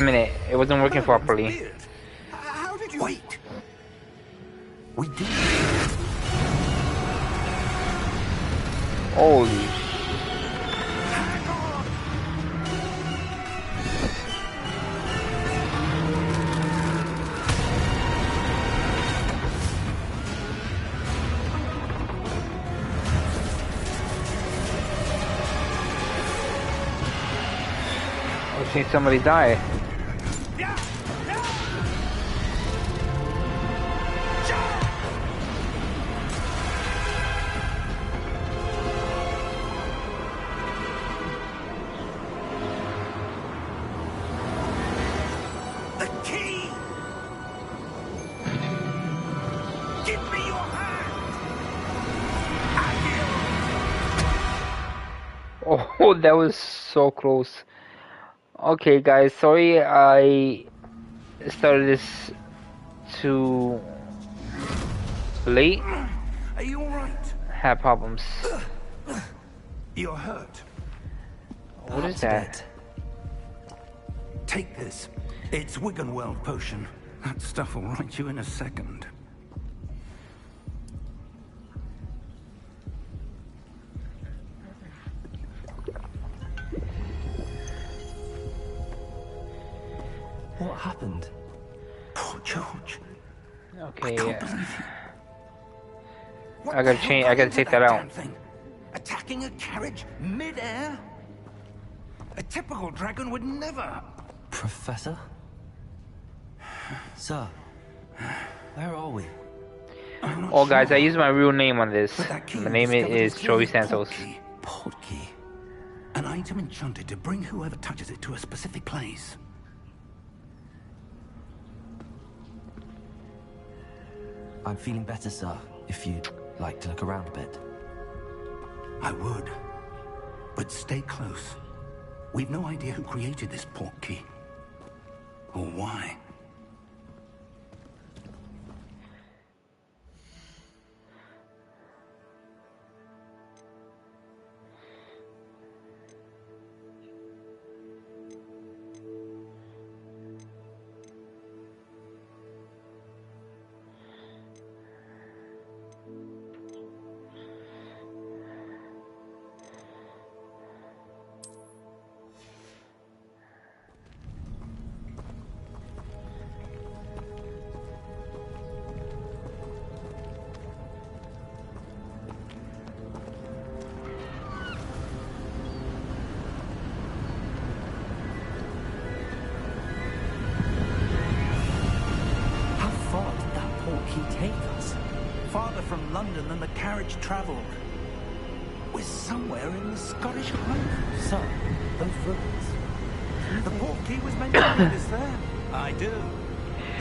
A minute, it wasn't working properly. How did you... Wait! We did. Holy. I've seen somebody die. Oh, that was so close. Okay, guys, sorry I started this too late. Are you alright? Had problems. You're hurt. What is that? Take this. It's Wiggenweld potion. That stuff will right you in a second. What happened? Poor George. Okay, I gotta change. I gotta take that out. Thing? Attacking a carriage mid-air? A typical dragon would never. Professor? Sir, where are we? Oh, guys, I use my real name on this. My name is Joey Santos. Portkey. An item enchanted to bring whoever touches it to a specific place. I'm feeling better, sir. If you'd like to look around a bit. I would. But stay close. We've no idea who created this portkey. Or why. Farther from London than the carriage travelled. We're somewhere in the Scottish Highlands. Sir, those ruins. The portkey was meant to lead us there. I do.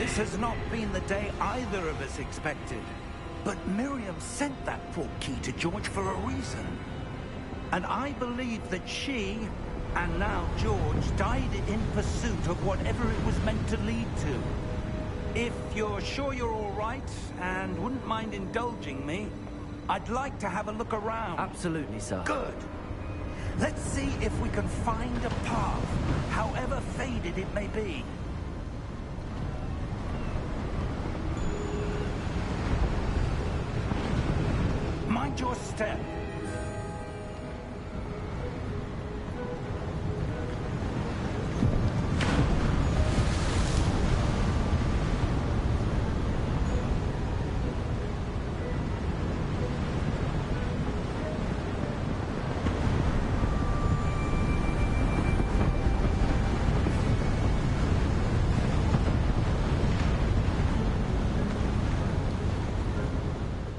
This has not been the day either of us expected. But Miriam sent that portkey to George for a reason. And I believe that she, and now George, died in pursuit of whatever it was meant to lead to. If you're sure you're all right, and wouldn't mind indulging me, I'd like to have a look around. Absolutely, sir. Good. Let's see if we can find a path, however faded it may be. Mind your step.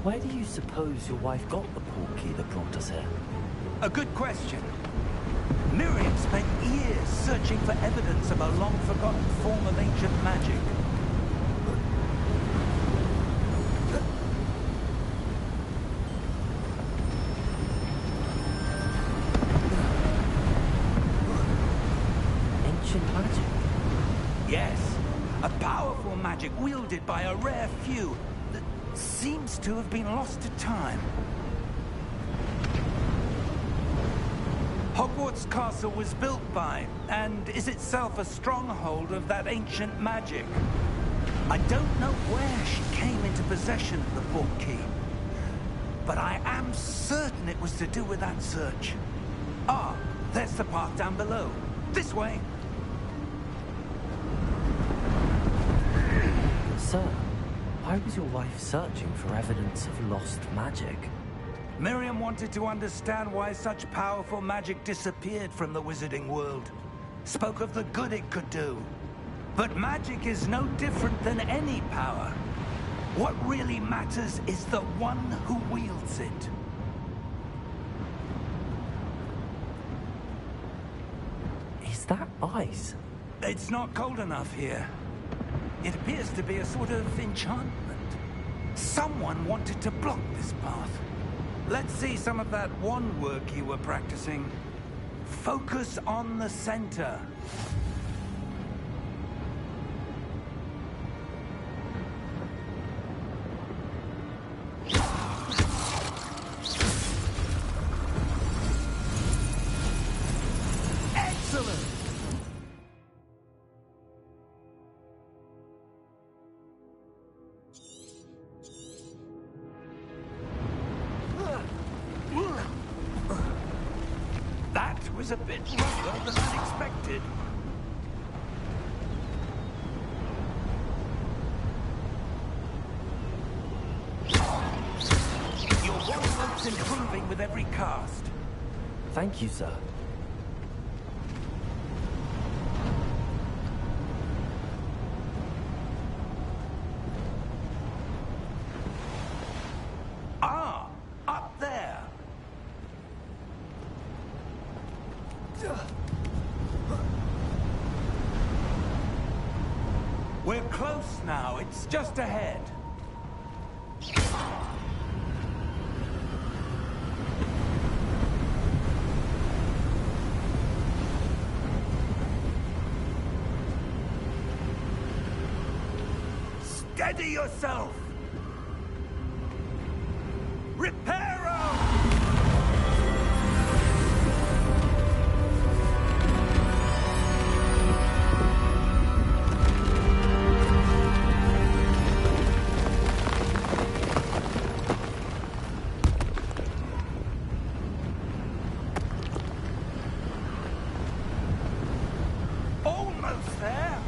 Where do you suppose your wife got the portkey that brought us here? A good question. Miriam spent years searching for evidence of a long-forgotten form of ancient magic. Ancient magic? Yes, a powerful magic wielded by a rare few that seems to have been lost to time. Hogwarts Castle was built by, and is itself a stronghold of that ancient magic. I don't know where she came into possession of the portkey, but I am certain it was to do with that search. Ah, there's the path down below. This way. Sir, why was your wife searching for evidence of lost magic? Miriam wanted to understand why such powerful magic disappeared from the wizarding world. Spoke of the good it could do. But magic is no different than any power. What really matters is the one who wields it. Is that ice? It's not cold enough here. It appears to be a sort of enchantment. Someone wanted to block this path. Let's see some of that wand work you were practicing. Focus on the center. Excellent! That was a bit rougher than I expected. Your wand improving with every cast. Thank you, sir. Ah, up there. We're close now. It's just ahead. Steady yourself! Reparo! Almost there!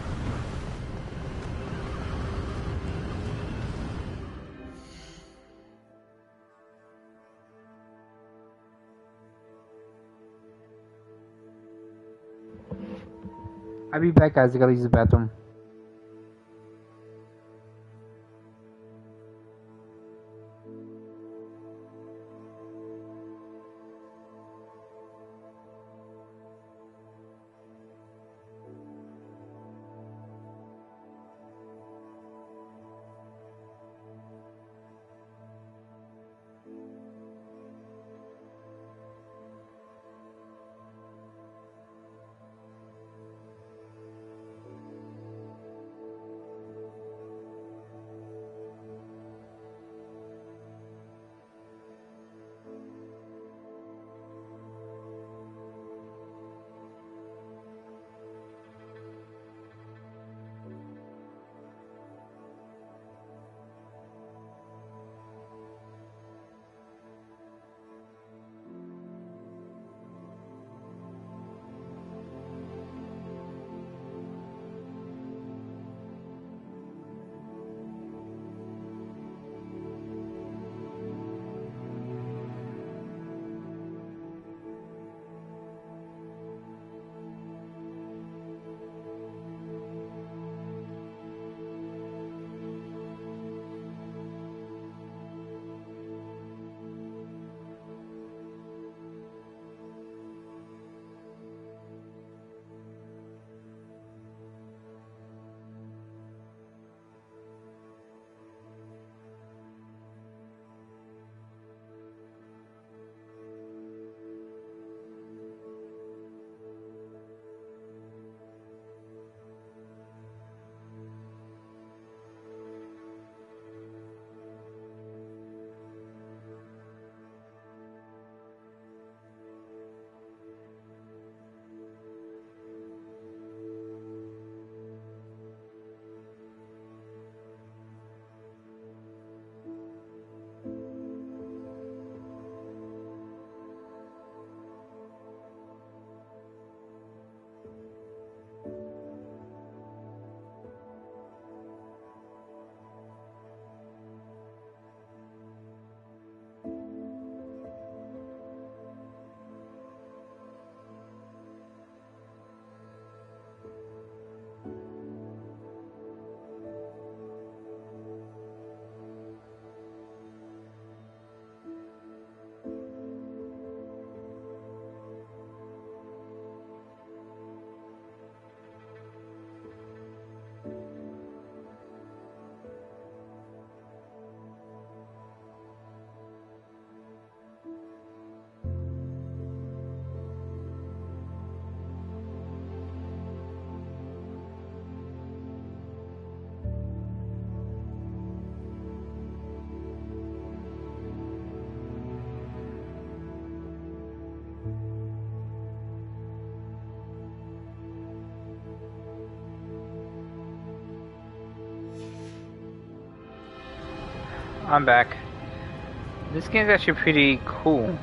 I'll be back, guys. I gotta use the bathroom. I'm back. This game's actually pretty cool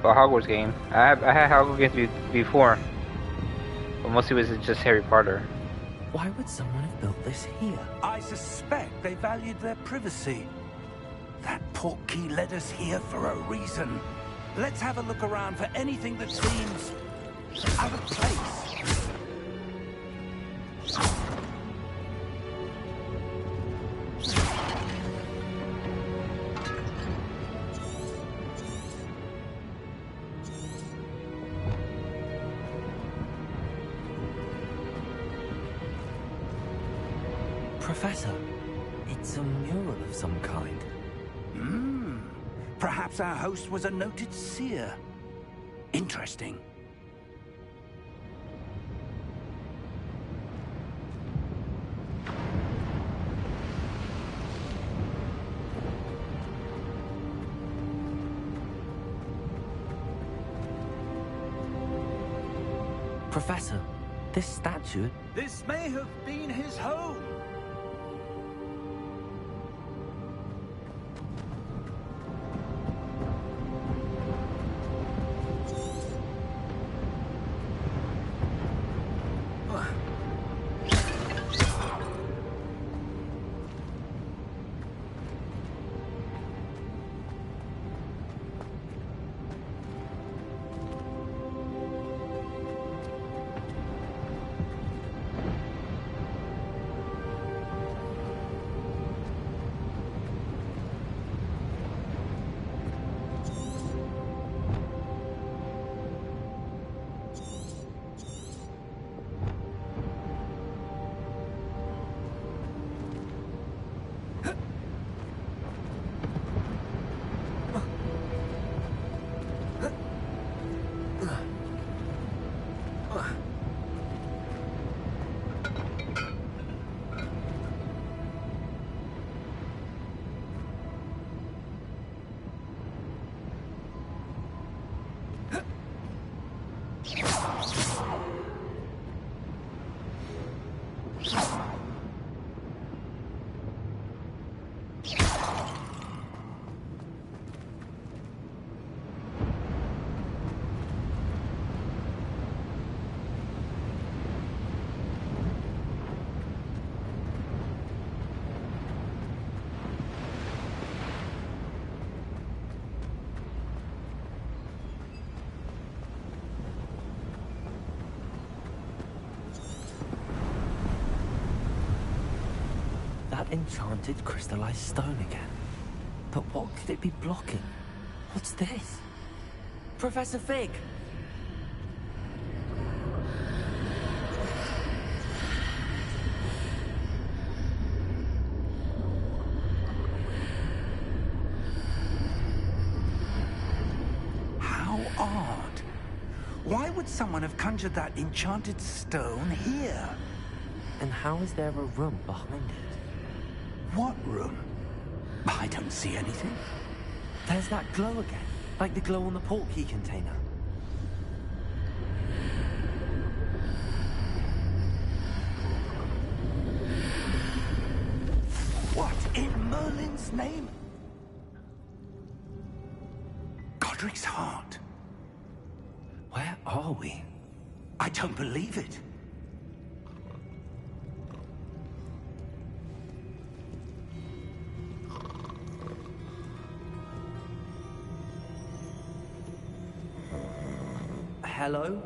for a Hogwarts game. I had Hogwarts games before, but mostly it was just Harry Potter. Why would someone have built this here? I suspect they valued their privacy. That portkey led us here for a reason. Let's have a look around for anything that seems out of place. Professor, it's a mural of some kind. Perhaps our host was a noted seer. Interesting. Professor, this statue... This may have been his home. That enchanted crystallized stone again. But what could it be blocking? What's this? Professor Fig! How odd. Why would someone have conjured that enchanted stone here? And how is there a room behind it? What room? I don't see anything. There's that glow again, like the glow on the portkey container. What in Merlin's name? Godric's heart. Where are we? I don't believe it. Hello?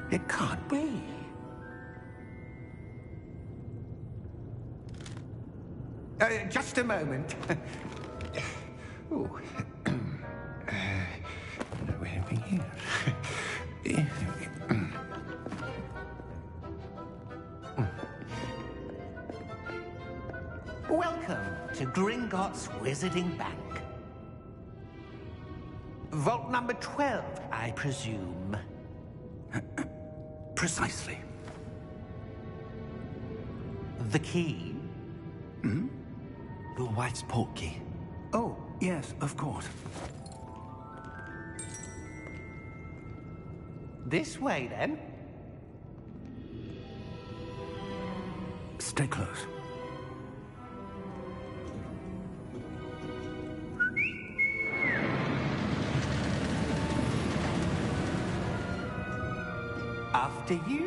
It can't be. Just a moment. Oh. Where are we here? Welcome to Gringotts Wizarding Bank. Vault number 12, I presume. Precisely. The key? Hmm? Your wife's portkey. Oh, yes, of course. This way, then. Stay close. After you.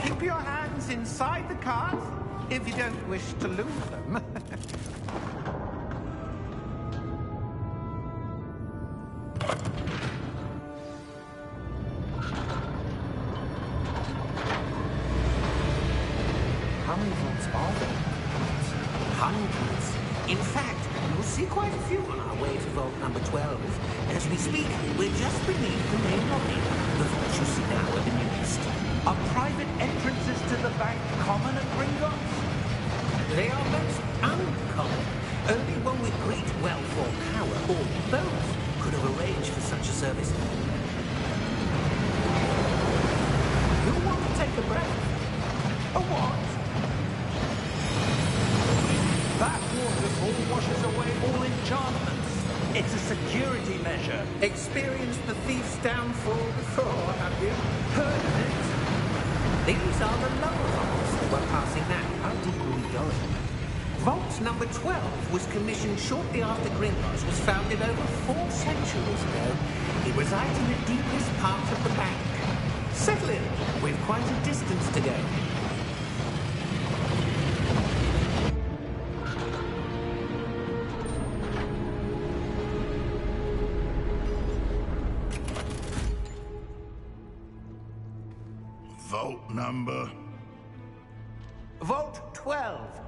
Keep your hands inside the cart if you don't wish to lose them. How many vaults are there? Hundreds. In fact, you'll see quite a few on our way to vault number 12. As we speak, we're just beneath the main lobby. The vaults you see now are the newest. Are private entrances to the bank common at Gringotts? They are most uncommon. Only one with great wealth or power, or both, could have arranged for such a service. You'll want to take a breath. A what? That waterfall washes away all enchantments. It's a security measure. Experienced the thief's downfall before, have you? Heard of it? These are the lower vaults that we're passing now. How deep are we going? Vault number 12 was commissioned shortly after Gringotts was founded over 4 centuries ago. It resides in the deepest part of the bank. Settle in. We've quite a distance to go. Vault number? Vault 12.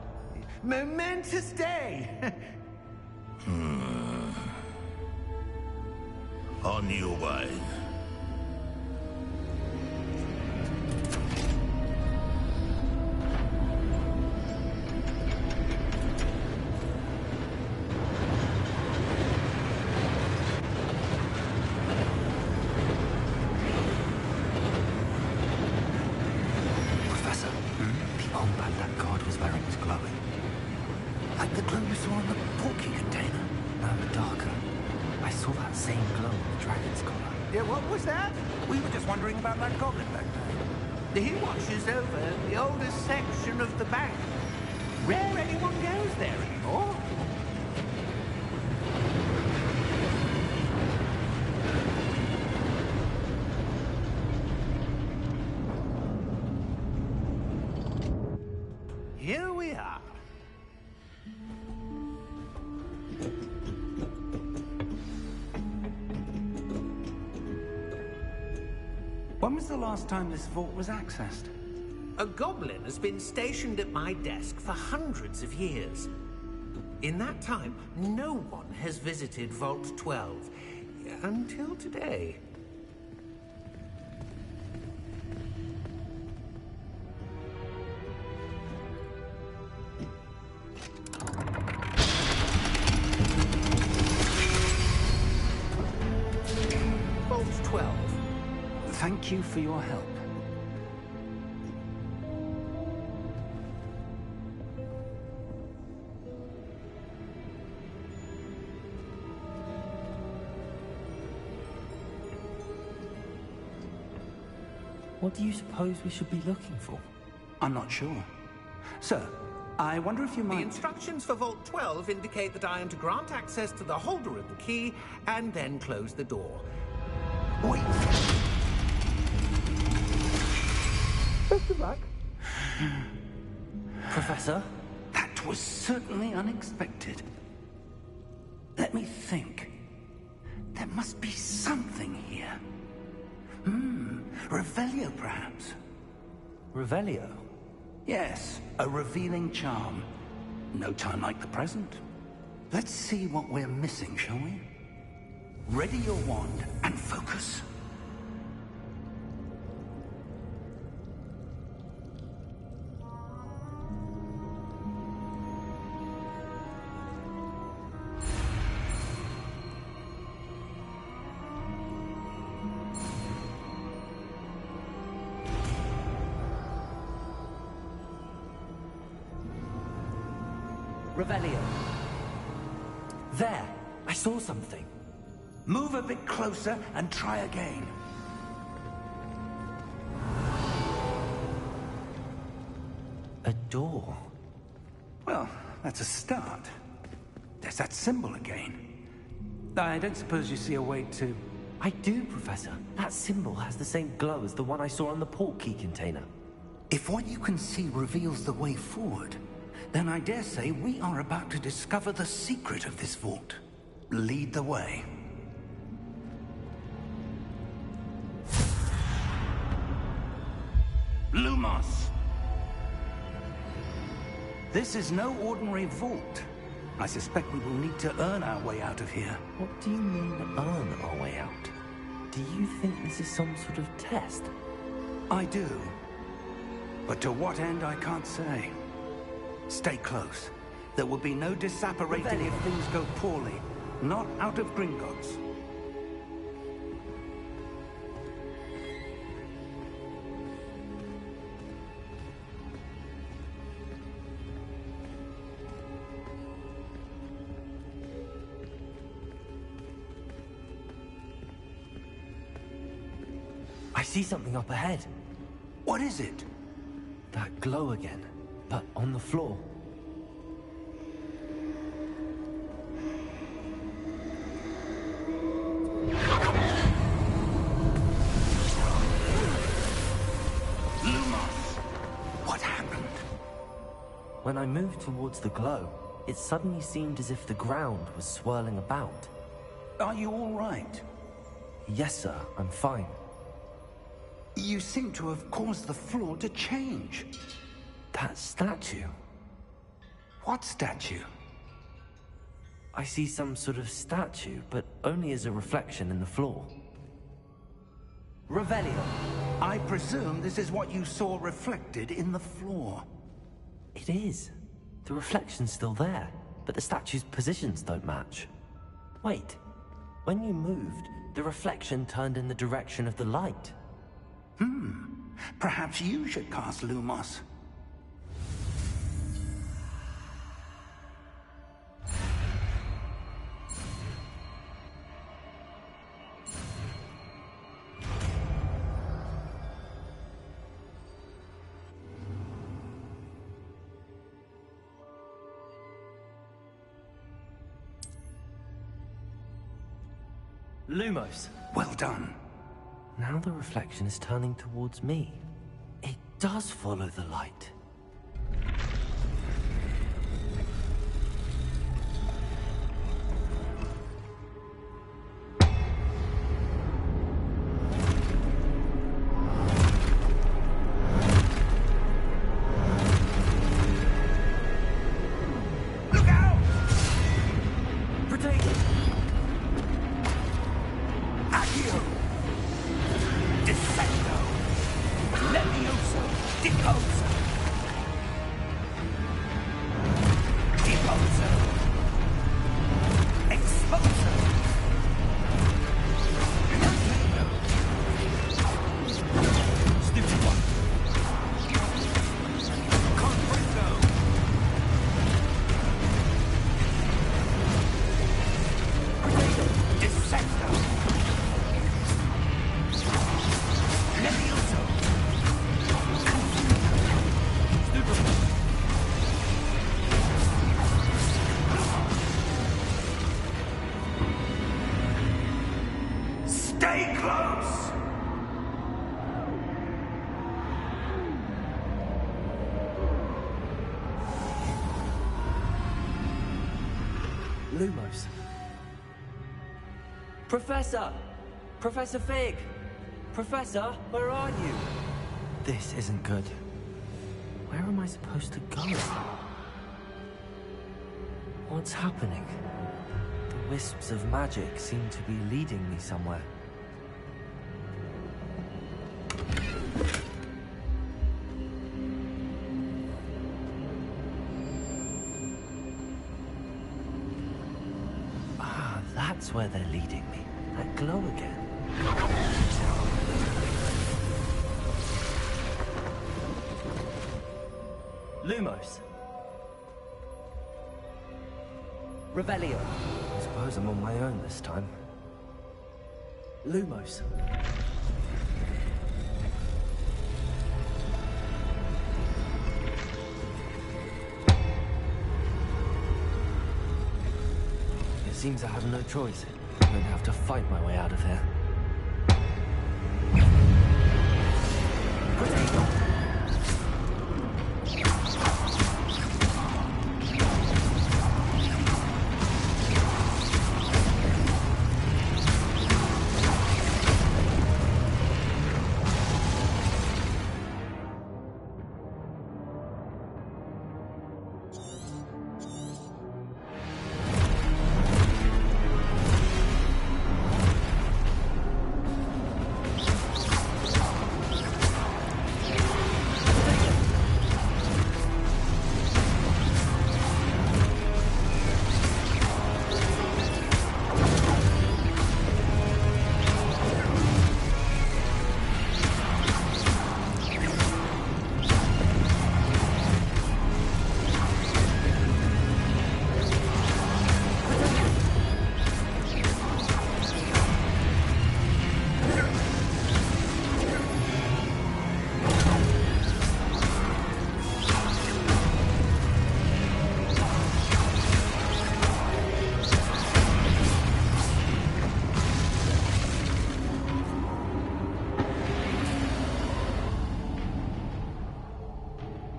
Momentous day. On your way. Professor, the armband that guard was wearing was glowing. Like the glow you saw in the portkey container. No, darker. I saw that same glow on the dragon's collar. Yeah, what was that? We were just wondering about that goblin back there. He watches over the oldest section of the bank. Rare anyone goes there anymore. Here we are. When was the last time this vault was accessed? A goblin has been stationed at my desk for hundreds of years. In that time, no one has visited Vault 12. Until today. Vault 12. Thank you for your help. What do you suppose we should be looking for? I'm not sure. Sir, I wonder if you The might... instructions for Vault 12 indicate that I am to grant access to the holder of the key and then close the door. Wait. Best of luck. Professor? That was certainly unexpected. Let me think. There must be something here. Revelio, perhaps. Revelio? Yes, a revealing charm. No time like the present. Let's see what we're missing, shall we? Ready your wand and focus. Revelio. There! I saw something. Move a bit closer and try again. A door. Well, that's a start. There's that symbol again. I don't suppose you see a way to... I do, Professor. That symbol has the same glow as the one I saw on the portkey container. If what you can see reveals the way forward, then I dare say we are about to discover the secret of this vault. Lead the way. Lumos! This is no ordinary vault. I suspect we will need to earn our way out of here. What do you mean, earn our way out? Do you think this is some sort of test? I do. But to what end, I can't say. Stay close. There will be no disapparating if things go poorly. Not out of Gringotts. I see something up ahead. What is it? That glow again, but on the floor. Lumos! What happened? When I moved towards the glow, it suddenly seemed as if the ground was swirling about. Are you all right? Yes, sir, I'm fine. You seem to have caused the floor to change. That statue. What statue? I see some sort of statue, but only as a reflection in the floor. Revelio. I presume this is what you saw reflected in the floor. It is. The reflection's still there, but the statue's positions don't match. Wait. When you moved, the reflection turned in the direction of the light. Perhaps you should cast Lumos. Lumos. Well done. Now the reflection is turning towards me. It does follow the light. Look out! Protect! Accio! Defendo! Levioso! Deposo! Deposo! Exposo! Levio! Stupid one! Confringo! Descendo! Levioso! Stay close! Lumos. Professor! Professor Fig! Professor, where are you? This isn't good. Where am I supposed to go? What's happening? The wisps of magic seem to be leading me somewhere. Ah, that's where they're leading me. That glow again. Lumos. Revelio. I suppose I'm on my own this time. Lumos. It seems I have no choice. I'm going to have to fight my way out of here.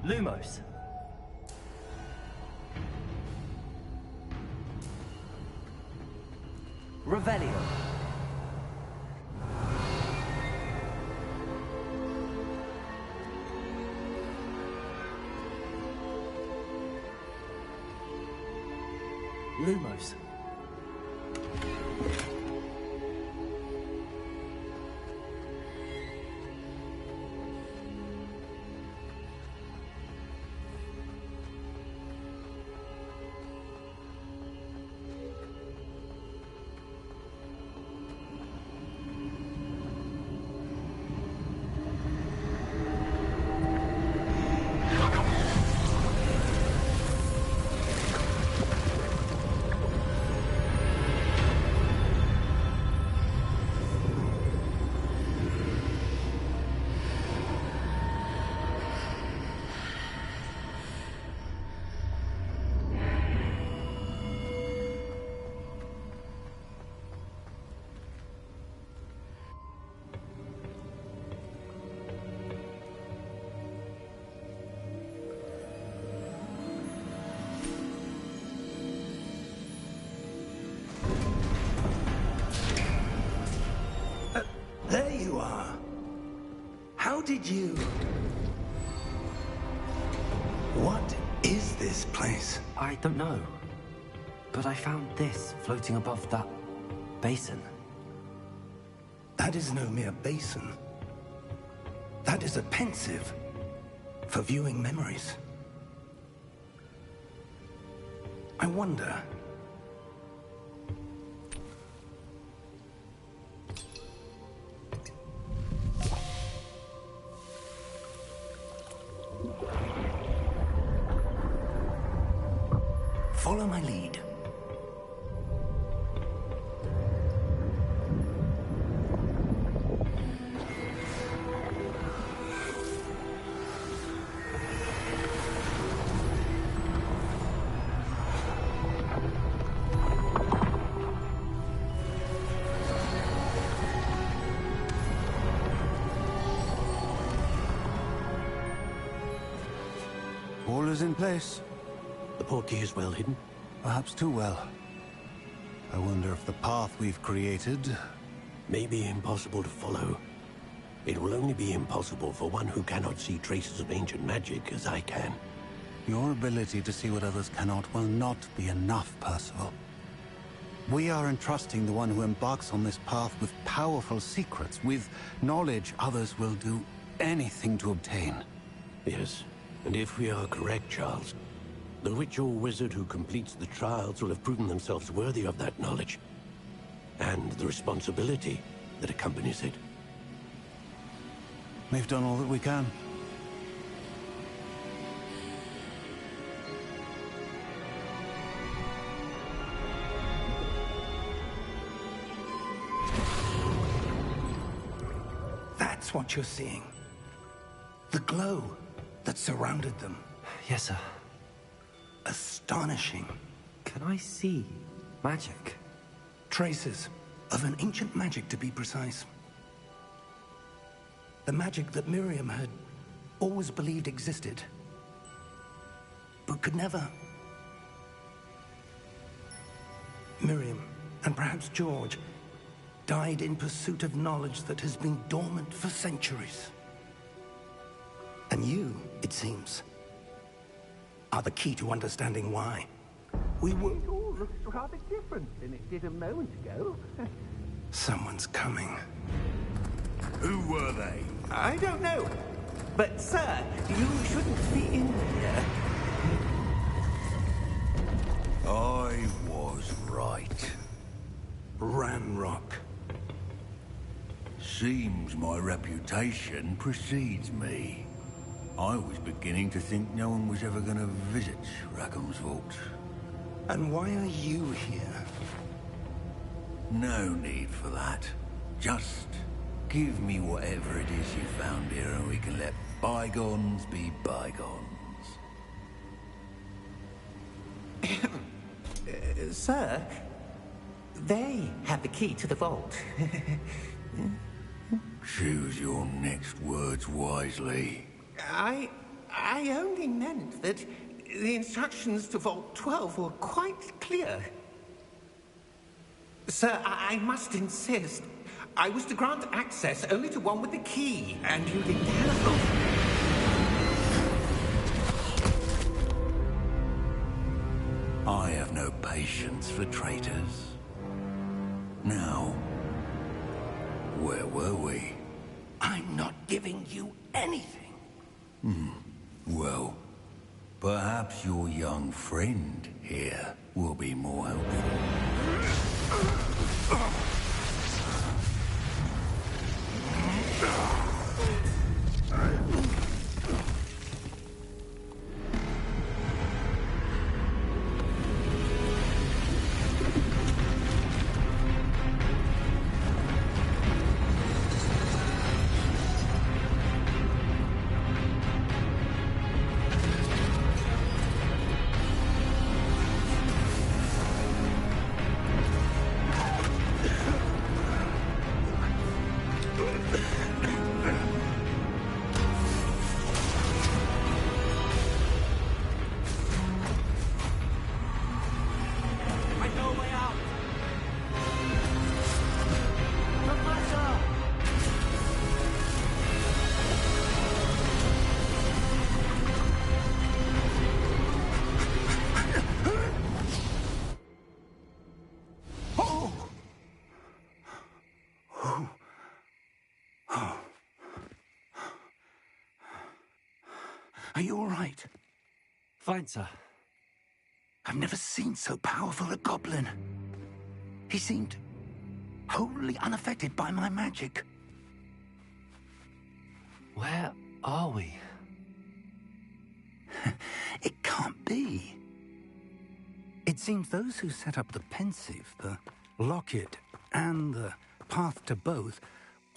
Lumos. Revelio. Lumos. There you are. How did you... What is this place? I don't know. But I found this floating above that basin. That is no mere basin. That is a pensive for viewing memories. I wonder... Follow my lead. All is in place. The portkey is well hidden. Perhaps too well. I wonder if the path we've created... May be impossible to follow. It will only be impossible for one who cannot see traces of ancient magic as I can. Your ability to see what others cannot will not be enough, Percival. We are entrusting the one who embarks on this path with powerful secrets, with knowledge others will do anything to obtain. Yes, and if we are correct, Charles, the witch or wizard who completes the trials will have proven themselves worthy of that knowledge, and the responsibility that accompanies it. We've done all that we can. That's what you're seeing. The glow that surrounded them. Yes, sir. Astonishing. Can I see magic? Traces of an ancient magic, to be precise. The magic that Miriam had always believed existed, but could never. Miriam, and perhaps George, died in pursuit of knowledge that has been dormant for centuries. And you, it seems, are the key to understanding why. We were... It all looks rather different than it did a moment ago. Someone's coming. Who were they? I don't know. But, sir, you shouldn't be in here. I was right. Ranrock. Seems my reputation precedes me. I was beginning to think no one was ever going to visit Rackham's vault. And why are you here? No need for that. Just give me whatever it is you found here and we can let bygones be bygones. Sir, they have the key to the vault. Choose your next words wisely. I only meant that the instructions to Vault 12 were quite clear. Sir, I must insist. I was to grant access only to one with the key, and you didn't have... I have no patience for traitors. Now, where were we? I'm not giving you anything. Well, perhaps your young friend here will be more helpful. Are you all right? Fine, sir. I've never seen so powerful a goblin. He seemed wholly unaffected by my magic. Where are we? It can't be. It seems those who set up the pensive, the locket, and the path to both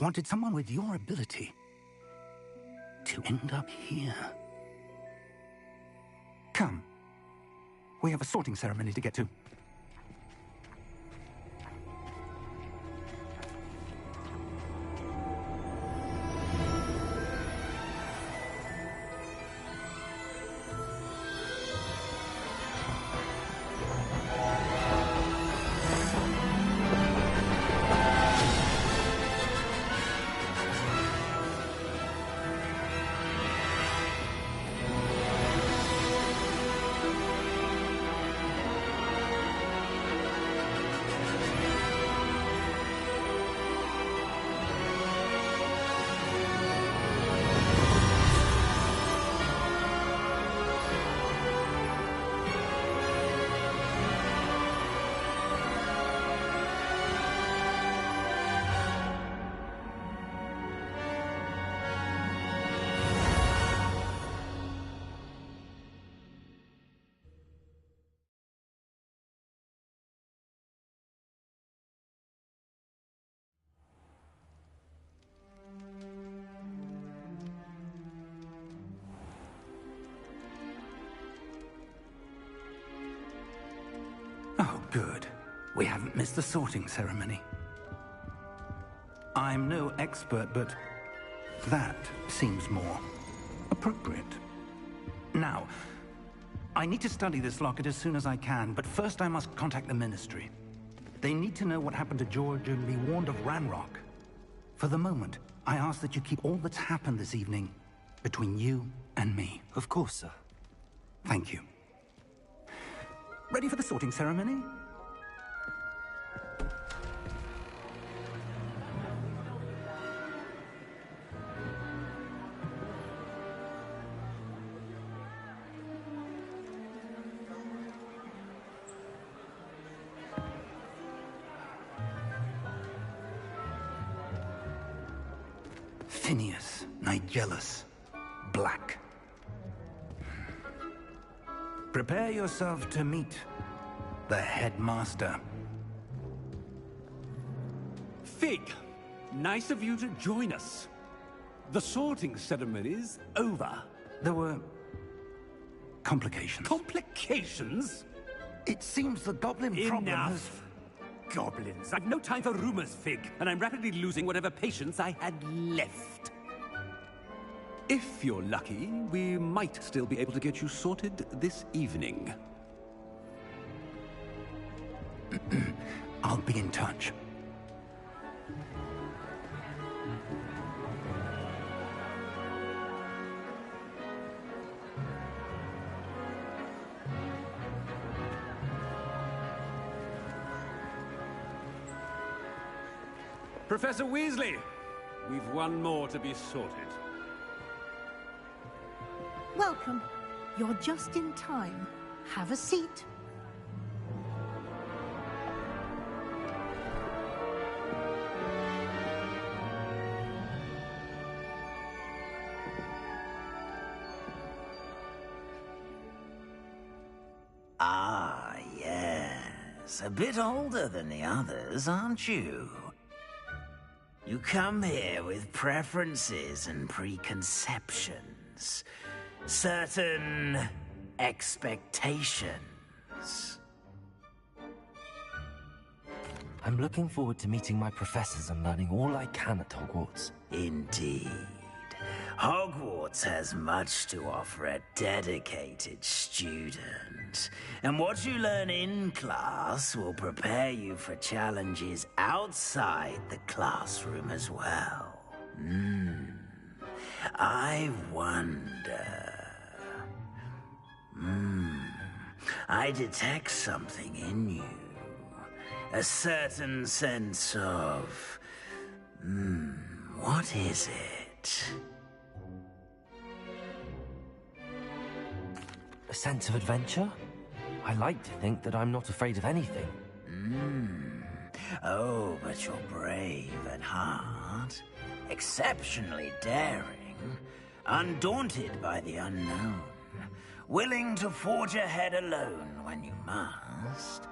wanted someone with your ability to end up here. Come. We have a sorting ceremony to get to. Oh, good. We haven't missed the sorting ceremony. I'm no expert, but that seems more appropriate. Now, I need to study this locket as soon as I can, but first I must contact the Ministry. They need to know what happened to George and be warned of Ranrock. For the moment, I ask that you keep all that's happened this evening between you and me. Of course, sir. Thank you. Ready for the sorting ceremony? Phineas, Nigellus, Black. Prepare yourself to meet the headmaster. Fig, nice of you to join us. The sorting ceremony's over. There were complications. Complications? It seems the goblin problem has... Enough. Goblins. I've no time for rumors, Fig, and I'm rapidly losing whatever patience I had left. If you're lucky, we might still be able to get you sorted this evening. I'll be in touch. Professor Weasley, we've one more to be sorted. Welcome. You're just in time. Have a seat. Ah, yes. A bit older than the others, aren't you? You come here with preferences and preconceptions. Certain expectations. I'm looking forward to meeting my professors and learning all I can at Hogwarts. Indeed. Hogwarts has much to offer a dedicated student. And what you learn in class will prepare you for challenges outside the classroom as well. I wonder... I detect something in you. A certain sense of... what is it? A sense of adventure? I like to think that I'm not afraid of anything. Oh, but you're brave at heart. Exceptionally daring. Undaunted by the unknown. Willing to forge ahead alone when you must.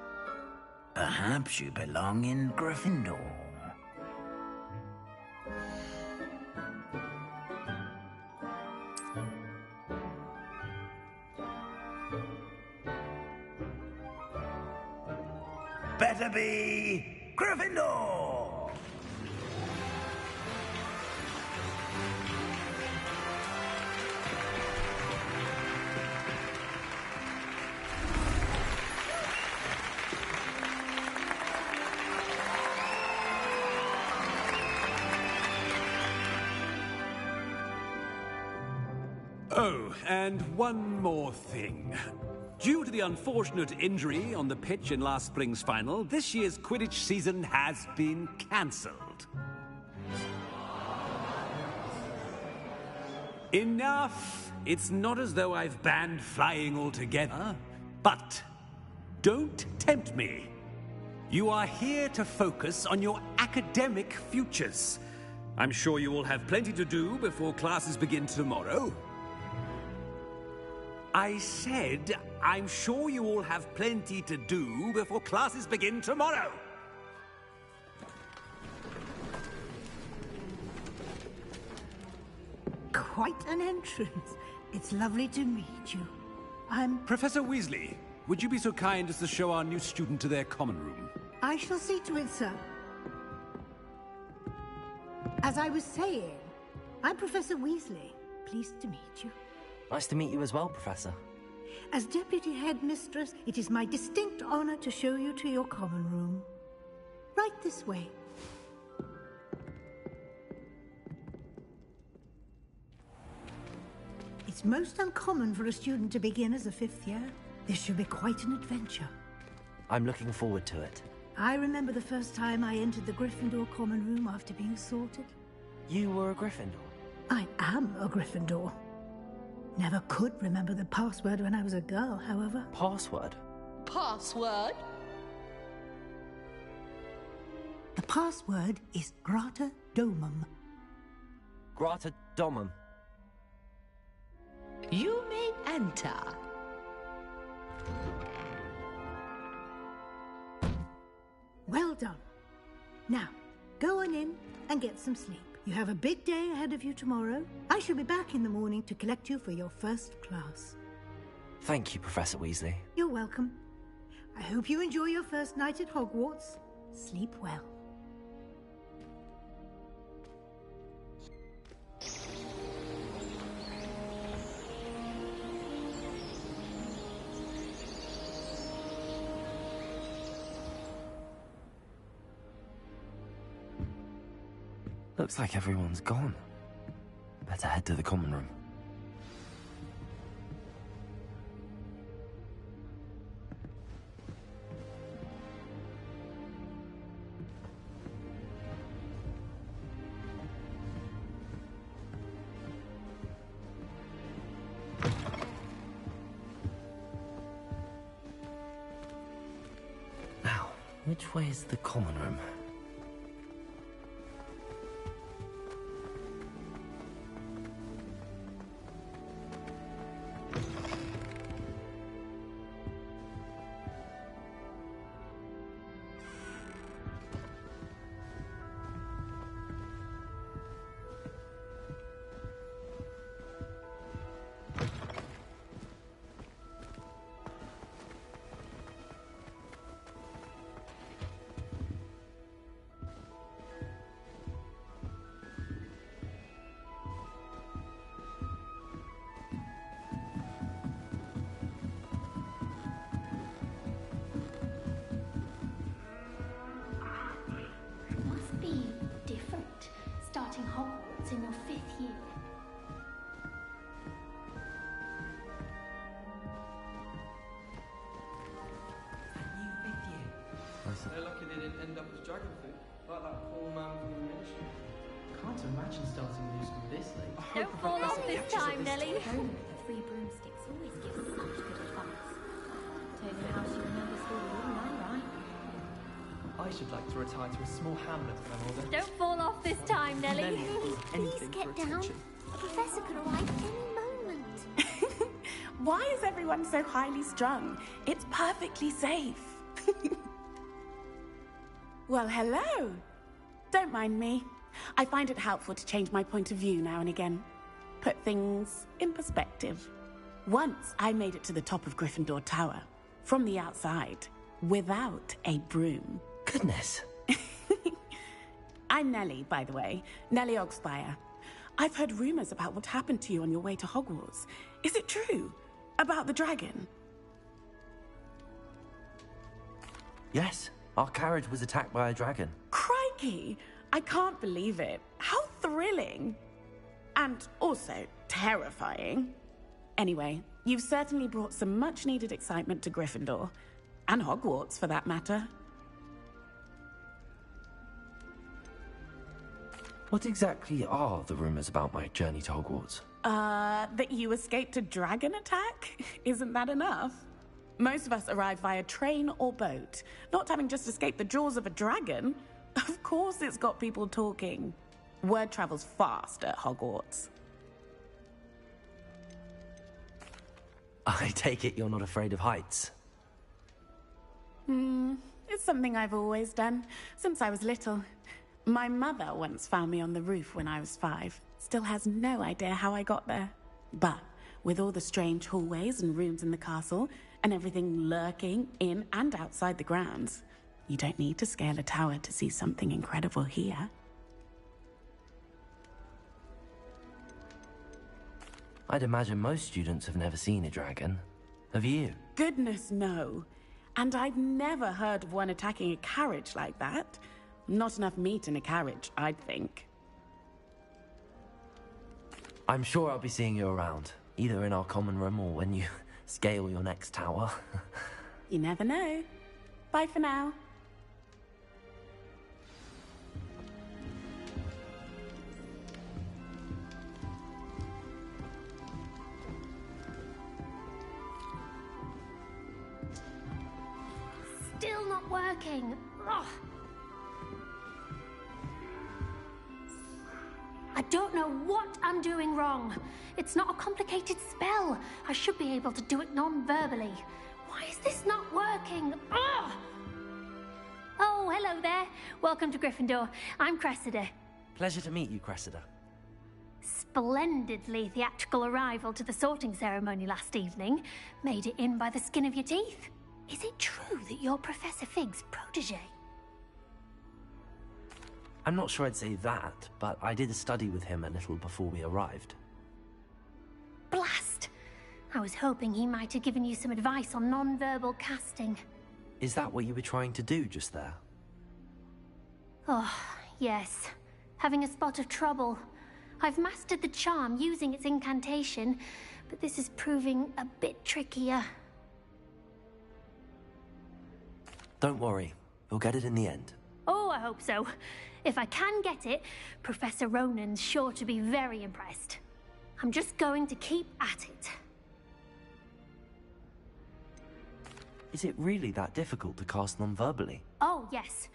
Perhaps you belong in Gryffindor. Better be Gryffindor! Oh, and one more thing. Due to the unfortunate injury on the pitch in last spring's final, this year's Quidditch season has been cancelled. Enough! It's not as though I've banned flying altogether, but don't tempt me. You are here to focus on your academic futures. I'm sure you will have plenty to do before classes begin tomorrow. I said, I'm sure you all have plenty to do before classes begin tomorrow. Quite an entrance. It's lovely to meet you. I'm... Professor Weasley, would you be so kind as to show our new student to their common room? I shall see to it, sir. As I was saying, I'm Professor Weasley. Pleased to meet you. Nice to meet you as well, Professor. As Deputy Headmistress, it is my distinct honor to show you to your common room. Right this way. It's most uncommon for a student to begin as a 5th year. This should be quite an adventure. I'm looking forward to it. I remember the first time I entered the Gryffindor common room after being sorted. You were a Gryffindor? I am a Gryffindor. Never could remember the password when I was a girl, however. Password? Password? The password is Grata Domum. Grata Domum. You may enter. Well done. Now, go on in and get some sleep. You have a big day ahead of you tomorrow. I shall be back in the morning to collect you for your first class. Thank you, Professor Weasley. You're welcome. I hope you enjoy your first night at Hogwarts. Sleep well. Looks like everyone's gone. Better head to the common room. Now, which way is the common room? Must be different, starting Hogwarts in your 5th year. They're lucky they didn't end up as dragon food, like that poor man from the ministry. Can't imagine starting new school this late. Don't fall off this time, Nelly. Free broomsticks always give such good advice. Don't know how she remembers school all now, right? I should like to retire to a small hamlet when I'm older. Don't fall off this time, Nelly. Please get down. The professor could arrive any moment. Why is everyone so highly strung? It's perfectly safe. Well, hello. Don't mind me. I find it helpful to change my point of view now and again. Put things in perspective. Once I made it to the top of Gryffindor Tower, from the outside, without a broom. Goodness. I'm Nellie, by the way. Nellie Ogspire. I've heard rumors about what happened to you on your way to Hogwarts. Is it true? About the dragon? Yes, our carriage was attacked by a dragon. Crikey! I can't believe it. How thrilling! And also terrifying. Anyway, you've certainly brought some much-needed excitement to Gryffindor. And Hogwarts, for that matter. What exactly are the rumors about my journey to Hogwarts? That you escaped a dragon attack? Isn't that enough? Most of us arrive via train or boat, not having just escaped the jaws of a dragon. Of course it's got people talking. Word travels fast at Hogwarts. I take it you're not afraid of heights? It's something I've always done, since I was little. My mother once found me on the roof when I was 5. Still has no idea how I got there. But with all the strange hallways and rooms in the castle, and everything lurking in and outside the grounds. You don't need to scale a tower to see something incredible here. I'd imagine most students have never seen a dragon. Have you? Goodness, no. And I've never heard of one attacking a carriage like that. Not enough meat in a carriage, I'd think. I'm sure I'll be seeing you around, either in our common room or when you scale your next tower. You never know. Bye for now. Still not working. Ugh. I don't know what I'm doing wrong. It's not a complicated spell. I should be able to do it non-verbally. Why is this not working? Ugh! Oh, hello there. Welcome to Gryffindor. I'm Cressida. Pleasure to meet you, Cressida. Splendidly theatrical arrival to the sorting ceremony last evening. Made it in by the skin of your teeth. Is it true that you're Professor Fig's protege? I'm not sure I'd say that, but I did a study with him a little before we arrived. Blast! I was hoping he might have given you some advice on non-verbal casting. Is that what you were trying to do just there? Oh, yes. Having a spot of trouble. I've mastered the charm using its incantation, but this is proving a bit trickier. Don't worry, we'll get it in the end. Oh, I hope so. If I can get it, Professor Ronan's sure to be very impressed. I'm just going to keep at it. Is it really that difficult to cast non-verbally? Oh, yes.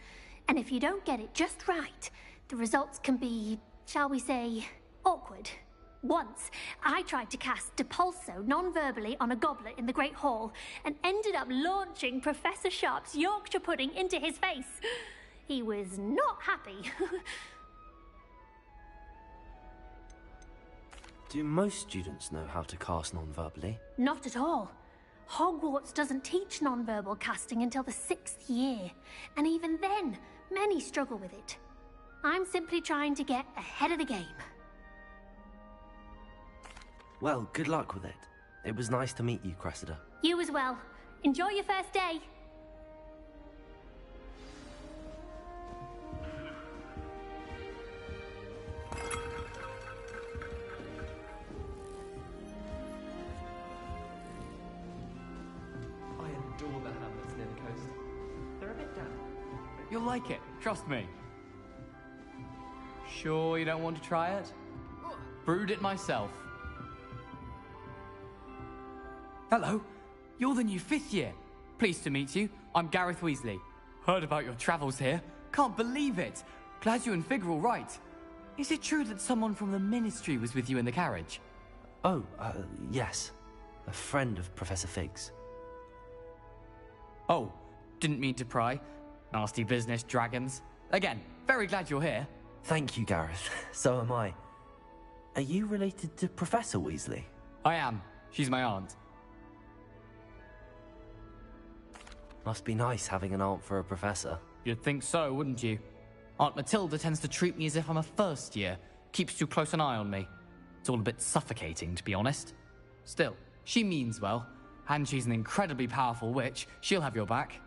And if you don't get it just right, the results can be, shall we say, awkward. Once, I tried to cast Depulso non-verbally on a goblet in the Great Hall and ended up launching Professor Sharp's Yorkshire pudding into his face. He was not happy. Do most students know how to cast non-verbally? Not at all. Hogwarts doesn't teach non-verbal casting until the 6th year, and even then, many struggle with it. I'm simply trying to get ahead of the game. Well, good luck with it. It was nice to meet you, Cressida. You as well. Enjoy your first day. I adore the hamlets near the coast. They're a bit damp. You'll like it, trust me. Sure you don't want to try it? Brewed it myself. Hello, you're the new 5th year. Pleased to meet you. I'm Gareth Weasley. Heard about your travels here. Can't believe it. Glad you and Fig are all right. Is it true that someone from the Ministry was with you in the carriage? Oh, yes. A friend of Professor Fig's. Oh, didn't mean to pry. Nasty business, dragons. Again, very glad you're here. Thank you, Gareth. So am I. Are you related to Professor Weasley? I am. She's my aunt. Must be nice having an aunt for a professor. You'd think so, wouldn't you? Aunt Matilda tends to treat me as if I'm a first year. Keeps too close an eye on me. It's all a bit suffocating, to be honest. Still, she means well. And she's an incredibly powerful witch. She'll have your back.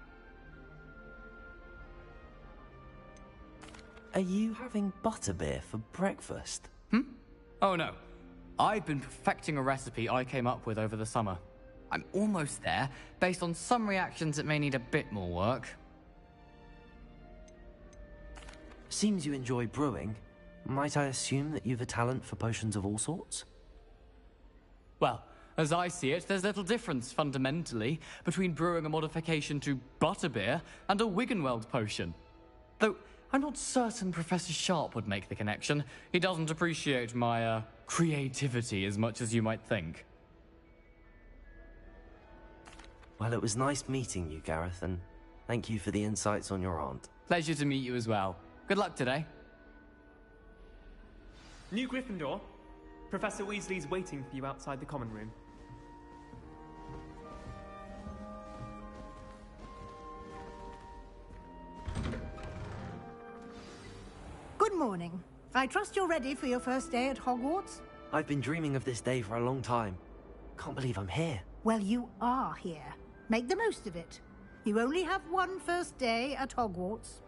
Are you having butterbeer for breakfast? Oh no. I've been perfecting a recipe I came up with over the summer. I'm almost there, based on some reactions that may need a bit more work. Seems you enjoy brewing. Might I assume that you've a talent for potions of all sorts? Well, as I see it, there's little difference, fundamentally, between brewing a modification to butterbeer and a Wiggenweld potion. Though, I'm not certain Professor Sharp would make the connection. He doesn't appreciate my, creativity as much as you might think. Well, it was nice meeting you, Gareth, and thank you for the insights on your aunt. Pleasure to meet you as well. Good luck today. New Gryffindor. Professor Weasley's waiting for you outside the common room. morning. I trust you're ready for your first day at Hogwarts? I've been dreaming of this day for a long time. Can't believe I'm here. Well, you are here. Make the most of it. You only have one first day at Hogwarts.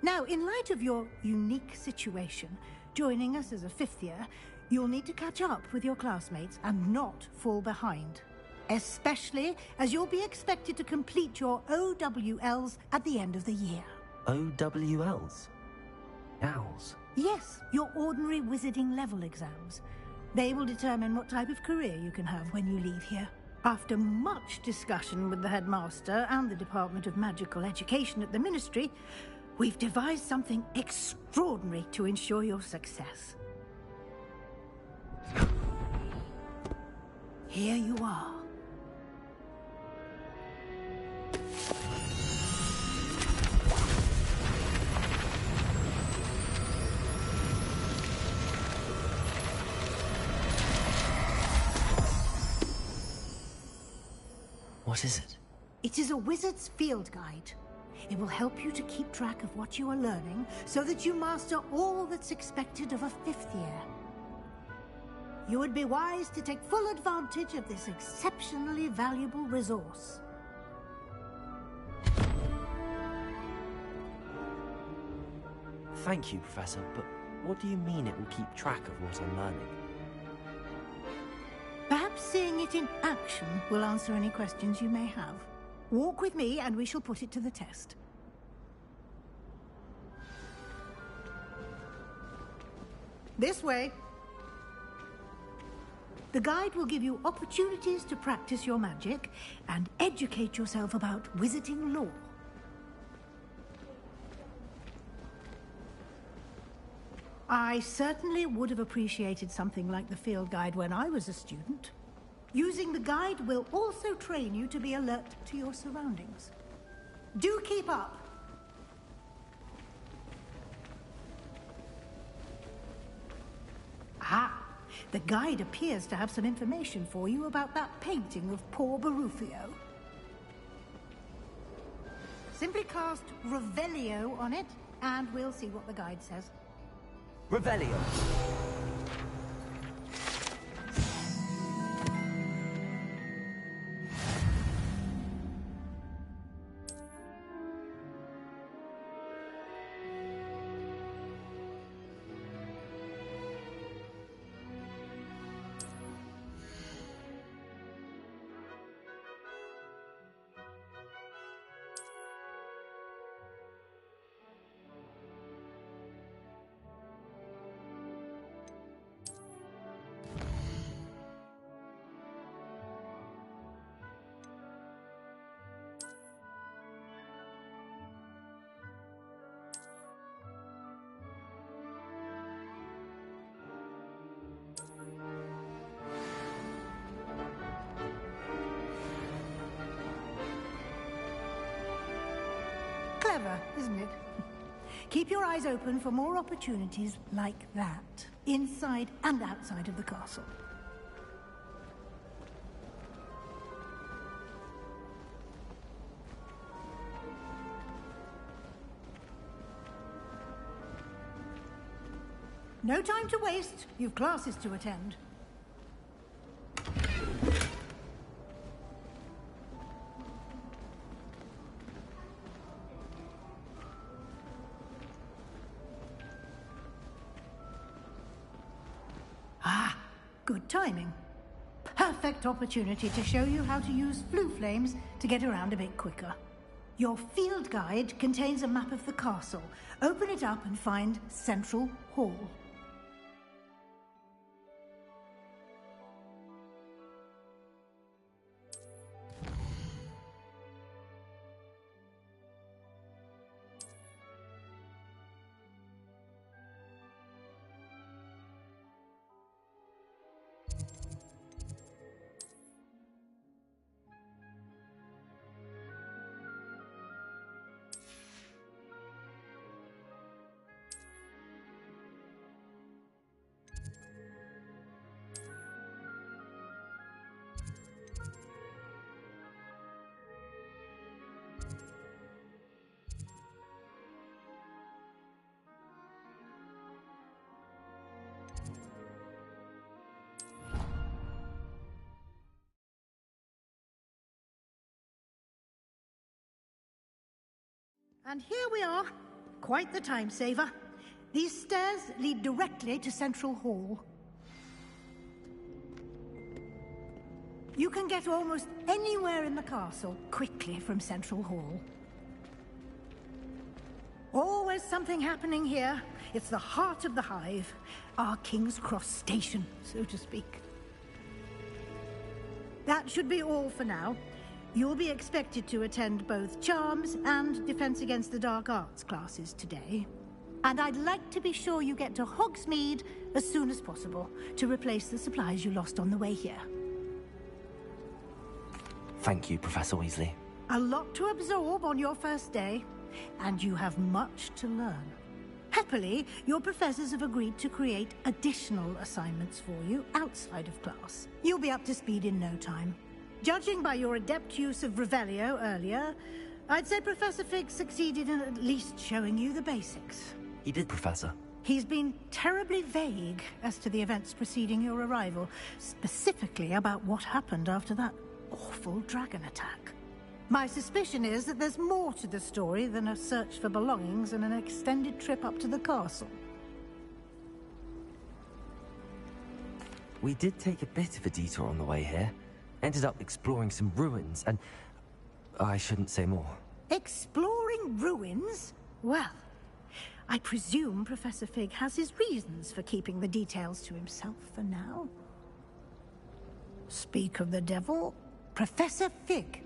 Now, in light of your unique situation, joining us as a fifth year, you'll need to catch up with your classmates and not fall behind. Especially as you'll be expected to complete your OWLs at the end of the year. OWLs? Owls? Yes, your ordinary wizarding level exams. They will determine what type of career you can have when you leave here. After much discussion with the headmaster and the Department of Magical Education at the Ministry, we've devised something extraordinary to ensure your success. Here you are. What is it? It is a wizard's field guide. It will help you to keep track of what you are learning so that you master all that's expected of a fifth year. You would be wise to take full advantage of this exceptionally valuable resource. Thank you, Professor, but what do you mean it will keep track of what I'm learning? Perhaps seeing it in action will answer any questions you may have. Walk with me and we shall put it to the test. This way. The guide will give you opportunities to practice your magic and educate yourself about wizarding lore. I certainly would have appreciated something like the field guide when I was a student. Using the guide will also train you to be alert to your surroundings. Do keep up! Ah! The guide appears to have some information for you about that painting of poor Barufio. Simply cast Revelio on it, and we'll see what the guide says. Revelio. Clever, isn't it? Keep your eyes open for more opportunities like that, inside and outside of the castle. No time to waste. You've classes to attend. Good timing. Perfect opportunity to show you how to use flue flames to get around a bit quicker. Your field guide contains a map of the castle. Open it up and find Central Hall. And here we are. Quite the time saver. These stairs lead directly to Central Hall. You can get almost anywhere in the castle quickly from Central Hall. Always something happening here. It's the heart of the hive. Our King's Cross station, so to speak. That should be all for now. You'll be expected to attend both Charms and Defense Against the Dark Arts classes today. And I'd like to be sure you get to Hogsmeade as soon as possible to replace the supplies you lost on the way here. Thank you, Professor Weasley. A lot to absorb on your first day, and you have much to learn. Happily, your professors have agreed to create additional assignments for you outside of class. You'll be up to speed in no time. Judging by your adept use of Revelio earlier, I'd say Professor Fig succeeded in at least showing you the basics. He did, Professor. He's been terribly vague as to the events preceding your arrival, specifically about what happened after that awful dragon attack. My suspicion is that there's more to the story than a search for belongings and an extended trip up to the castle. We did take a bit of a detour on the way here. Ended up exploring some ruins and... I shouldn't say more. Exploring ruins? Well, I presume Professor Fig has his reasons for keeping the details to himself for now. Speak of the devil, Professor Fig.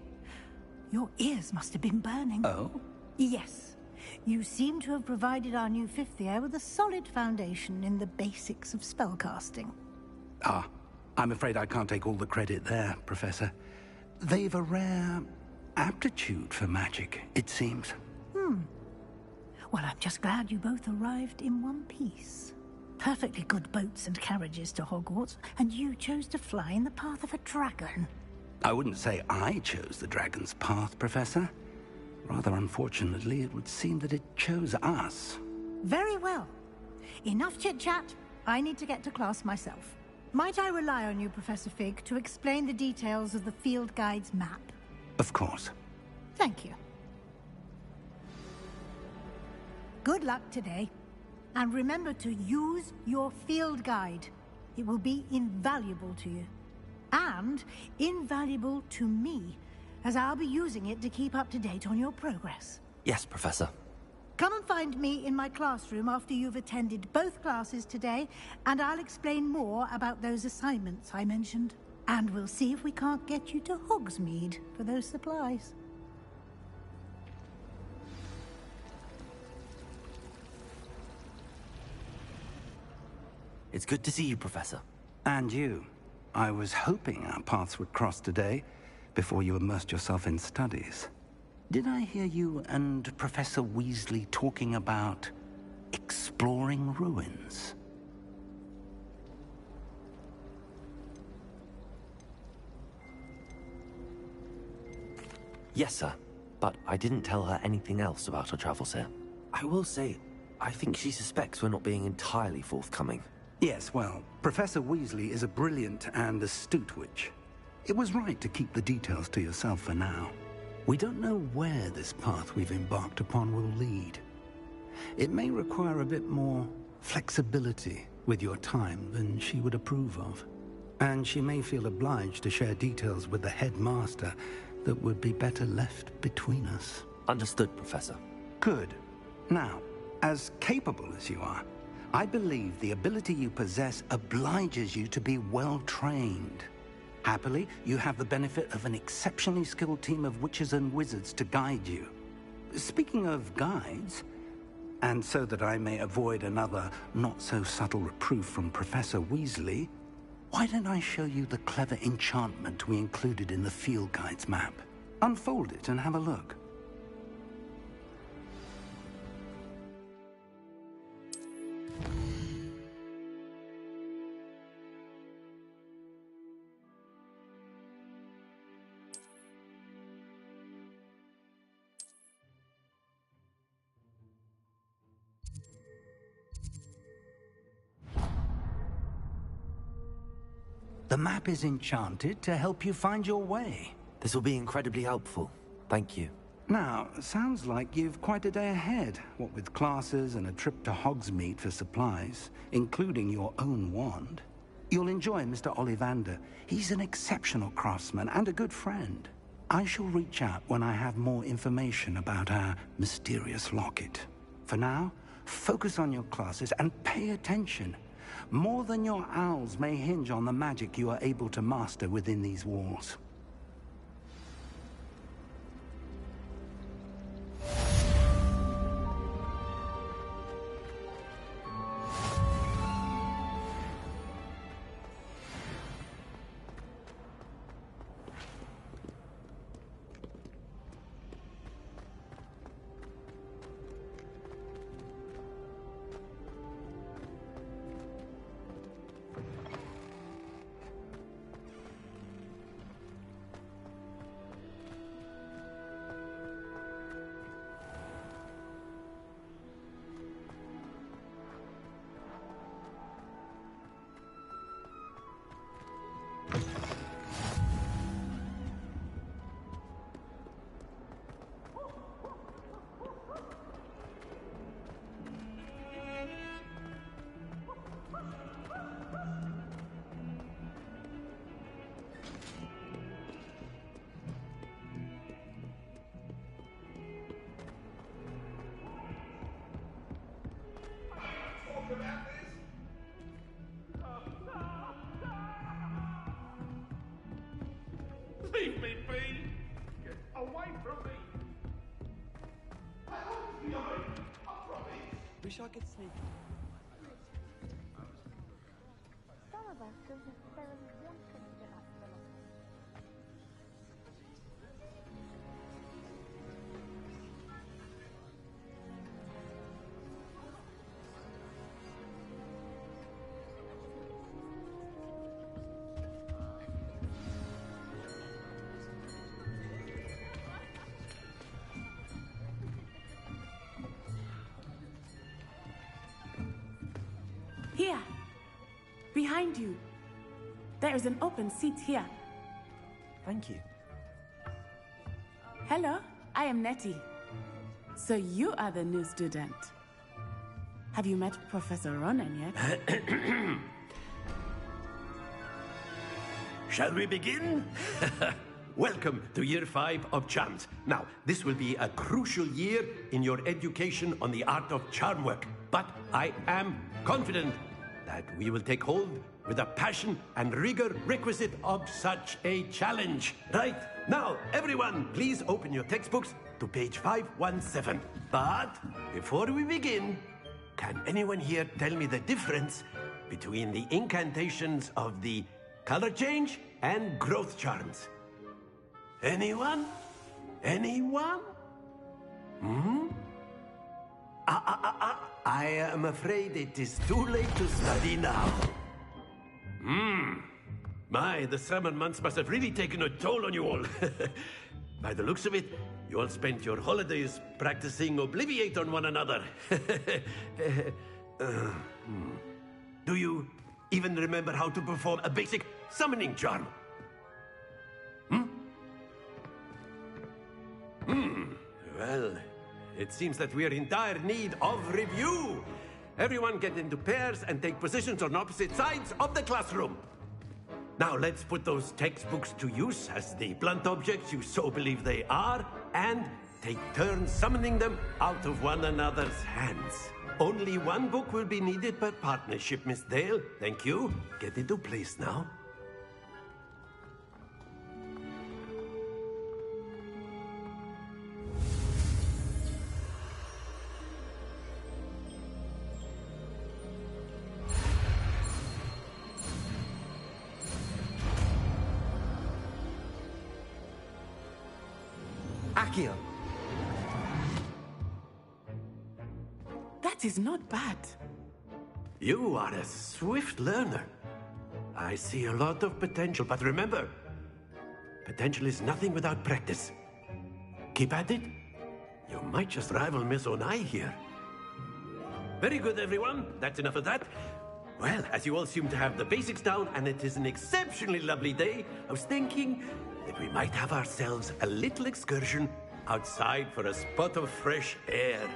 Your ears must have been burning. Oh? Yes. You seem to have provided our new fifth year with a solid foundation in the basics of spellcasting. Ah, I'm afraid I can't take all the credit there, Professor. They've a rare aptitude for magic, it seems. Well, I'm just glad you both arrived in one piece. Perfectly good boats and carriages to Hogwarts, and you chose to fly in the path of a dragon. I wouldn't say I chose the dragon's path, Professor. Rather unfortunately, it would seem that it chose us. Very well. Enough chit-chat. I need to get to class myself. Might I rely on you, Professor Fig, to explain the details of the field guide's map? Of course. Thank you. Good luck today. And remember to use your field guide. It will be invaluable to you. And invaluable to me, as I'll be using it to keep up to date on your progress. Yes, Professor. Come and find me in my classroom after you've attended both classes today, and I'll explain more about those assignments I mentioned. And we'll see if we can't get you to Hogsmeade for those supplies. It's good to see you, Professor. And you. I was hoping our paths would cross today, before you immersed yourself in studies. Did I hear you and Professor Weasley talking about exploring ruins? Yes, sir. But I didn't tell her anything else about her travels here. I will say, I think she suspects we're not being entirely forthcoming. Yes, well, Professor Weasley is a brilliant and astute witch. It was right to keep the details to yourself for now. We don't know where this path we've embarked upon will lead. It may require a bit more flexibility with your time than she would approve of. And she may feel obliged to share details with the headmaster that would be better left between us. Understood, Professor. Good. Now, as capable as you are, I believe the ability you possess obliges you to be well-trained. Happily, you have the benefit of an exceptionally skilled team of witches and wizards to guide you. Speaking of guides, and so that I may avoid another not-so-subtle reproof from Professor Weasley, why don't I show you the clever enchantment we included in the field guide's map? Unfold it and have a look. The map is enchanted to help you find your way. This will be incredibly helpful. Thank you. Now, sounds like you've quite a day ahead, what with classes and a trip to Hogsmeade for supplies, including your own wand. You'll enjoy Mr. Ollivander. He's an exceptional craftsman and a good friend. I shall reach out when I have more information about our mysterious locket. For now, focus on your classes and pay attention. More than your owls may hinge on the magic you are able to master within these walls. Leave me be! Get away from me! I won't be behind you, I promise! Wish I could sneak. Some of us don't necessarily want to consider us philosophers. Here. Behind you. There is an open seat here. Thank you. Hello, I am Nettie. So you are the new student. Have you met Professor Ronan yet? Shall we begin? Welcome to Year 5 of Charms. Now, this will be a crucial year in your education on the art of charm work. But I am confident that we will take hold with the passion and rigor requisite of such a challenge. Right, now, everyone, please open your textbooks to page 517. But before we begin, can anyone here tell me the difference between the incantations of the color change and growth charms? Anyone? Anyone? I am afraid it is too late to study now. My, the summer months must have really taken a toll on you all. By the looks of it, you all spent your holidays practicing Obliviate on one another. Do you even remember how to perform a basic summoning charm? Well, it seems that we are in dire need of review. Everyone get into pairs and take positions on opposite sides of the classroom. Now let's put those textbooks to use as the blunt objects you so believe they are, and take turns summoning them out of one another's hands. Only one book will be needed per partnership, Miss Dale. Thank you. Get into place now. Accio. That is not bad. You are a swift learner. I see a lot of potential, but remember, potential is nothing without practice. Keep at it. You might just rival Miss Onai here. Very good, everyone. That's enough of that. Well, as you all seem to have the basics down, and it is an exceptionally lovely day, I was thinking that we might have ourselves a little excursion outside for a spot of fresh air.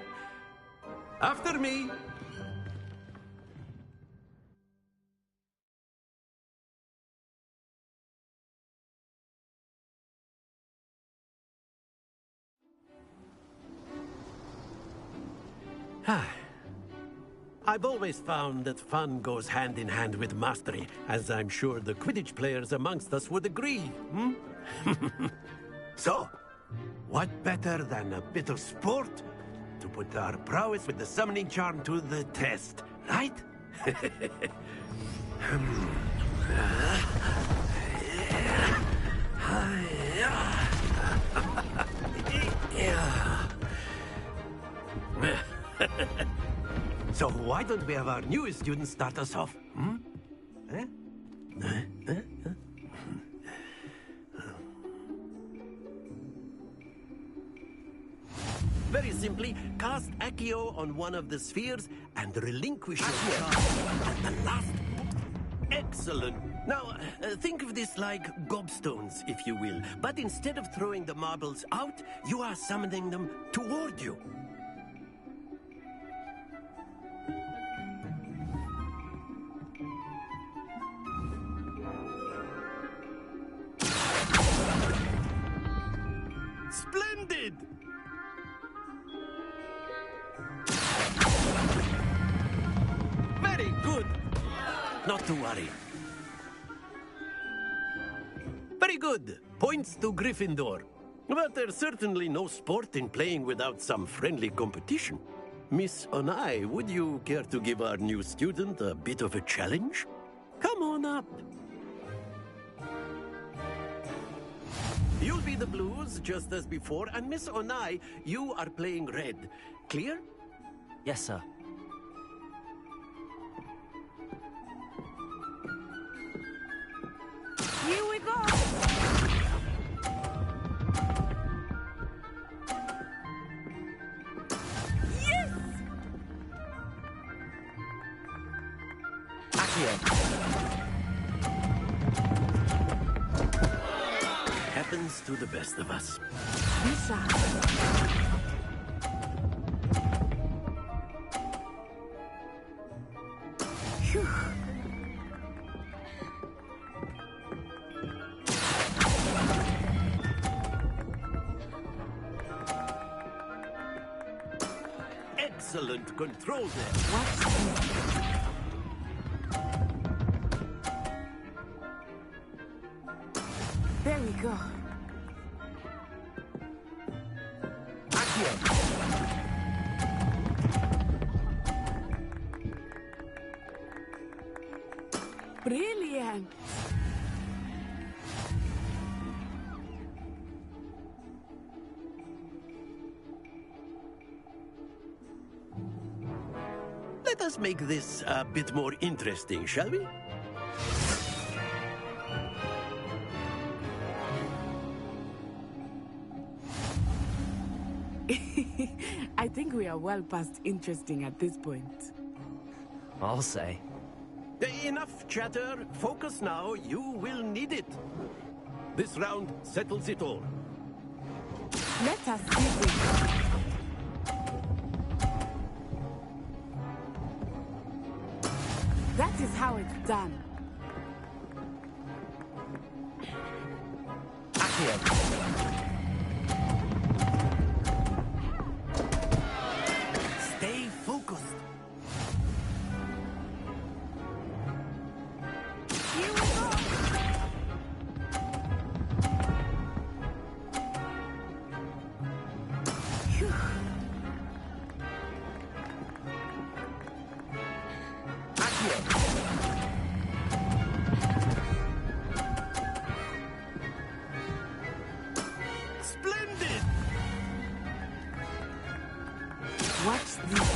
After me. I've always found that fun goes hand in hand with mastery, as I'm sure the Quidditch players amongst us would agree, hmm? So, what better than a bit of sport to put our prowess with the summoning charm to the test, right? So why don't we have our newest student start us off? Hmm? Very simply, cast Accio on one of the spheres and relinquish your charge at the last. Excellent. Now, think of this like gobstones, if you will. But instead of throwing the marbles out, you are summoning them toward you. Splendid! Very good. Not to worry. Very good. Points to Gryffindor. But there's certainly no sport in playing without some friendly competition. Miss Onai, would you care to give our new student a bit of a challenge? Come on up. You'll be the blues, just as before, and Miss Onai, you are playing red. Clear? Yes, sir. Here we go! Yes! Happens to the best of us. Lisa. Phew. Excellent control there. There we go. Brilliant. Let us make this a bit more interesting, shall we? I think we are well past interesting at this point. I'll say. Enough chatter. Focus now. You will need it. This round settles it all. Let us see this. That is how it's done. Stay focused. Here we go. Phew. Splendid! Watch this.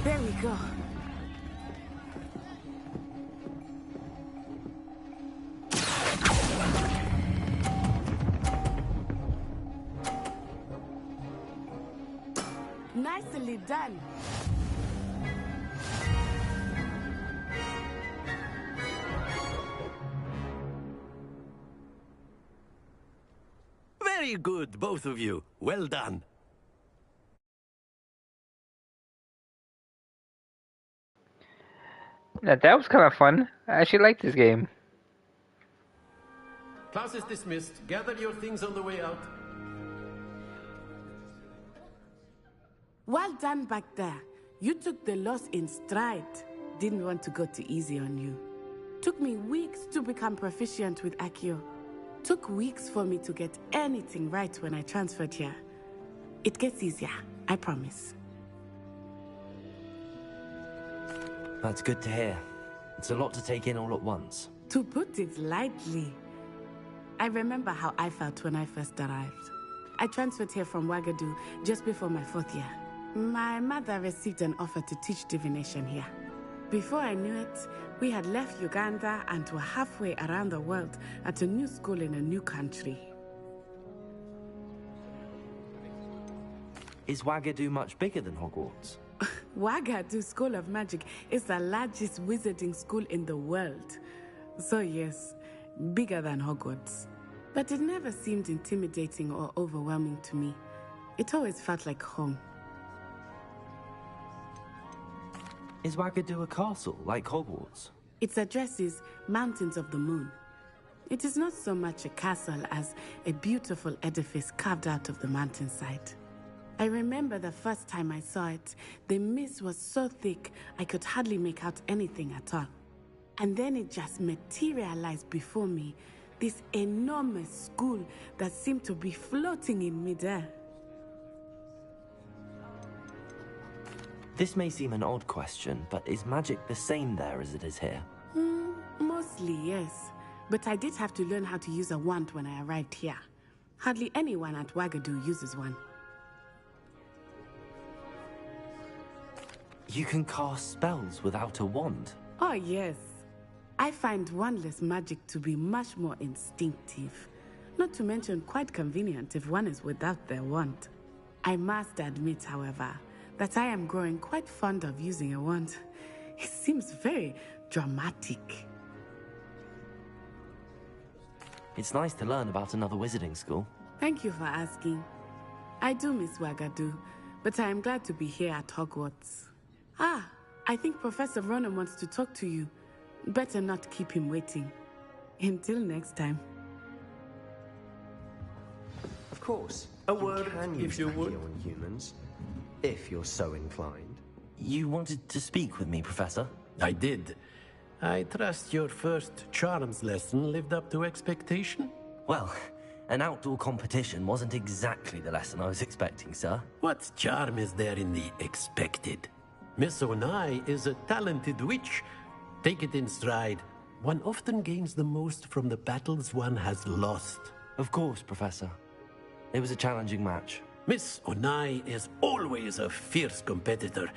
There we go. Nicely done. Very good, both of you. Well done. That was kind of fun. I actually like this game. Class is dismissed. Gather your things on the way out. Well done back there. You took the loss in stride. Didn't want to go too easy on you. Took me weeks to become proficient with Accio. Took weeks for me to get anything right when I transferred here. It gets easier, I promise. That's good to hear. It's a lot to take in all at once. To put it lightly, I remember how I felt when I first arrived. I transferred here from Wagadu just before my 4th year. My mother received an offer to teach divination here. Before I knew it, we had left Uganda and were halfway around the world at a new school in a new country. Is Wagadu much bigger than Hogwarts? Wagadu School of Magic is the largest wizarding school in the world. So yes, bigger than Hogwarts. But it never seemed intimidating or overwhelming to me. It always felt like home. Is Wagadu a castle, like Hogwarts? Its address is Mountains of the Moon. It is not so much a castle as a beautiful edifice carved out of the mountainside. I remember the first time I saw it, the mist was so thick I could hardly make out anything at all. And then it just materialized before me, this enormous school that seemed to be floating in midair. This may seem an odd question, but is magic the same there as it is here? Mostly, yes. But I did have to learn how to use a wand when I arrived here. Hardly anyone at Wagadu uses one. You can cast spells without a wand? Oh, yes. I find wandless magic to be much more instinctive. Not to mention quite convenient if one is without their wand. I must admit, however, that I am growing quite fond of using a wand. It seems very dramatic. It's nice to learn about another wizarding school. Thank you for asking. I do miss Wagadu, but I am glad to be here at Hogwarts. Ah, I think Professor Ronan wants to talk to you. Better not keep him waiting. Until next time. Of course. A word if you would on humans, if you're so inclined. You wanted to speak with me, Professor? I did. I trust your first charms lesson lived up to expectation? Well, an outdoor competition wasn't exactly the lesson I was expecting, sir. What charm is there in the expected? Miss Onai is a talented witch. Take it in stride. One often gains the most from the battles one has lost. Of course, Professor. It was a challenging match. Miss Onai is always a fierce competitor,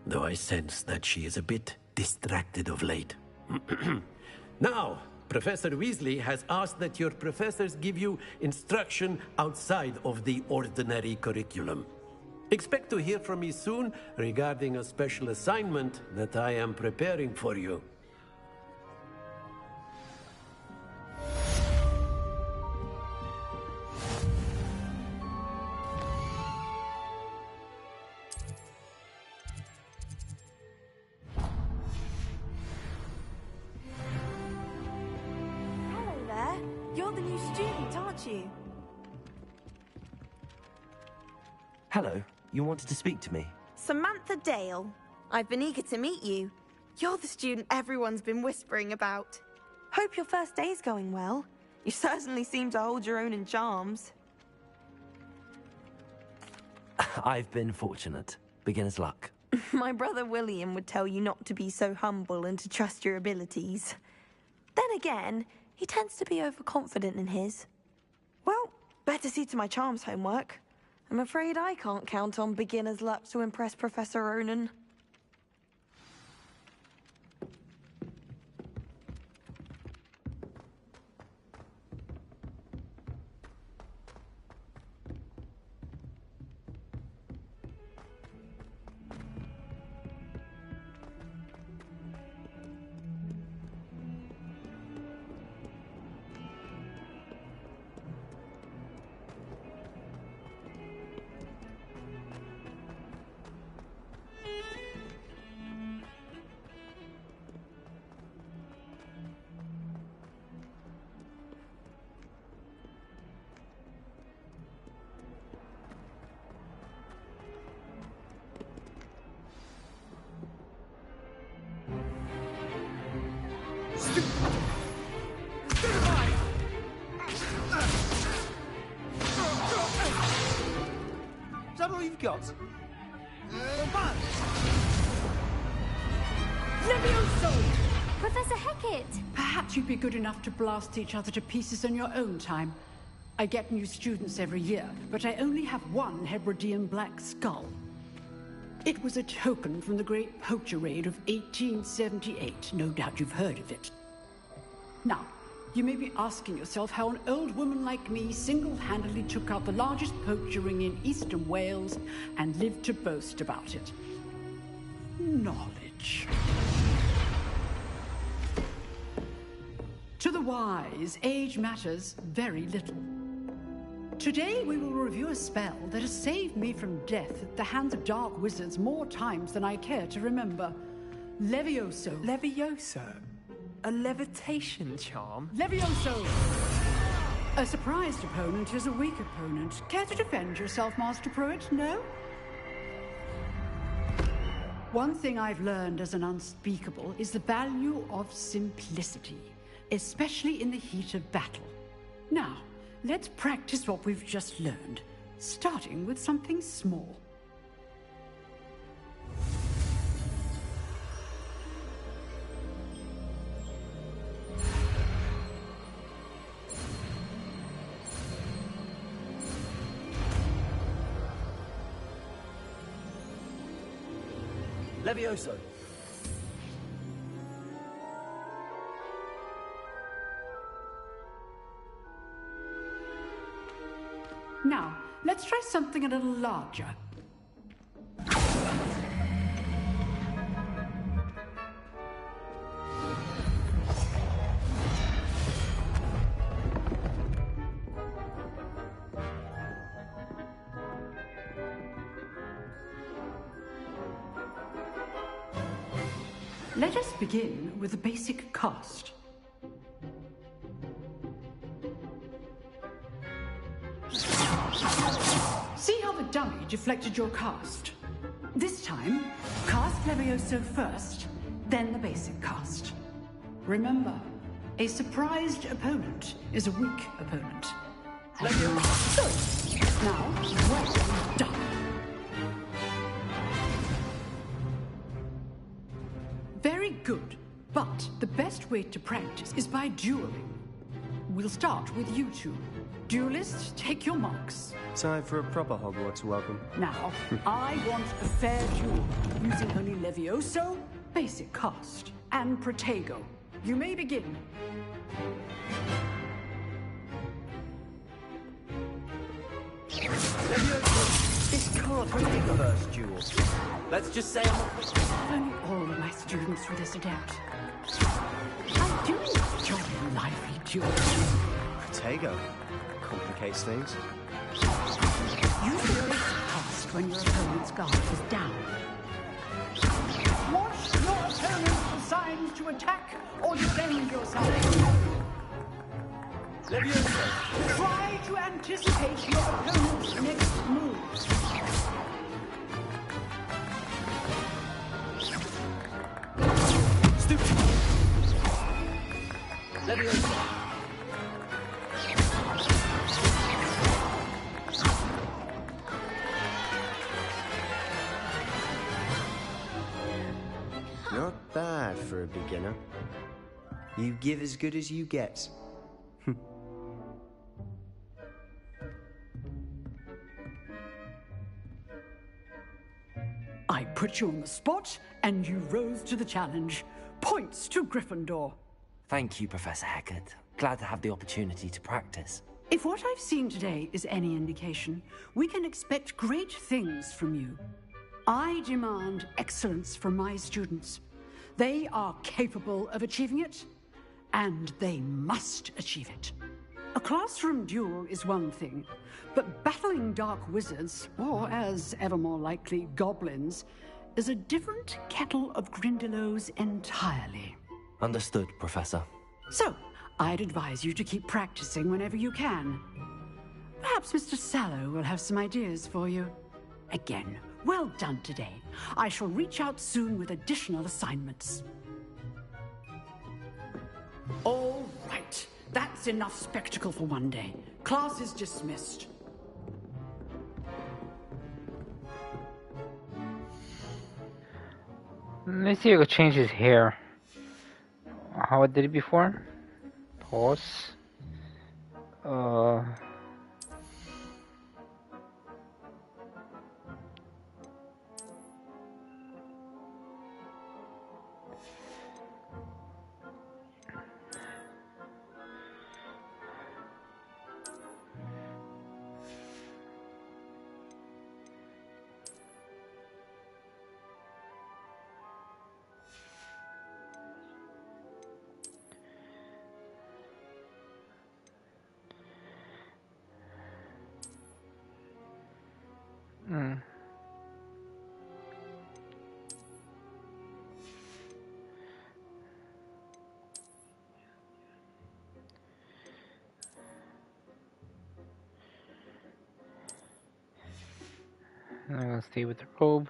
though I sense that she is a bit distracted of late. Now, Professor Weasley has asked that your professors give you instruction outside of the ordinary curriculum. Expect to hear from me soon regarding a special assignment that I am preparing for you. Hello there. You're the new student, aren't you? Hello. You wanted to speak to me? Samantha Dale. I've been eager to meet you. You're the student everyone's been whispering about. Hope your first day's going well. You certainly seem to hold your own in charms. I've been fortunate. Beginner's luck. My brother William would tell you not to be so humble and to trust your abilities. Then again, he tends to be overconfident in his. Well, better see to my charms homework. I'm afraid I can't count on beginner's luck to impress Professor Ronan. Is that all you've got? Levioso! Professor Hecat! Perhaps you'd be good enough to blast each other to pieces in your own time. I get new students every year, but I only have one Hebridean black skull. It was a token from the Great Poacher Raid of 1878. No doubt you've heard of it. Now, you may be asking yourself how an old woman like me single-handedly took out the largest poacher ring in eastern Wales and lived to boast about it. Knowledge. To the wise, age matters very little. Today we will review a spell that has saved me from death at the hands of dark wizards more times than I care to remember. Levioso. Levioso? A levitation charm? Levioso! A surprised opponent is a weak opponent. Care to defend yourself, Master Pruitt? No? One thing I've learned as an unspeakable is the value of simplicity, especially in the heat of battle. Now, let's practice what we've just learned, starting with something small. Levioso. Now, let's try something a little larger. Let us begin with the basic cast. See how the dummy deflected your cast? This time, cast Levioso first, then the basic cast. Remember, a surprised opponent is a weak opponent. Levioso! Now, well done. Very good, but the best way to practice is by dueling. We'll start with you two. Duelists, take your marks. Time for a proper Hogwarts welcome. Now, I want a fair duel, using only Levioso, basic cast, and Protego. You may begin. Levioso, this can't be the first duel. Let's just say Only all of my students were this adept. I do enjoy lively duels. Protego. Complicates things. Use the basic cast when your opponent's guard is down. Watch your opponent's signs to attack or defend yourself. Levioso. Try to anticipate your opponent's next move. Stupid. Levioso. Not bad for a beginner. You give as good as you get. I put you on the spot, and you rose to the challenge. Points to Gryffindor. Thank you, Professor Hecat. Glad to have the opportunity to practice. If what I've seen today is any indication, we can expect great things from you. I demand excellence from my students. They are capable of achieving it, and they must achieve it. A classroom duel is one thing, but battling dark wizards, or as ever more likely, goblins, is a different kettle of Grindylows entirely. Understood, Professor. So, I'd advise you to keep practicing whenever you can. Perhaps Mr. Sallow will have some ideas for you. Again, well done today. I shall reach out soon with additional assignments. All right. That's enough spectacle for one day. Class is dismissed. Let me see if I could change his hair. How I did it before? Pause. I'm gonna stay with the robe.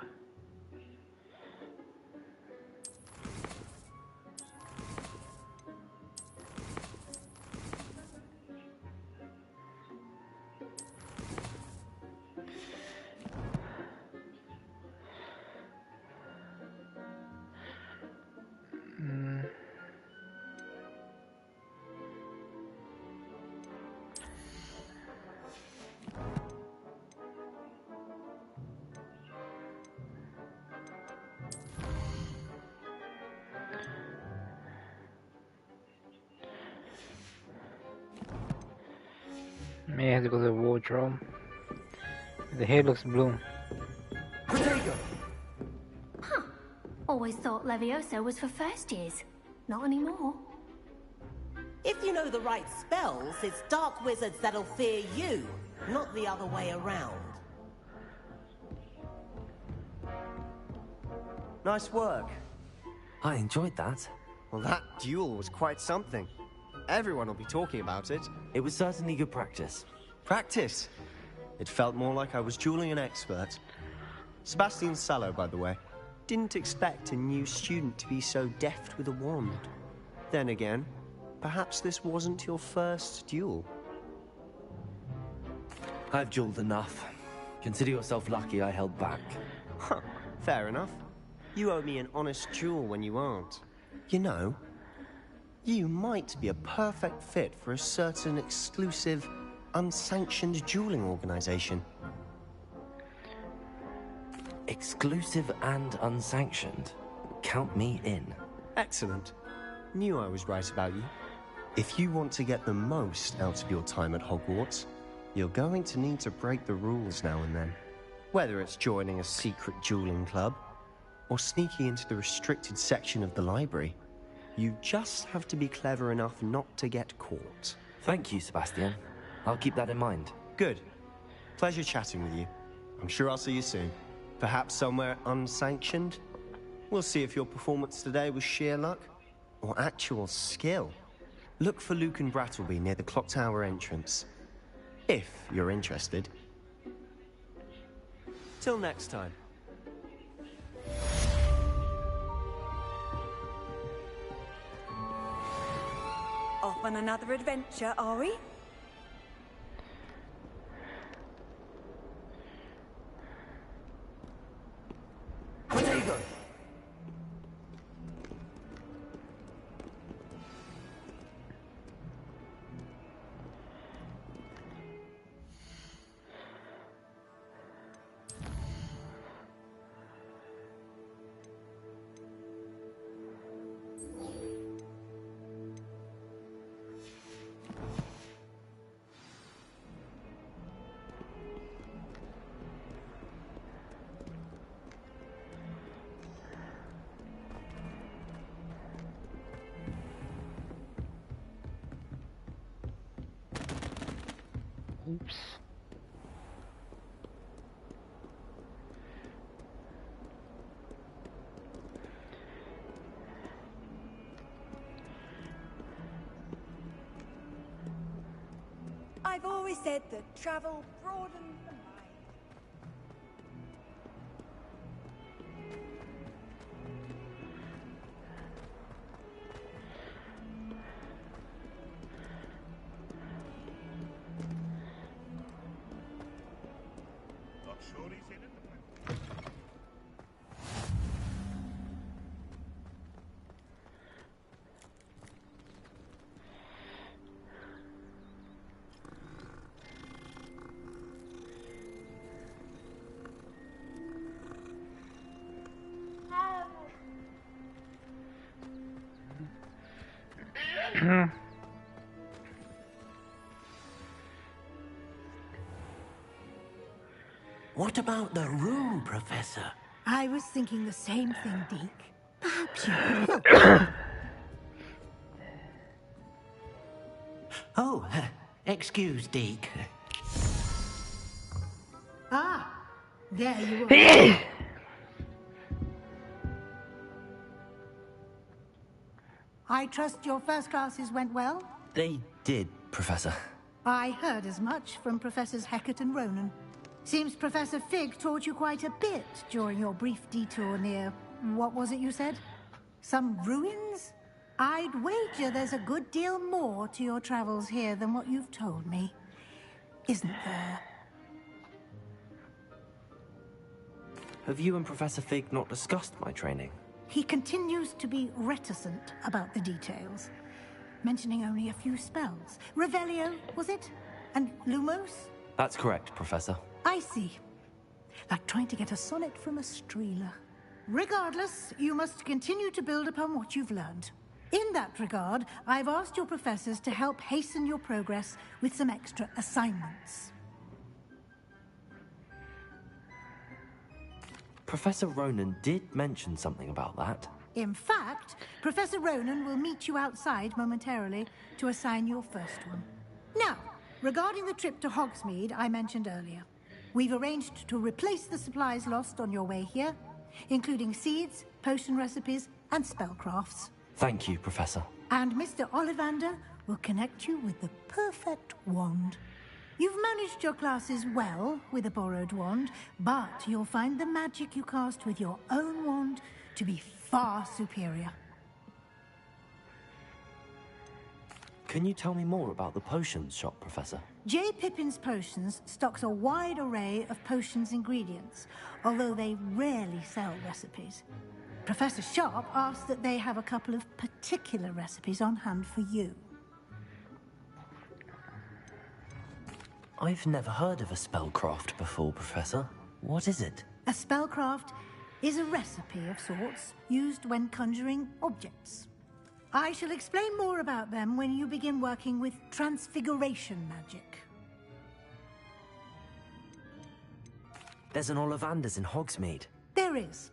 May have to go to the wardrobe. The hair looks blue. Huh. Always thought Levioso was for first years. Not anymore. If you know the right spells, it's dark wizards that'll fear you, not the other way around. Nice work. I enjoyed that. Well, that duel was quite something. Everyone will be talking about it. It was certainly good practice. Practice? It felt more like I was dueling an expert. Sebastian Sallow, by the way. Didn't expect a new student to be so deft with a wand. Then again, perhaps this wasn't your first duel. I've dueled enough. Consider yourself lucky I held back. Huh, fair enough. You owe me an honest duel when you aren't. You know, you might be a perfect fit for a certain exclusive, unsanctioned dueling organization. Exclusive and unsanctioned? Count me in. Excellent. Knew I was right about you. If you want to get the most out of your time at Hogwarts, you're going to need to break the rules now and then. Whether it's joining a secret dueling club, or sneaking into the restricted section of the library, you just have to be clever enough not to get caught. Thank you, Sebastian. I'll keep that in mind. Good. Pleasure chatting with you. I'm sure I'll see you soon. Perhaps somewhere unsanctioned? We'll see if your performance today was sheer luck or actual skill. Look for Luke and Brattleby near the clock tower entrance. If you're interested. Till next time. Off on another adventure, are we? Potato! Oops. I've always said that travel broadens the mind. What about the room, Professor? I was thinking the same thing, Deke. Perhaps you could help. Oh, excuse, Deke. Ah, there you are. I trust your first classes went well? They did, Professor. I heard as much from Professors Hecat and Ronan. Seems Professor Fig taught you quite a bit during your brief detour near... what was it you said? Some ruins? I'd wager there's a good deal more to your travels here than what you've told me. Isn't there? Have you and Professor Fig not discussed my training? He continues to be reticent about the details, mentioning only a few spells. Revelio, was it? And Lumos? That's correct, Professor. I see. Like trying to get a sonnet from a streeler. Regardless, you must continue to build upon what you've learned. In that regard, I've asked your professors to help hasten your progress with some extra assignments. Professor Ronan did mention something about that. In fact, Professor Ronan will meet you outside momentarily to assign your first one. Now, regarding the trip to Hogsmeade I mentioned earlier, we've arranged to replace the supplies lost on your way here, including seeds, potion recipes, and spellcrafts. Thank you, Professor. And Mr. Ollivander will connect you with the perfect wand. You've managed your classes well with a borrowed wand, but you'll find the magic you cast with your own wand to be far superior. Can you tell me more about the potions shop, Professor? J. Pippin's Potions stocks a wide array of potions ingredients, although they rarely sell recipes. Professor Sharp asked that they have a couple of particular recipes on hand for you. I've never heard of a spellcraft before, Professor. What is it? A spellcraft is a recipe of sorts used when conjuring objects. I shall explain more about them when you begin working with transfiguration magic. There's an Ollivander's in Hogsmeade. There is.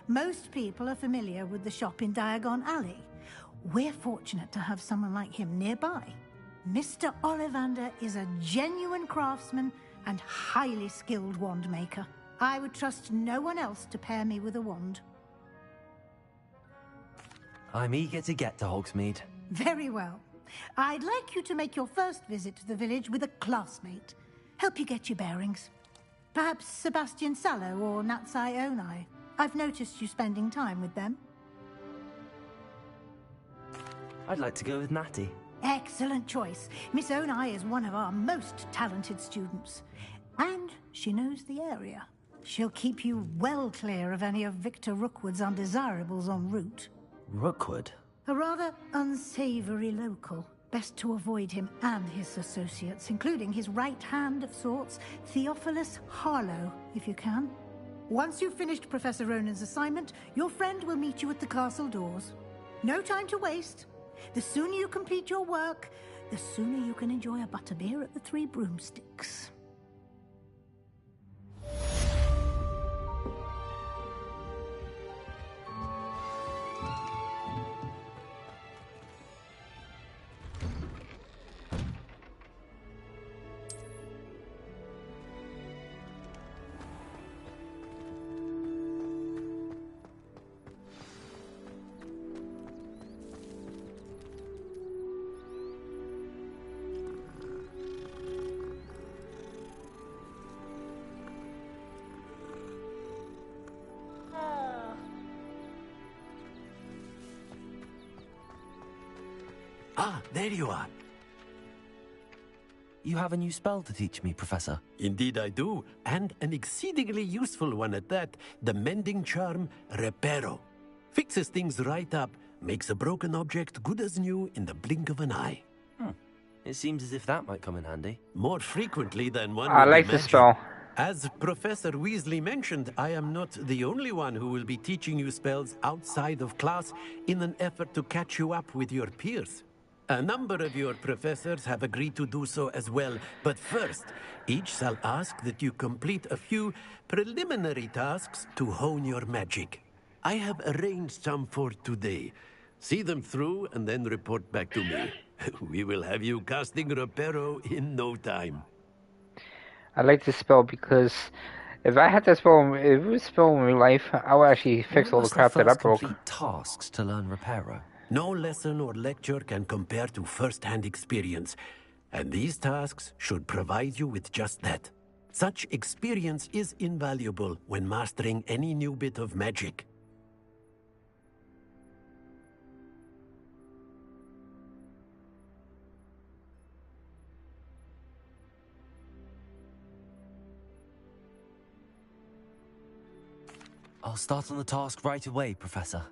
Most people are familiar with the shop in Diagon Alley. We're fortunate to have someone like him nearby. Mr. Ollivander is a genuine craftsman and highly skilled wand maker. I would trust no one else to pair me with a wand. I'm eager to get to Hogsmeade. Very well. I'd like you to make your first visit to the village with a classmate. Help you get your bearings. Perhaps Sebastian Sallow or Natsai Onai. I've noticed you spending time with them. I'd like to go with Natty. Excellent choice. Miss Onai is one of our most talented students. And she knows the area. She'll keep you well clear of any of Victor Rookwood's undesirables en route. Rookwood? A rather unsavory local. Best to avoid him and his associates, including his right hand of sorts, Theophilus Harlow, if you can. Once you've finished Professor Ronan's assignment, your friend will meet you at the castle doors. No time to waste. The sooner you complete your work, the sooner you can enjoy a butterbeer at the Three Broomsticks. Ah, there you are. You have a new spell to teach me, Professor. Indeed I do, and an exceedingly useful one at that. The mending charm, Reparo. Fixes things right up, makes a broken object good as new in the blink of an eye. It seems as if that might come in handy. More frequently than one I would like the imagine. spell. As Professor Weasley mentioned, I am not the only one who will be teaching you spells outside of class in an effort to catch you up with your peers. A number of your professors have agreed to do so as well, but first, each shall ask that you complete a few preliminary tasks to hone your magic. I have arranged some for today. See them through and then report back to me. We will have you casting Reparo in no time. I like to spell because if I had to spell, if it was spell in real life, I would actually fix all the crap that I broke. Complete tasks to learn Reparo. No lesson or lecture can compare to first-hand experience, and these tasks should provide you with just that. Such experience is invaluable when mastering any new bit of magic. I'll start on the task right away, Professor.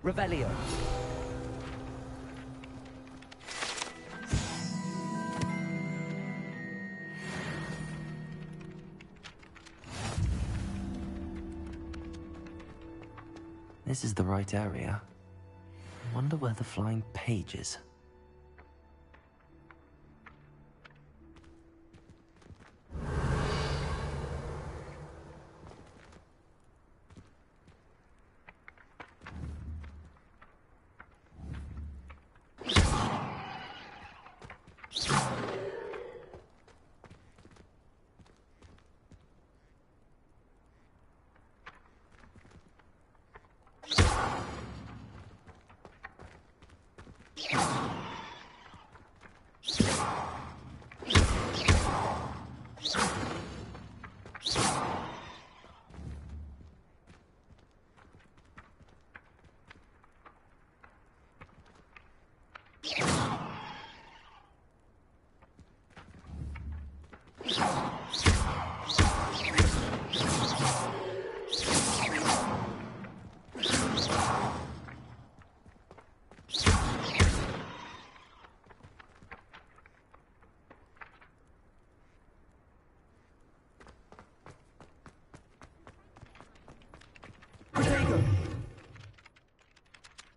Revelio. This is the right area. I wonder where the flying page is.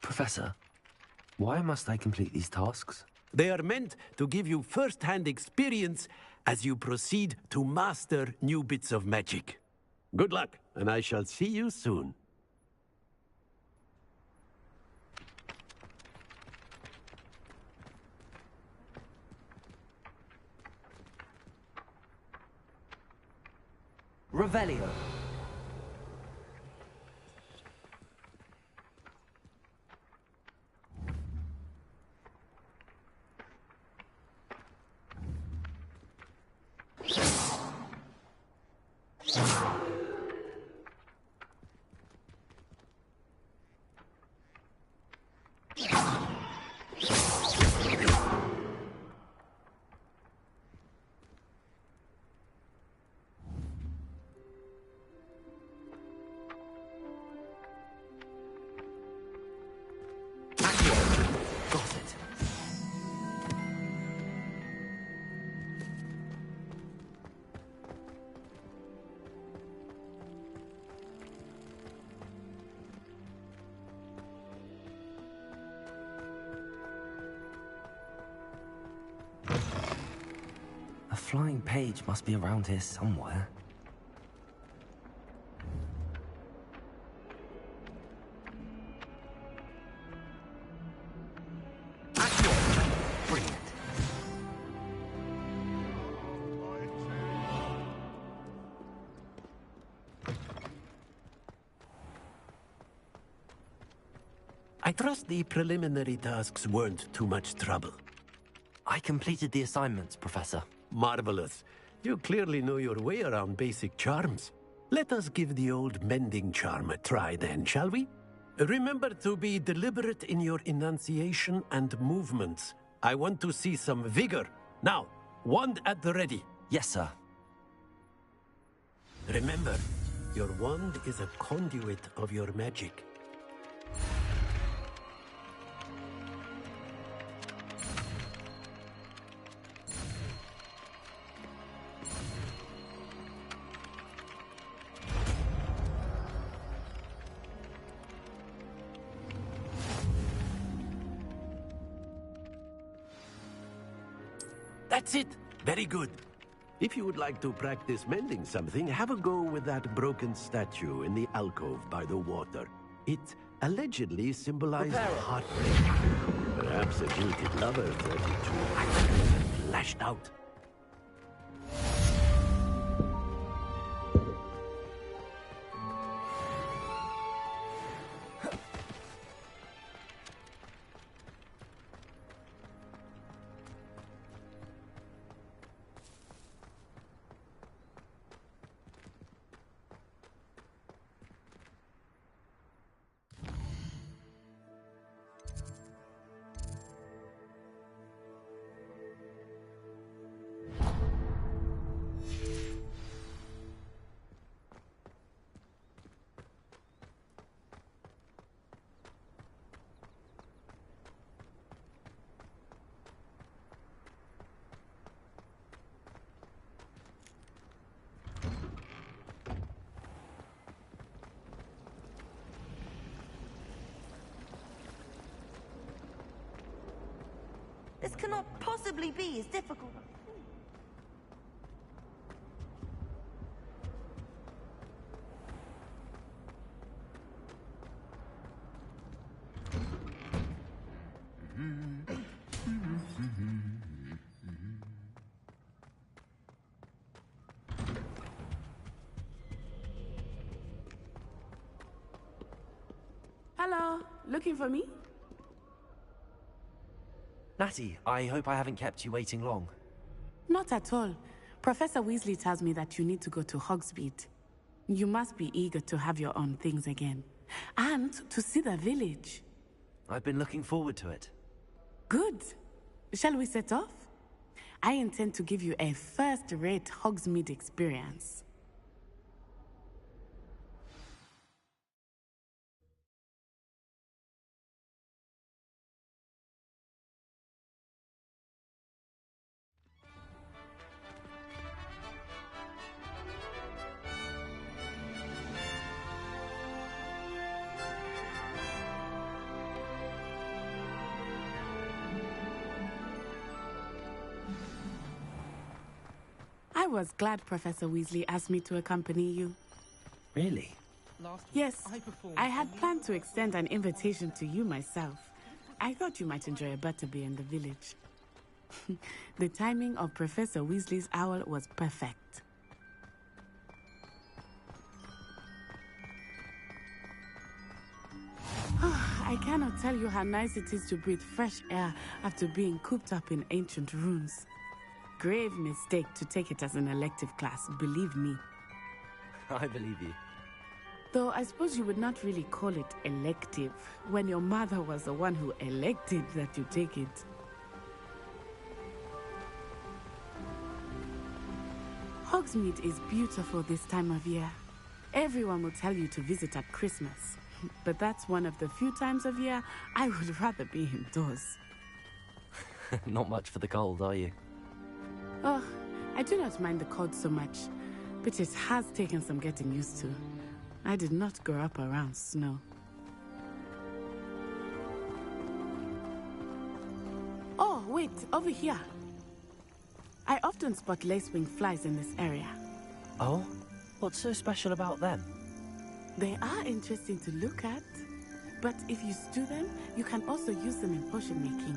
Professor, why must I complete these tasks? They are meant to give you first-hand experience as you proceed to master new bits of magic. Good luck, and I shall see you soon. Revelio. A flying page must be around here somewhere. Brilliant. I trust the preliminary tasks weren't too much trouble. I completed the assignments, Professor. Marvelous. You clearly know your way around basic charms. Let us give the old mending charm a try then, shall we? Remember to be deliberate in your enunciation and movements. I want to see some vigor. Now, wand at the ready. Yes, sir. Remember, your wand is a conduit of your magic. That's it. Very good. If you would like to practice mending something, have a go with that broken statue in the alcove by the water. It allegedly symbolized heartbreak. Perhaps a jilted lover 32 lashed out. This cannot possibly be as difficult. Hello, looking for me? Natty, I hope I haven't kept you waiting long. Not at all. Professor Weasley tells me that you need to go to Hogsmeade. You must be eager to have your own things again. And to see the village. I've been looking forward to it. Good. Shall we set off? I intend to give you a first-rate Hogsmeade experience. I was glad Professor Weasley asked me to accompany you. Really? Yes, I had planned to extend an invitation to you myself. I thought you might enjoy a butterbeer in the village. The timing of Professor Weasley's owl was perfect. I cannot tell you how nice it is to breathe fresh air after being cooped up in ancient ruins. Grave mistake to take it as an elective class, believe me. I believe you. Though I suppose you would not really call it elective when your mother was the one who elected that you take it. Hogsmeade is beautiful this time of year. Everyone will tell you to visit at Christmas. But that's one of the few times of year I would rather be indoors. Not much for the cold, are you? Oh, I do not mind the cold so much, but it has taken some getting used to. I did not grow up around snow. Oh, wait, over here. I often spot lacewing flies in this area. Oh? What's so special about them? They are interesting to look at, but if you stew them, you can also use them in potion making.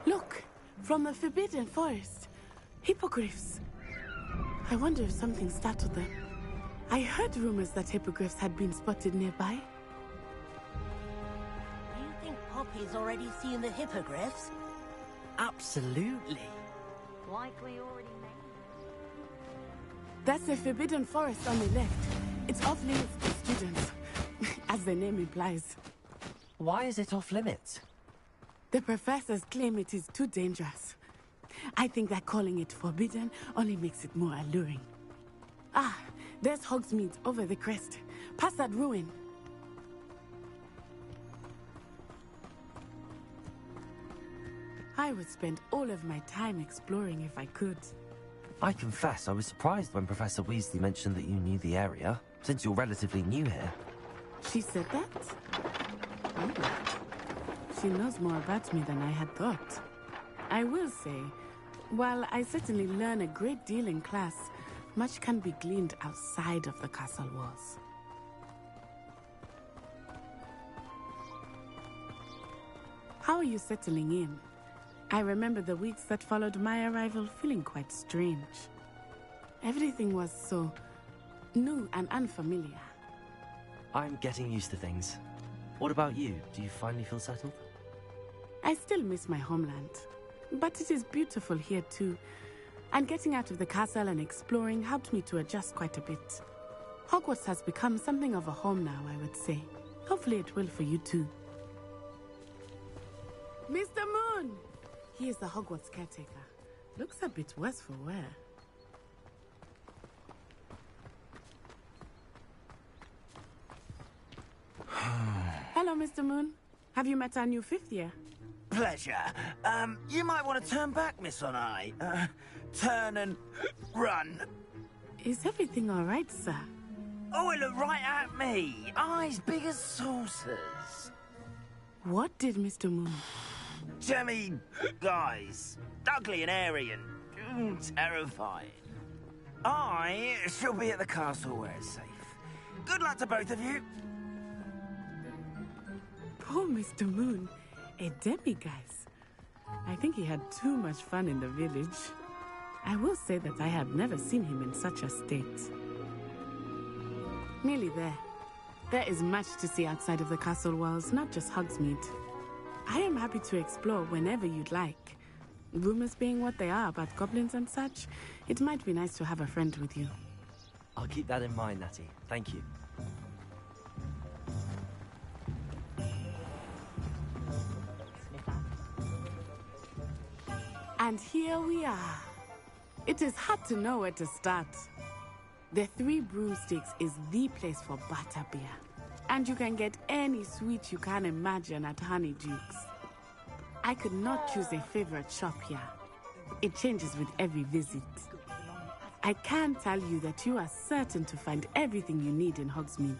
Look, from the Forbidden Forest, hippogriffs. I wonder if something startled them. I heard rumors that hippogriffs had been spotted nearby. You think Poppy he's already seen the hippogriffs. Absolutely. Likely already made. That's the Forbidden Forest on the left. It's off limits to students, as the name implies. Why is it off limits? The professors claim it is too dangerous. I think that calling it forbidden only makes it more alluring. Ah, there's Hogsmeade over the crest, past that ruin. I would spend all of my time exploring if I could. I confess I was surprised when Professor Weasley mentioned that you knew the area, since you're relatively new here. She said that? Oh. She knows more about me than I had thought. I will say, while I certainly learn a great deal in class, much can be gleaned outside of the castle walls. How are you settling in? I remember the weeks that followed my arrival feeling quite strange. Everything was so new and unfamiliar. I'm getting used to things. What about you? Do you finally feel settled? I still miss my homeland, but it is beautiful here too. And getting out of the castle and exploring helped me to adjust quite a bit. Hogwarts has become something of a home now, I would say. Hopefully it will for you too. Mr. Moon! He is the Hogwarts caretaker. Looks a bit worse for wear. Hello, Mr. Moon. Have you met our new fifth year? Pleasure. You might want to turn back, Miss Onai. Turn and run. Is everything all right, sir? Oh, it looked right at me. Eyes big as saucers. What did Mr. Moon? Jemmy, guys. Ugly and airy and terrifying. I shall be at the castle where it's safe. Good luck to both of you. Poor Mr. Moon. A demiguise. I think he had too much fun in the village. I will say that I have never seen him in such a state. Nearly there. There is much to see outside of the castle walls, not just Hogsmeade. I am happy to explore whenever you'd like. Rumors being what they are about goblins and such, it might be nice to have a friend with you. I'll keep that in mind, Natty. Thank you. And here we are. It is hard to know where to start. The Three Broomsticks is the place for butterbeer. And you can get any sweet you can imagine at Honeyduke's. I could not choose a favorite shop here. It changes with every visit. I can tell you that you are certain to find everything you need in Hogsmeade.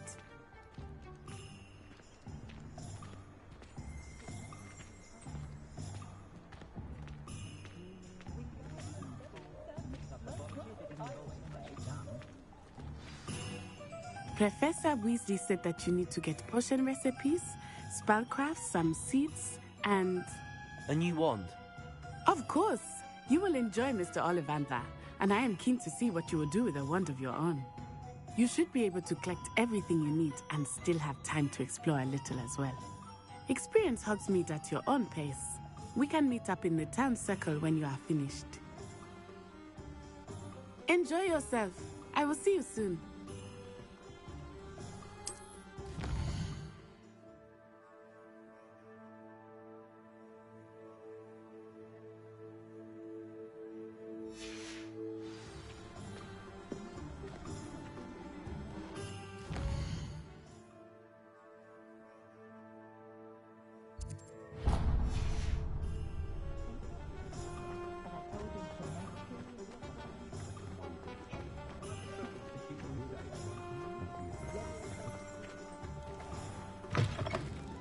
Professor Weasley said that you need to get potion recipes, spellcrafts, some seeds, and... A new wand? Of course! You will enjoy Mr. Ollivander, and I am keen to see what you will do with a wand of your own. You should be able to collect everything you need and still have time to explore a little as well. Experience Hogsmeade at your own pace. We can meet up in the town circle when you are finished. Enjoy yourself. I will see you soon.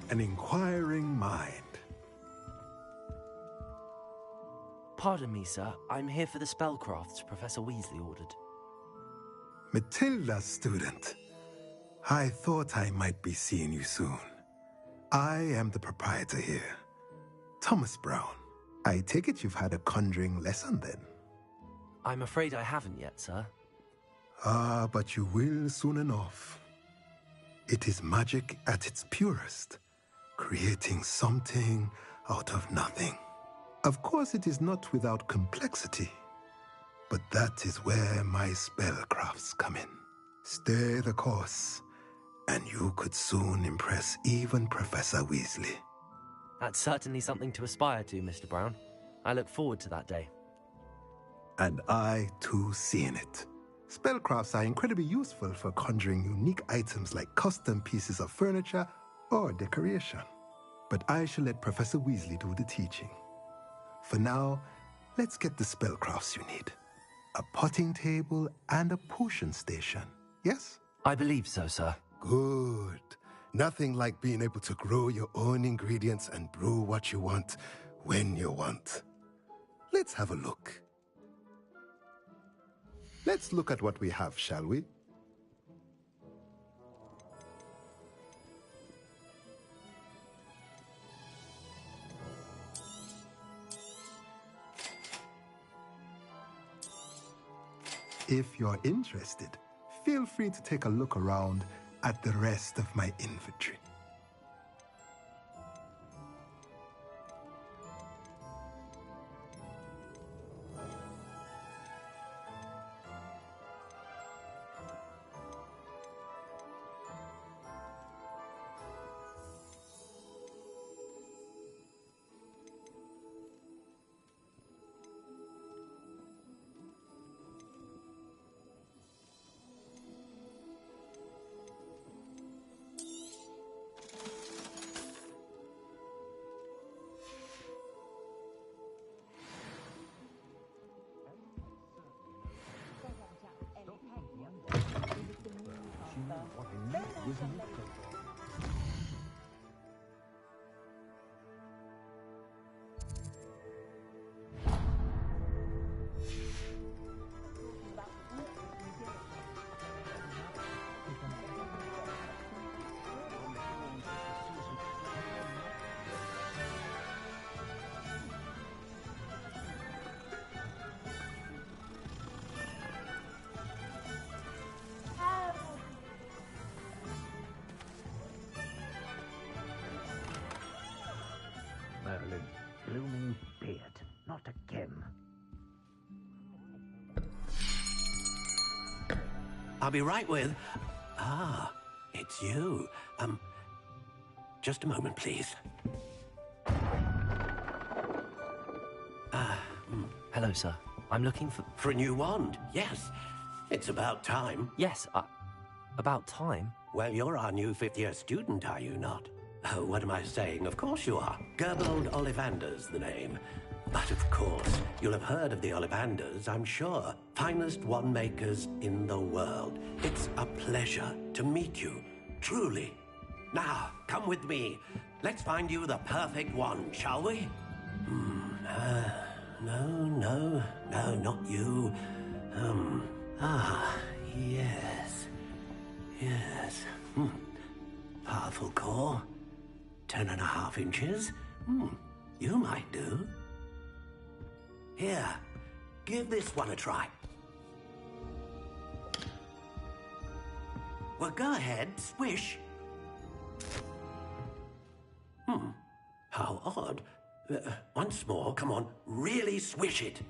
An inquiring mind. Pardon me, sir. I'm here for the spellcrafts Professor Weasley ordered. Matilda, student. I thought I might be seeing you soon. I am the proprietor here, Thomas Brown. I take it you've had a conjuring lesson then? I'm afraid I haven't yet, sir. Ah, but you will soon enough. It is magic at its purest. creating something out of nothing. Of course, it is not without complexity, but that is where my spellcrafts come in. Stay the course, and you could soon impress even Professor Weasley. That's certainly something to aspire to, Mr. Brown. I look forward to that day. And I, too, see in it. Spellcrafts are incredibly useful for conjuring unique items like custom pieces of furniture or decoration. But I shall let Professor Weasley do the teaching. For now, let's get the spellcrafts you need. A potting table and a potion station, yes? I believe so, sir. Good. Nothing like being able to grow your own ingredients and brew what you want when you want. Let's have a look. Let's look at what we have, shall we? If you're interested, feel free to take a look around at the rest of my inventory. Merlin, blooming beard, not again. I'll be right with... Ah, it's you. Just a moment, please. Hello, sir. I'm looking for... For a new wand, yes. It's about time. Yes, about time? Well, you're our new fifth-year student, are you not? Oh, what am I saying? Of course you are. Gerbold Ollivander's the name. But of course, you'll have heard of the Ollivanders, I'm sure. Finest wand makers in the world. It's a pleasure to meet you, truly. Now, come with me. Let's find you the perfect wand, shall we? No, not you. Yes. Powerful core. 10.5 inches. You might do. Here, give this one a try. Well, go ahead, swish. How odd. Once more, come on, really swish it.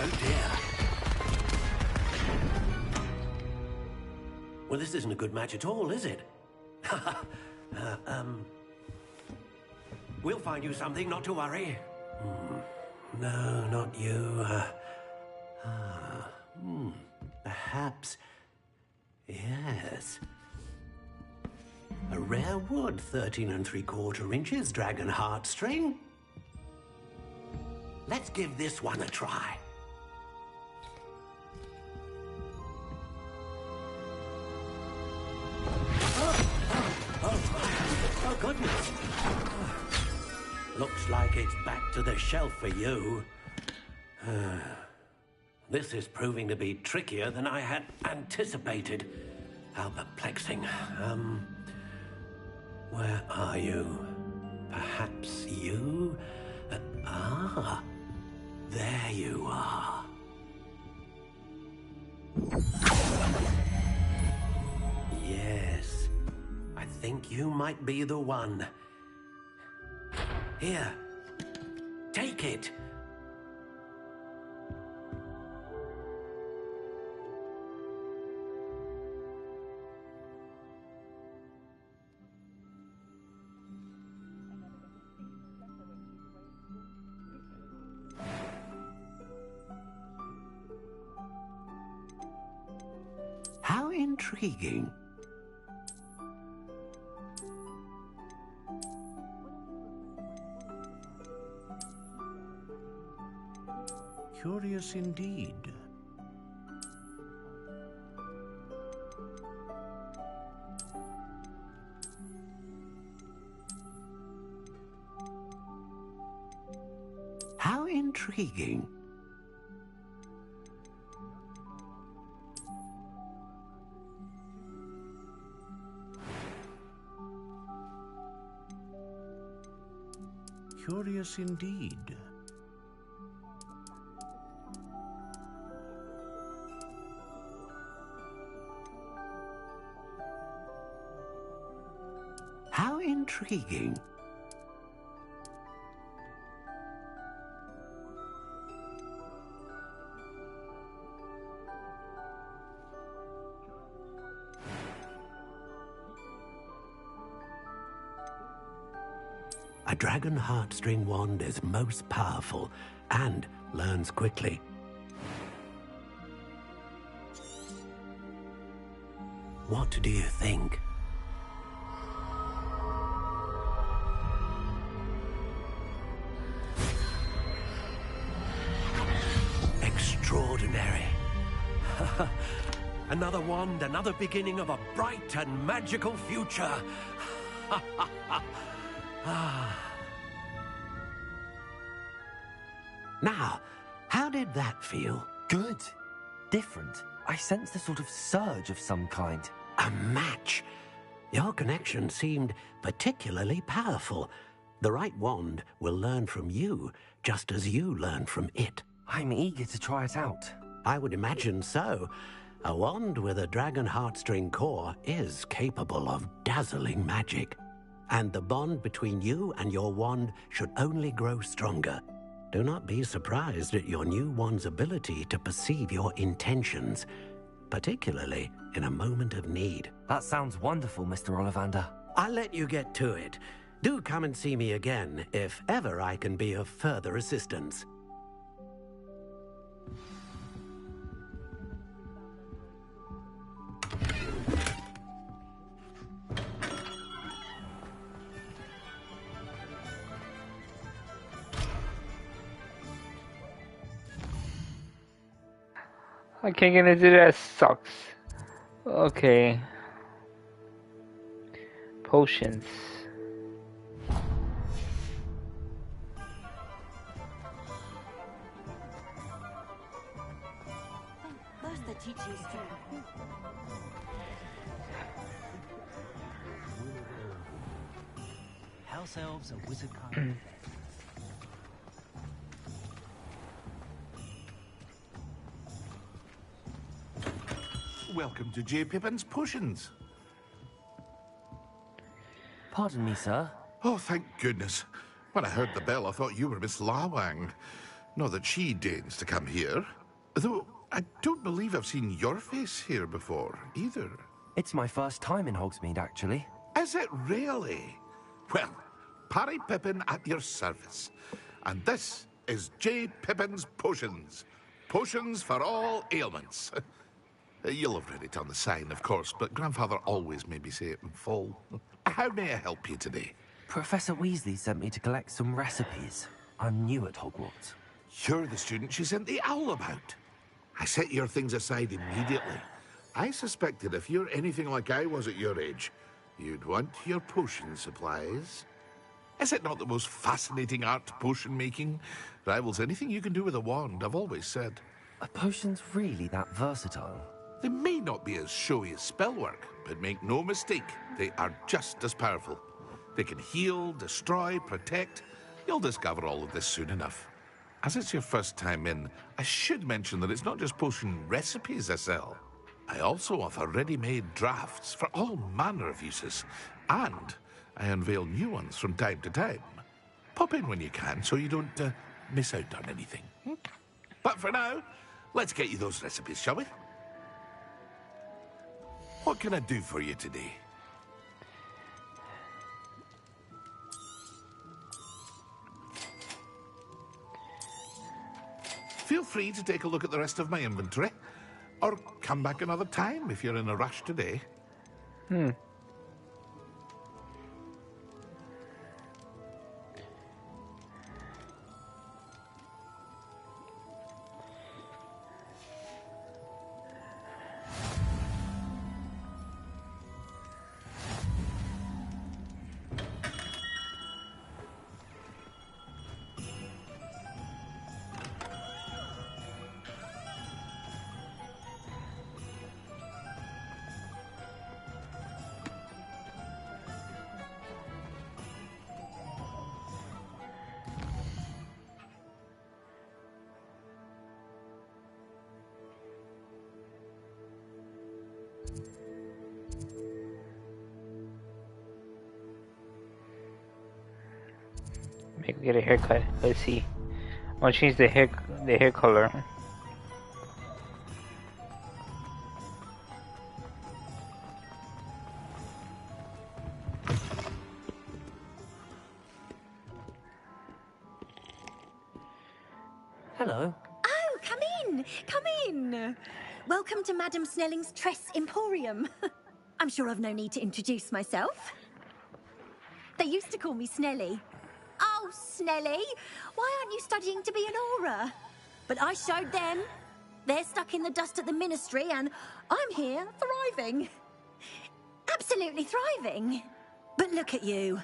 Oh dear. Well, this isn't a good match at all, is it? We'll find you something, not to worry. No, not you. Perhaps... Yes. A rare wood, 13 3/4 inches, dragon heartstring. Let's give this one a try. Oh, goodness. Looks like it's back to the shelf for you. This is proving to be trickier than I had anticipated. How perplexing. Where are you? Perhaps you? There you are. you might be the one. Here, take it. How intriguing. Curious indeed. How intriguing. Curious indeed. How intriguing. A dragon heartstring wand is most powerful and learns quickly. What do you think? Extraordinary. Another wand, another beginning of a bright and magical future. Now, how did that feel? Good. Different. I sensed a sort of surge of some kind. A match. Your connection seemed particularly powerful. The right wand will learn from you, just as you learn from it. I'm eager to try it out. I would imagine so. A wand with a dragon heartstring core is capable of dazzling magic. And the bond between you and your wand should only grow stronger. Do not be surprised at your new wand's ability to perceive your intentions, particularly in a moment of need. That sounds wonderful, Mr. Ollivander. I'll let you get to it. Do come and see me again if ever I can be of further assistance. I can't get into that. Sucks. Okay. Potions. Most the teachers do. House elves and wizard kind. Welcome to J. Pippin's Potions. Pardon me, sir. Oh, thank goodness. When I heard the bell, I thought you were Miss Lawang. Not that she deigns to come here. Though, I don't believe I've seen your face here before, either. It's my first time in Hogsmeade, actually. Is it really? Well, Parry Pippin at your service. And this is J. Pippin's Potions. Potions for all ailments. You'll have read it on the sign, of course, but Grandfather always made me say it in full. How may I help you today? Professor Weasley sent me to collect some recipes. I'm new at Hogwarts. You're the student she sent the owl about. I set your things aside immediately. I suspected if you're anything like I was at your age, you'd want your potion supplies. Is it not the most fascinating art, potion making? Rivals anything you can do with a wand, I've always said. Are potions really that versatile? They may not be as showy as spellwork, but make no mistake, they are just as powerful. They can heal, destroy, protect. You'll discover all of this soon enough. As it's your first time in, I should mention that it's not just potion recipes I sell. I also offer ready-made drafts for all manner of uses. And I unveil new ones from time to time. Pop in when you can so you don't miss out on anything. But for now, let's get you those recipes, shall we? What can I do for you today? Feel free to take a look at the rest of my inventory, or come back another time if you're in a rush today. Maybe get a haircut. Let's see. I'll change the hair color. Hello. Oh, come in! Come in! Welcome to Madame Snelling's Tress Emporium. I'm sure I've no need to introduce myself. They used to call me Snelly. Oh, Snelly, why aren't you studying to be an aura? But I showed them. They're stuck in the dust at the ministry, and I'm here, thriving. Absolutely thriving. But look at you.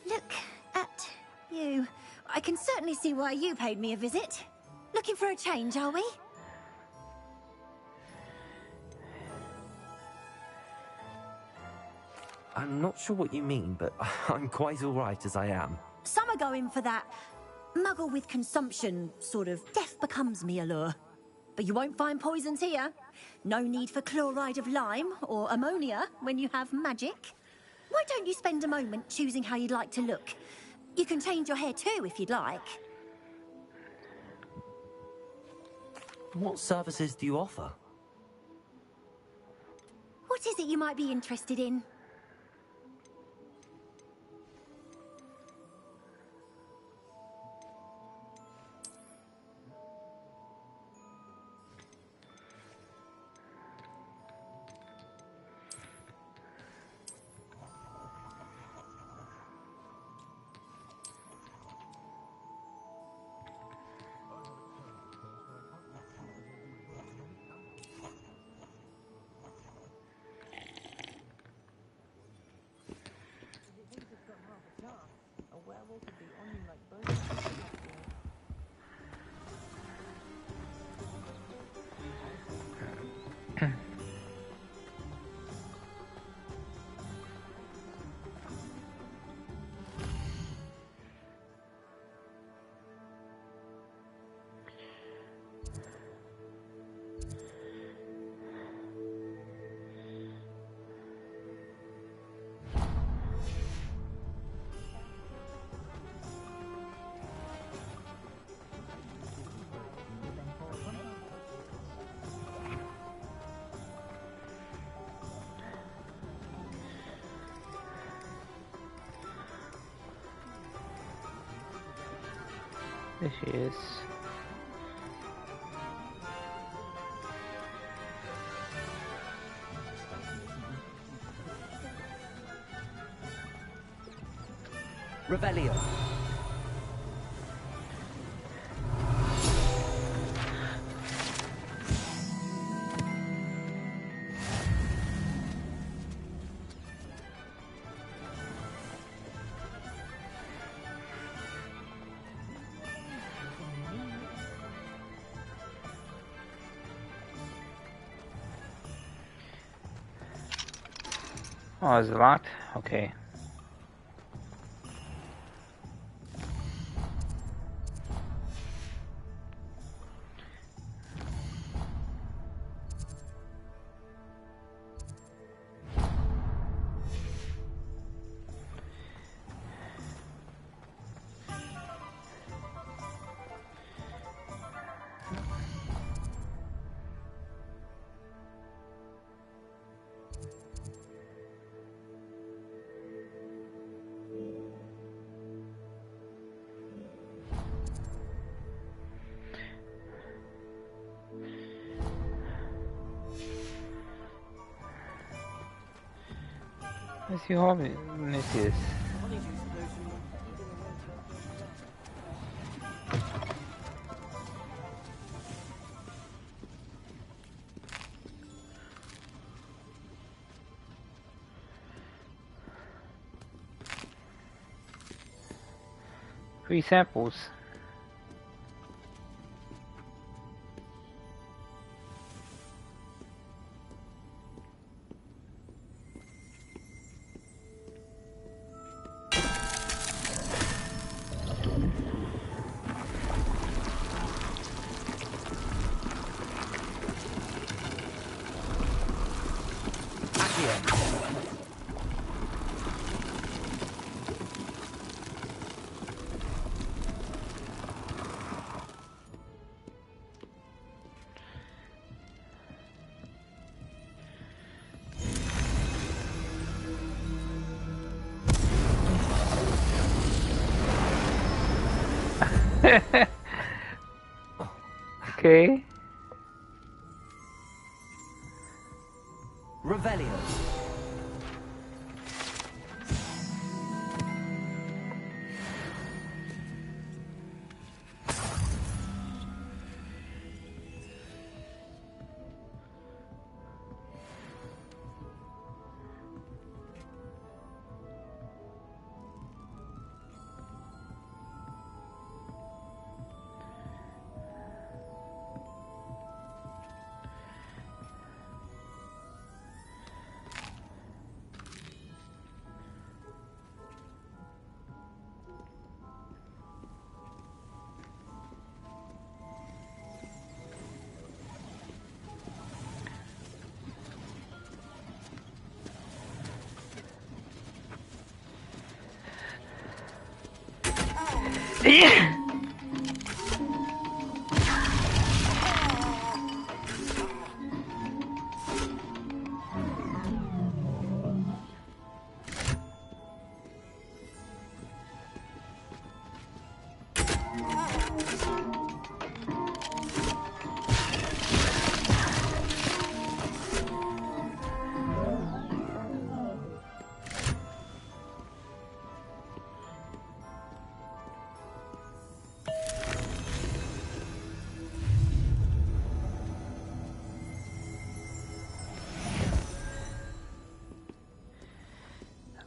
Look at you. I can certainly see why you paid me a visit. Looking for a change, are we? I'm not sure what you mean, but I'm quite all right as I am. Some are going for that muggle with consumption, sort of death becomes me allure. But you won't find poisons here. No need for chloride of lime or ammonia when you have magic. Why don't you spend a moment choosing how you'd like to look? You can change your hair too if you'd like. What services do you offer? What is it you might be interested in? There she is. Revelio. Oh, is it locked? Okay. Let's see how many this is. Free samples. Okay. Revelio.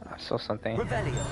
I saw something. Revelio.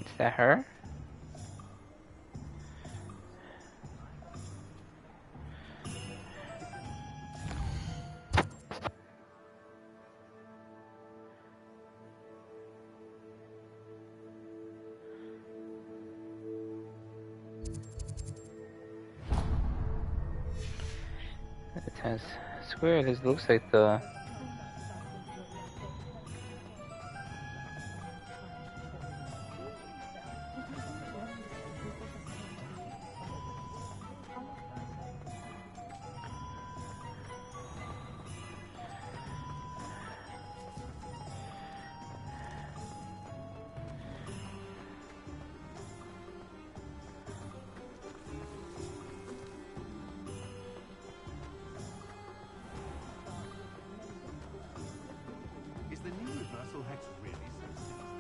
Is that her? I swear this looks like the... Is the new reversal hex really so simple?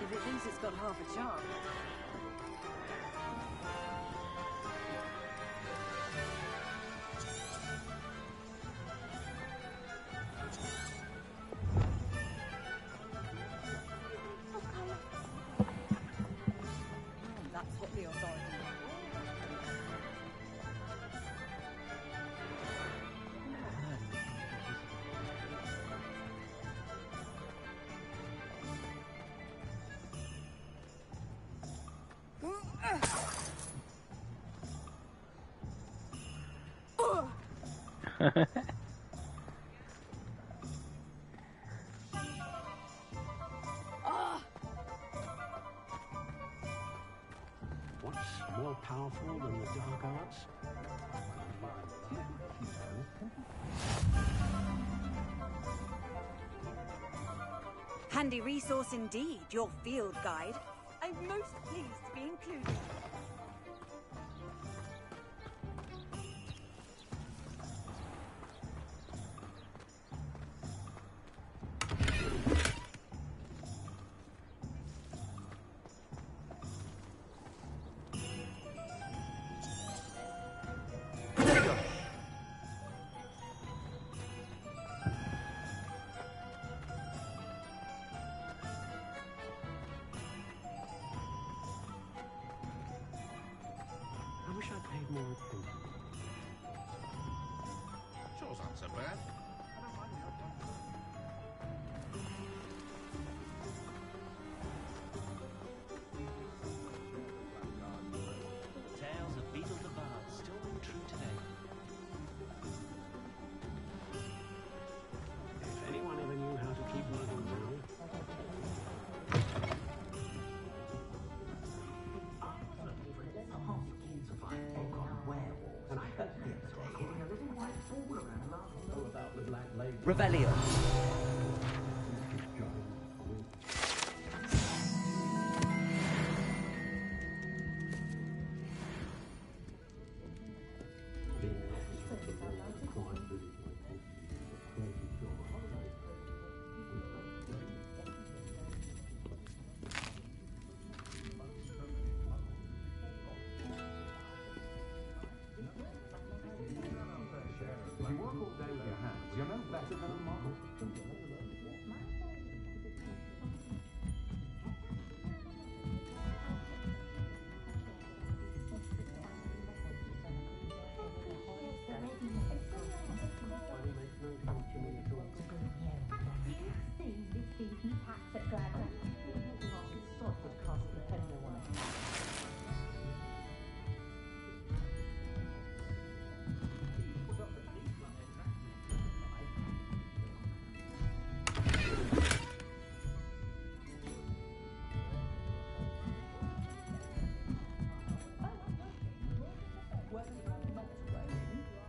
If it thinks it's got half a chance. What's more powerful than the dark arts? Handy resource indeed, your field guide. I'm most pleased to be included. I wish I'd paid more attention. Shore's not so bad. Tales of Beetle the Bard still ring true today. If anyone ever knew how to keep moving really. Revelio. If you work all day with your hands, you're no better than a model.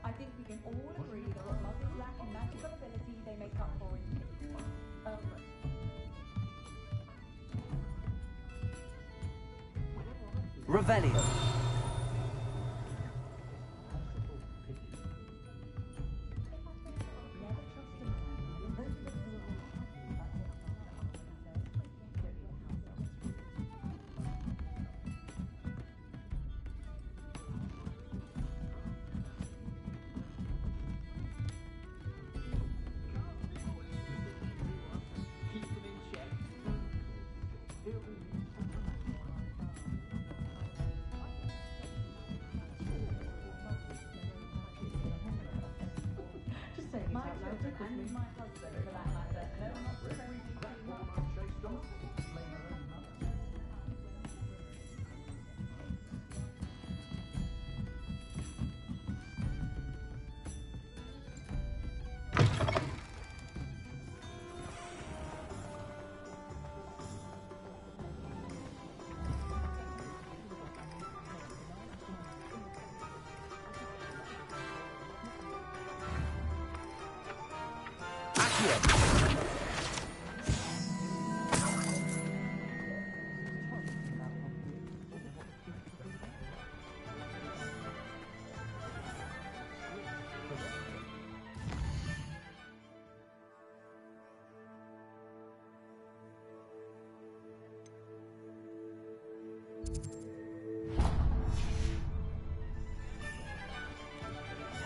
I think we can all agree that what muggles lack in magical ability, they make up for in Revelio. my children and my husband, for that matter. No, not very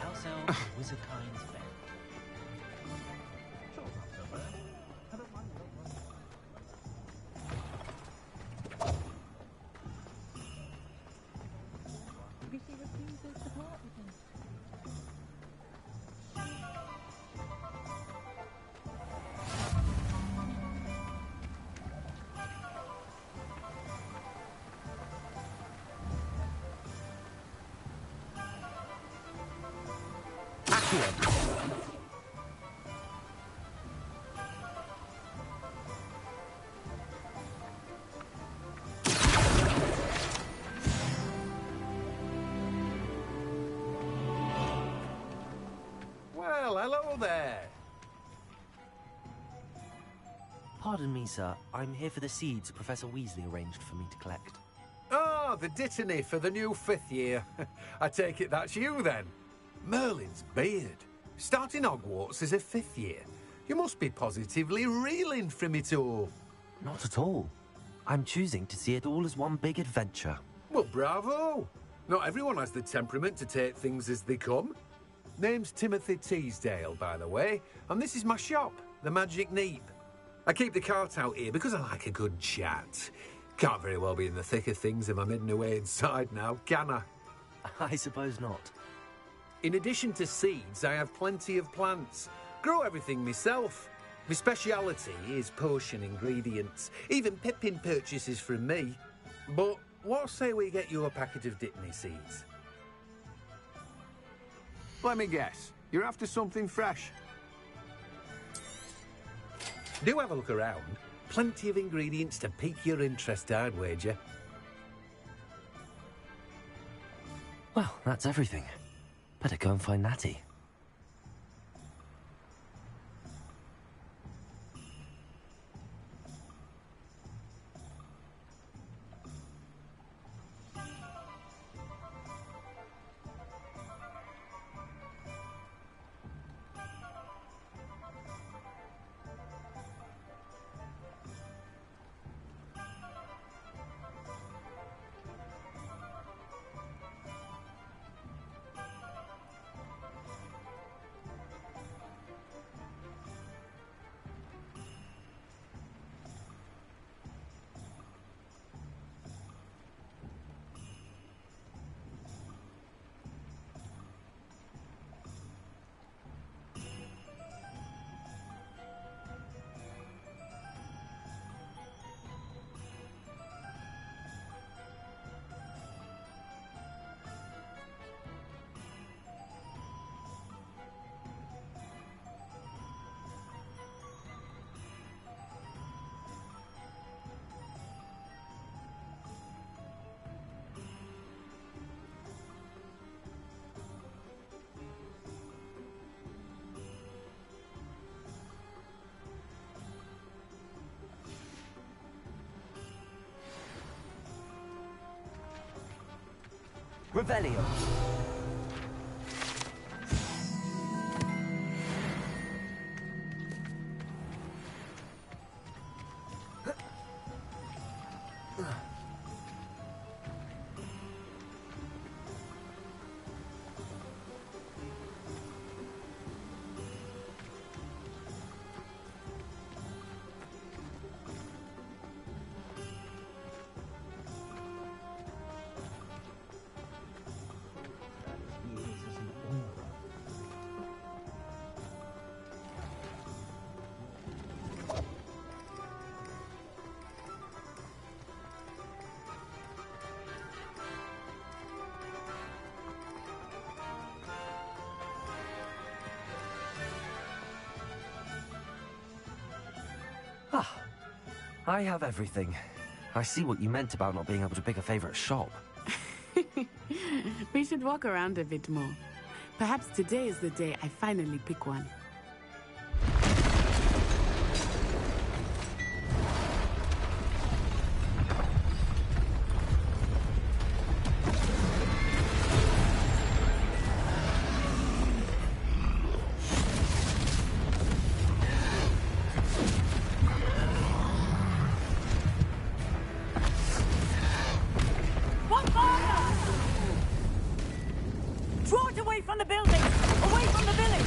House elves and wizard kind's band. She refuses to part with him. Well, hello there. Pardon me, sir. I'm here for the seeds Professor Weasley arranged for me to collect. Oh, the dittany for the new 5th year. I take it that's you, then. Merlin's beard. Starting Hogwarts as a 5th year. You must be positively reeling from it all. Not at all. I'm choosing to see it all as one big adventure. Well, bravo. Not everyone has the temperament to take things as they come. Name's Timothy Teasdale, by the way, and this is my shop, the Magic Neep. I keep the cart out here because I like a good chat. Can't very well be in the thick of things if I'm hidden away inside now, can I? I suppose not. In addition to seeds, I have plenty of plants. Grow everything myself. My speciality is potion ingredients. Even Pippin purchases from me. But what say we get you a packet of Dittany seeds? Let me guess. You're after something fresh. Do have a look around. Plenty of ingredients to pique your interest, I'd wager. Well, that's everything. Better go and find Natty. Revelio. Ah, I have everything. I see what you meant about not being able to pick a favourite shop. We should walk around a bit more. Perhaps today is the day I finally pick one. Draw it away from the building! Away from the village!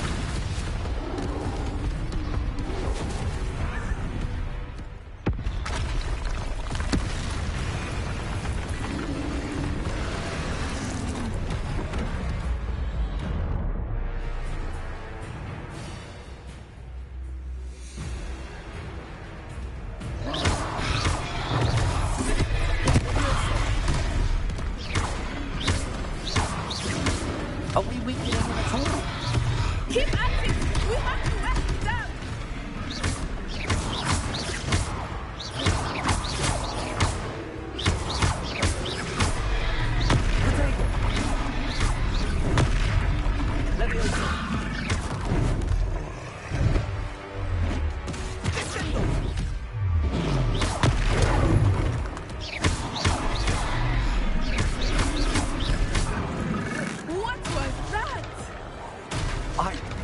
Are we weakening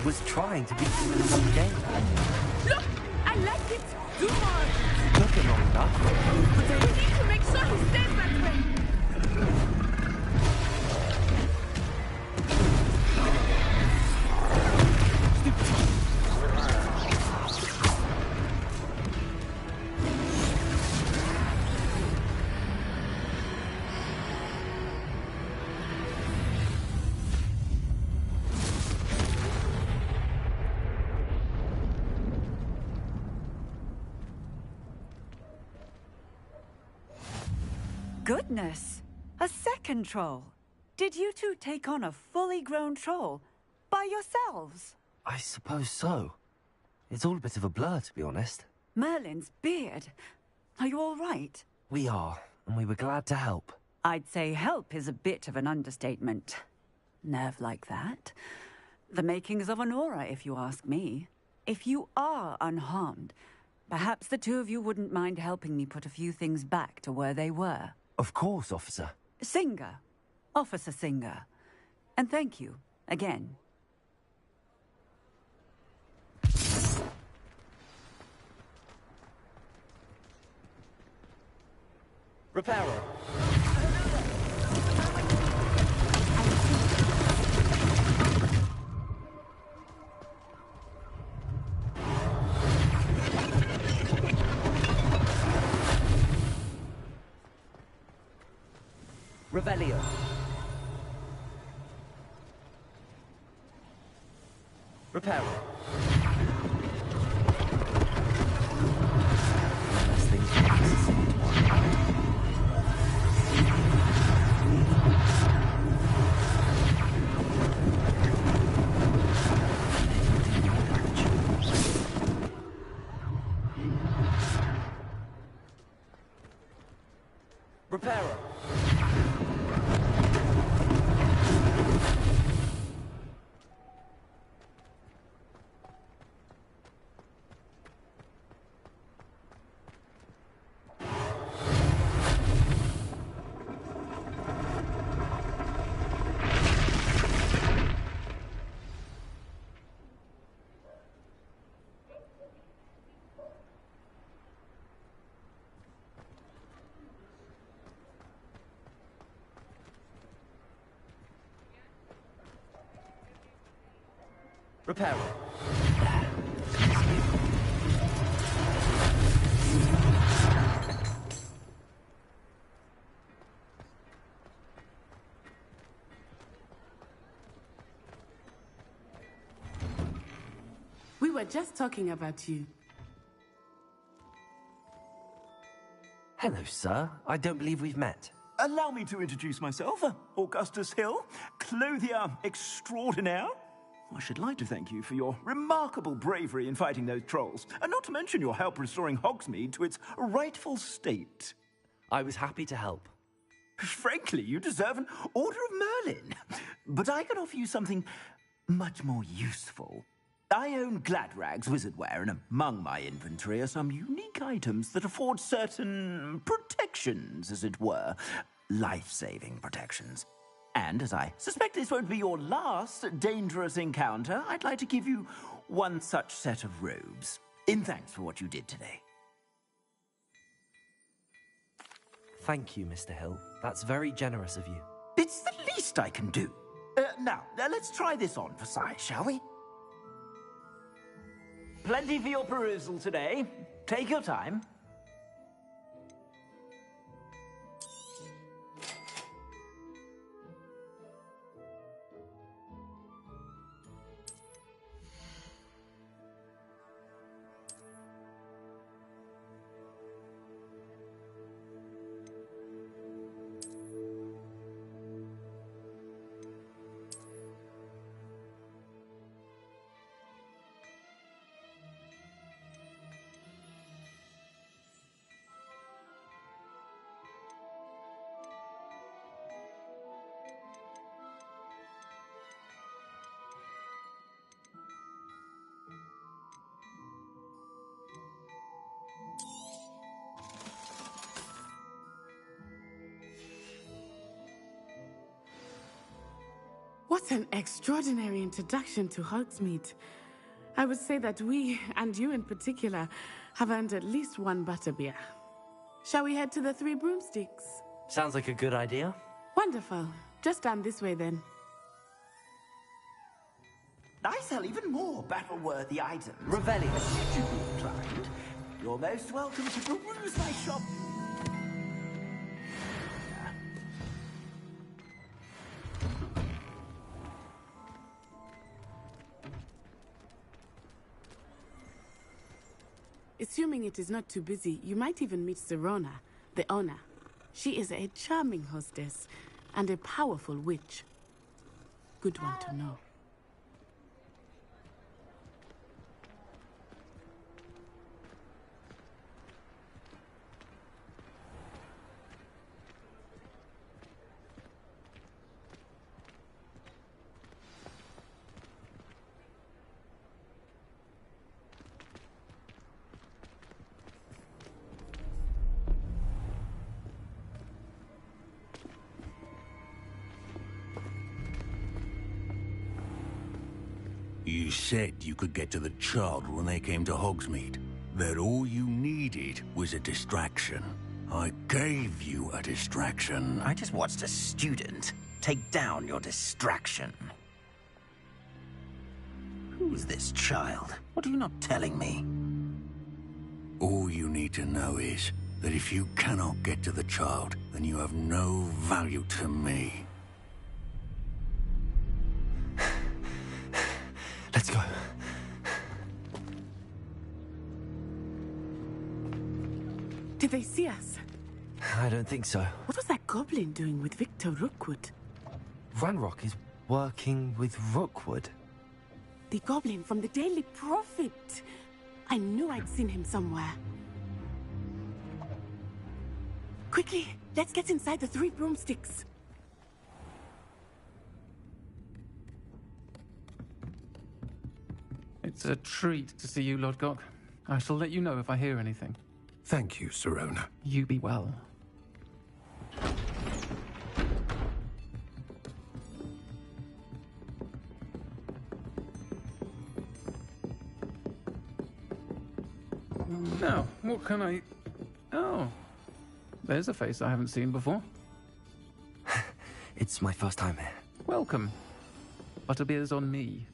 was trying to beat you in one game. Look, I like it too much. Took him long enough. We need to make sure he stays that way. Goodness! A second troll. Did you two take on a fully grown troll by yourselves? I suppose so. It's all a bit of a blur, to be honest. Merlin's beard. Are you all right? We are, and we were glad to help. I'd say help is a bit of an understatement. Nerve like that. The makings of an aura, if you ask me. If you are unharmed, perhaps the two of you wouldn't mind helping me put a few things back to where they were. Of course, officer. Singer. Officer Singer. And thank you, again. Reparo. Revelio. Reparo. Unless things get necessary tomorrow. Reparo. Reparo. We were just talking about you. Hello, sir. I don't believe we've met. Allow me to introduce myself, Augustus Hill, clothier extraordinaire. I should like to thank you for your remarkable bravery in fighting those trolls, and not to mention your help restoring Hogsmeade to its rightful state. I was happy to help. Frankly, you deserve an Order of Merlin. But I can offer you something much more useful. I own Gladrag's wizardware, and among my inventory are some unique items that afford certain protections, as it were. Life-saving protections. And as I suspect this won't be your last dangerous encounter, I'd like to give you one such set of robes, in thanks for what you did today. Thank you, Mr. Hill. That's very generous of you. It's the least I can do. Now, let's try this on for size, shall we? Plenty for your perusal today. Take your time. What an extraordinary introduction to Hogsmeade. I would say that we, and you in particular, have earned at least one butterbeer. Shall we head to the Three Broomsticks? Sounds like a good idea. Wonderful. Just down this way then. I sell even more battle-worthy items. Revelio. Should you be inclined, you're most welcome to peruse my shop. Assuming it is not too busy, you might even meet Serona, the owner. She is a charming hostess and a powerful witch. Good one to know. You said you could get to the child when they came to Hogsmeade. That all you needed was a distraction. I gave you a distraction. I just watched a student take down your distraction. Who's this child? What are you not telling me? All you need to know is that if you cannot get to the child, then you have no value to me. Let's go. Did they see us? I don't think so. What was that goblin doing with Victor Rookwood? Ranrock is working with Rookwood. The goblin from the Daily Prophet. I knew I'd seen him somewhere. Quickly, let's get inside the Three Broomsticks. It's a treat to see you, Lodgok. I shall let you know if I hear anything. Thank you, Serona. You be well. Now, what can I... Oh, there's a face I haven't seen before. It's my first time here. Welcome. Butterbeer's on me.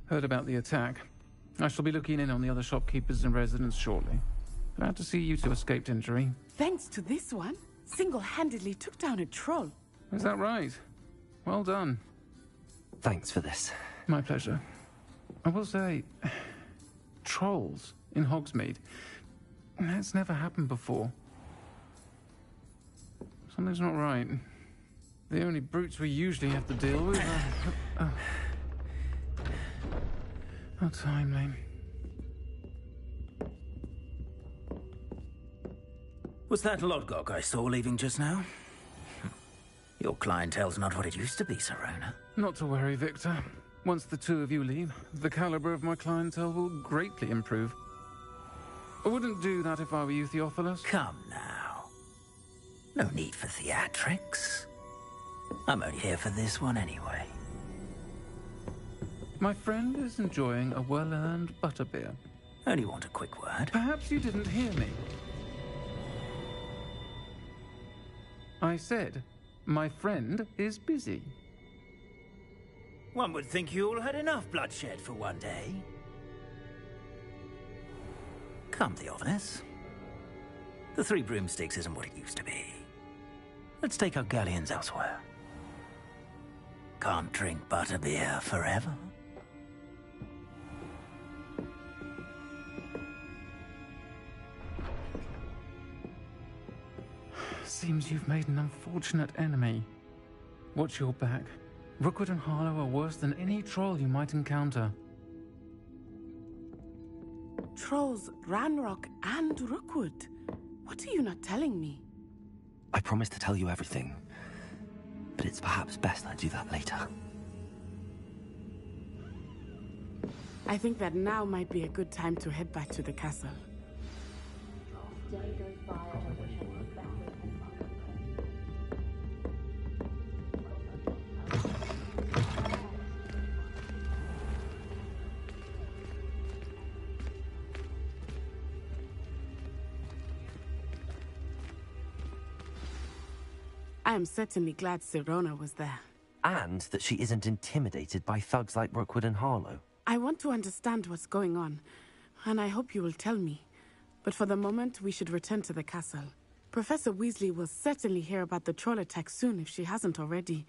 Heard about the attack. I shall be looking in on the other shopkeepers and residents shortly. Glad to see you two escaped injury. Thanks to this one, single-handedly took down a troll. Is that right? Well done. Thanks for this. My pleasure. I will say, trolls in Hogsmeade. That's never happened before. Something's not right. The only brutes we usually have to deal with are... How timely. Was that Lodgok I saw leaving just now? Your clientele's not what it used to be, Serona. Not to worry, Victor. Once the two of you leave, the caliber of my clientele will greatly improve. I wouldn't do that if I were you, Theophilus. Come now. No need for theatrics. I'm only here for this one anyway. My friend is enjoying a well-earned butterbeer. Only want a quick word. Perhaps you didn't hear me. I said, my friend is busy. One would think you all had enough bloodshed for one day. Come, Theophilus. The Three Broomsticks isn't what it used to be. Let's take our galleons elsewhere. Can't drink butterbeer forever. Seems you've made an unfortunate enemy. Watch your back. Rookwood and Harlow are worse than any troll you might encounter. Trolls, Ranrock, and Rookwood. What are you not telling me? I promise to tell you everything, but it's perhaps best I do that later. I think that now might be a good time to head back to the castle. I am certainly glad Sirona was there. And that she isn't intimidated by thugs like Rookwood and Harlow. I want to understand what's going on, and I hope you will tell me. But for the moment, we should return to the castle. Professor Weasley will certainly hear about the troll attack soon if she hasn't already.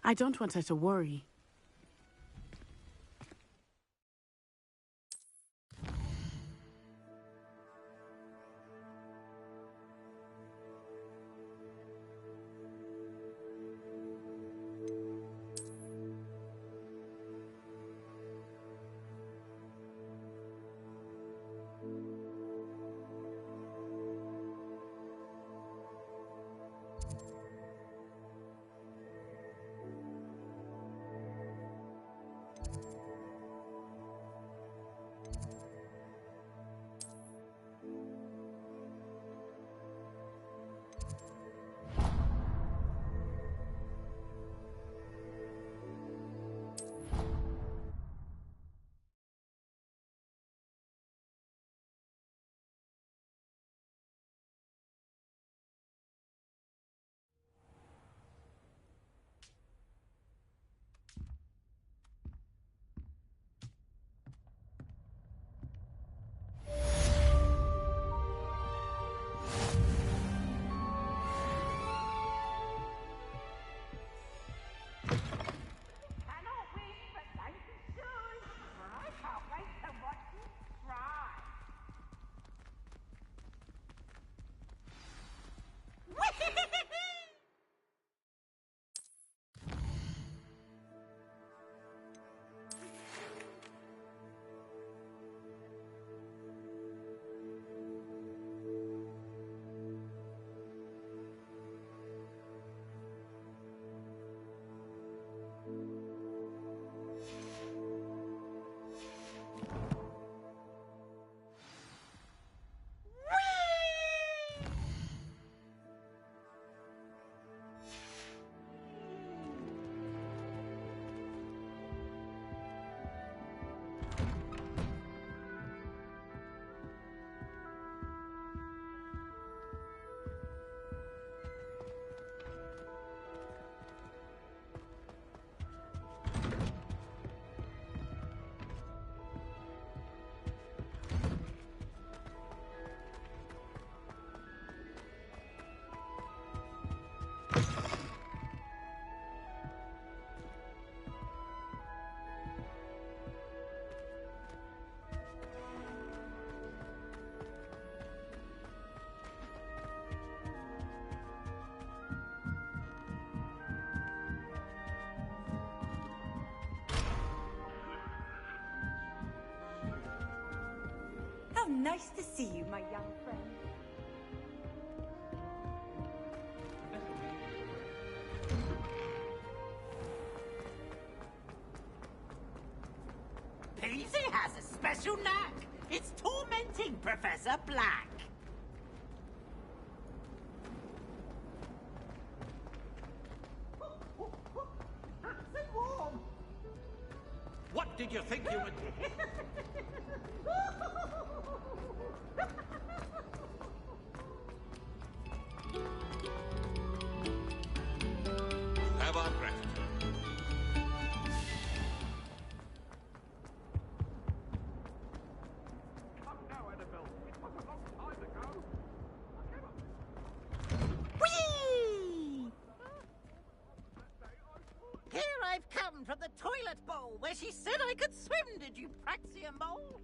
I don't want her to worry. How nice to see you, my young friend. Peasy has a special knack. It's tormenting Professor Black. What did you think you would... Have our gratitude. Whee! Here I've come from the toilet bowl where she said I could swim, did you Praxian mole?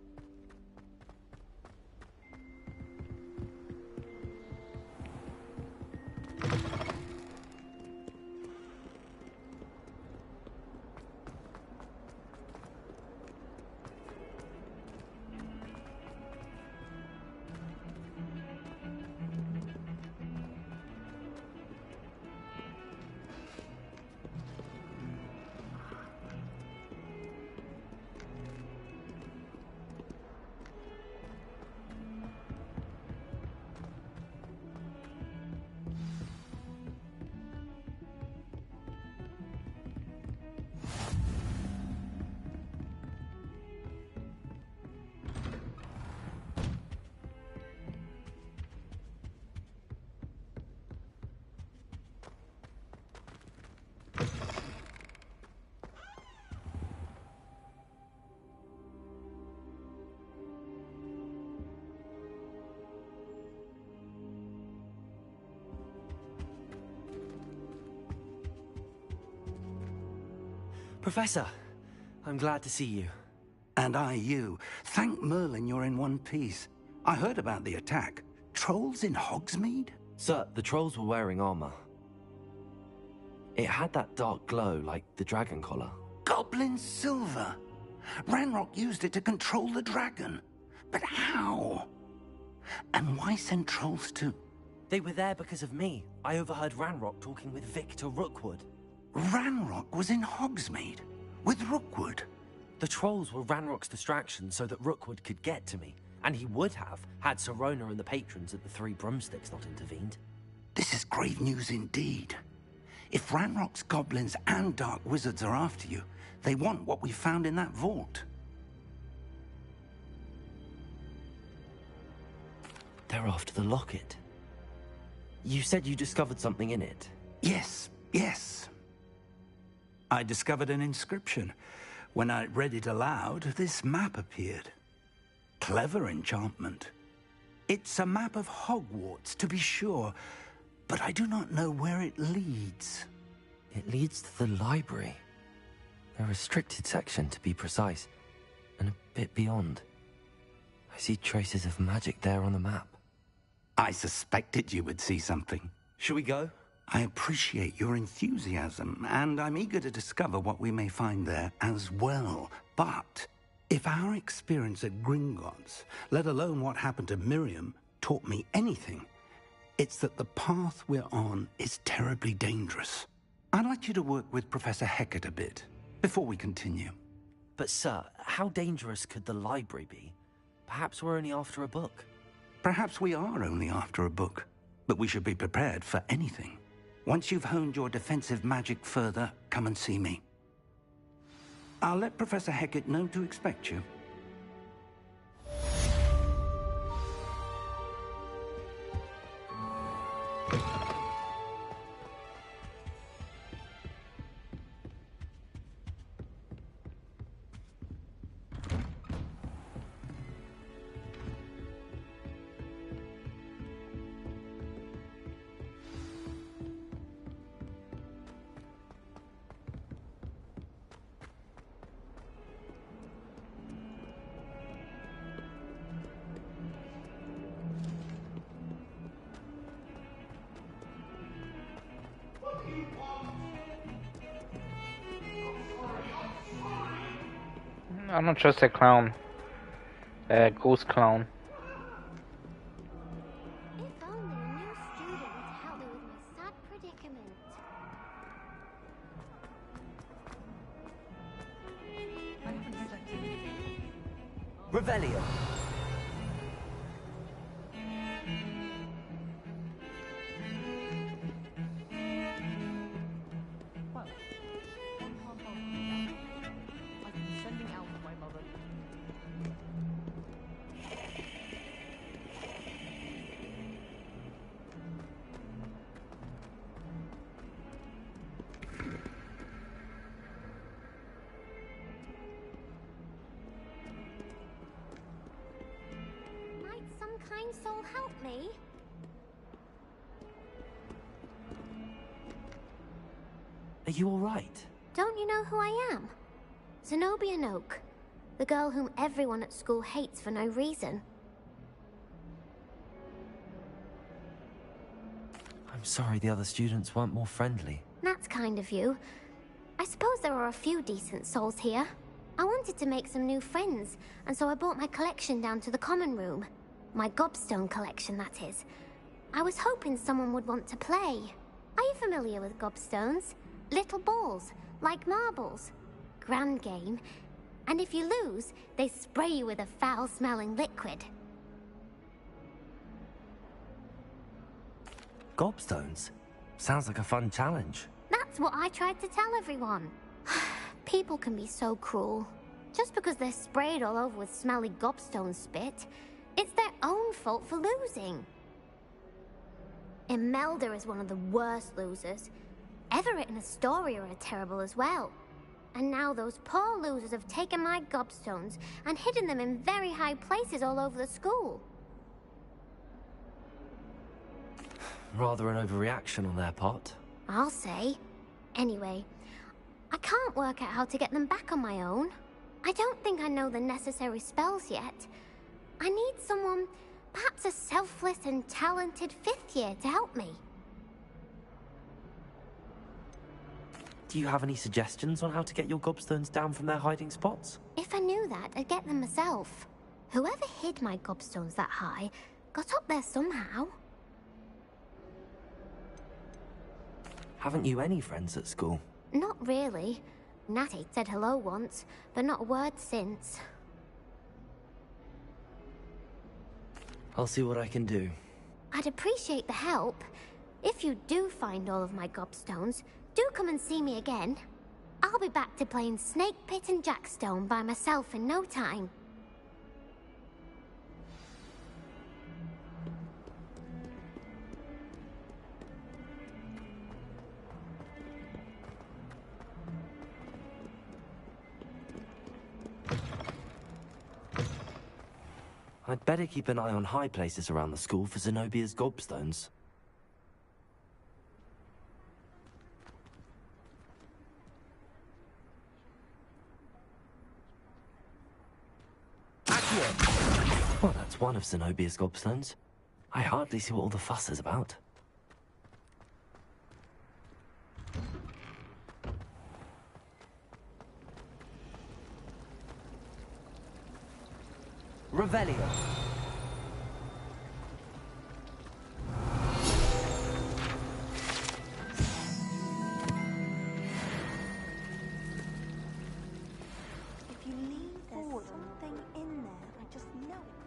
Professor, I'm glad to see you. And I you. Thank Merlin you're in one piece. I heard about the attack. Trolls in Hogsmeade? Sir, the trolls were wearing armor. It had that dark glow like the dragon collar. Goblin silver! Ranrock used it to control the dragon. But how? And why send trolls to... They were there because of me. I overheard Ranrock talking with Victor Rookwood. Ranrock was in Hogsmeade? With Rookwood? The trolls were Ranrock's distraction so that Rookwood could get to me. And he would have, had Sirona and the patrons at the Three Broomsticks not intervened. This is grave news indeed. If Ranrock's goblins and dark wizards are after you, they want what we found in that vault. They're after the locket. You said you discovered something in it. Yes, yes. I discovered an inscription. When I read it aloud, this map appeared. Clever enchantment. It's a map of Hogwarts, to be sure, but I do not know where it leads. It leads to the library. A restricted section, to be precise, and a bit beyond. I see traces of magic there on the map. I suspected you would see something. Shall we go? I appreciate your enthusiasm, and I'm eager to discover what we may find there as well. But if our experience at Gringotts, let alone what happened to Miriam, taught me anything, it's that the path we're on is terribly dangerous. I'd like you to work with Professor Hecat a bit, before we continue. But sir, how dangerous could the library be? Perhaps we're only after a book. Perhaps we are only after a book, but we should be prepared for anything. Once you've honed your defensive magic further, come and see me. I'll let Professor Hecat know to expect you. I don't trust that clown. That ghost clown. If only a new student would help me with my sad predicament. Revelio. Kind soul help me? Are you all right? Don't you know who I am? Zenobia Noak, the girl whom everyone at school hates for no reason. I'm sorry the other students weren't more friendly. That's kind of you. I suppose there are a few decent souls here. I wanted to make some new friends, and so I brought my collection down to the common room. My gobstone collection, that is. I was hoping someone would want to play. Are you familiar with gobstones? Little balls, like marbles. Grand game. And if you lose, they spray you with a foul-smelling liquid. Gobstones? Sounds like a fun challenge. That's what I tried to tell everyone. People can be so cruel. Just because they're sprayed all over with smelly gobstone spit, it's their own fault for losing. Imelda is one of the worst losers. Everett and Astoria are terrible as well. And now those poor losers have taken my gobstones and hidden them in very high places all over the school. Rather an overreaction on their part. I'll say. Anyway, I can't work out how to get them back on my own. I don't think I know the necessary spells yet. I need someone, perhaps a selfless and talented 5th year to help me. Do you have any suggestions on how to get your gobstones down from their hiding spots? If I knew that, I'd get them myself. Whoever hid my gobstones that high got up there somehow. Haven't you any friends at school? Not really. Natty said hello once, but not a word since. I'll see what I can do. I'd appreciate the help. If you do find all of my gobstones, do come and see me again. I'll be back to playing Snake Pit and Jackstone by myself in no time. I'd better keep an eye on high places around the school for Zenobia's gobstones. Well, that's one of Zenobia's gobstones. I hardly see what all the fuss is about. Revelio. If you leave, there's something in there. I just know it.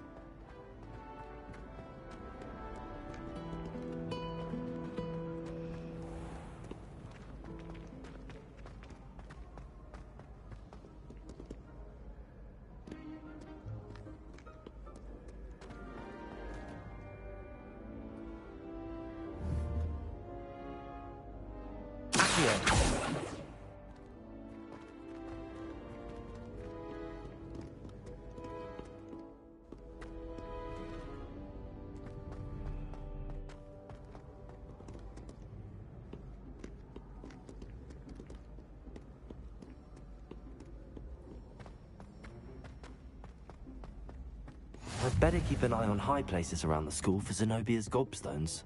I'd better keep an eye on high places around the school for Zenobia's gobstones.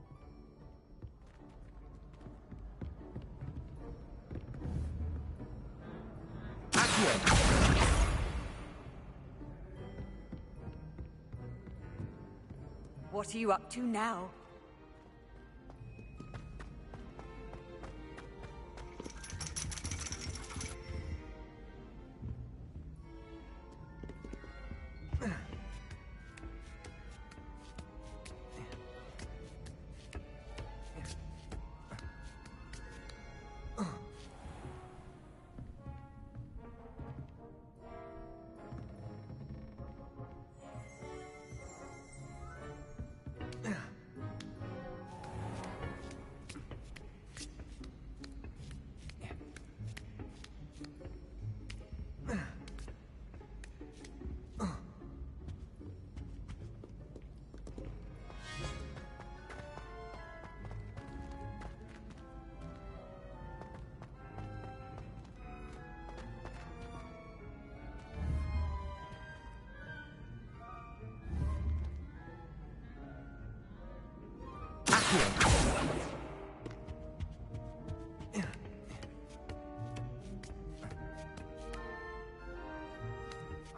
What are you up to now?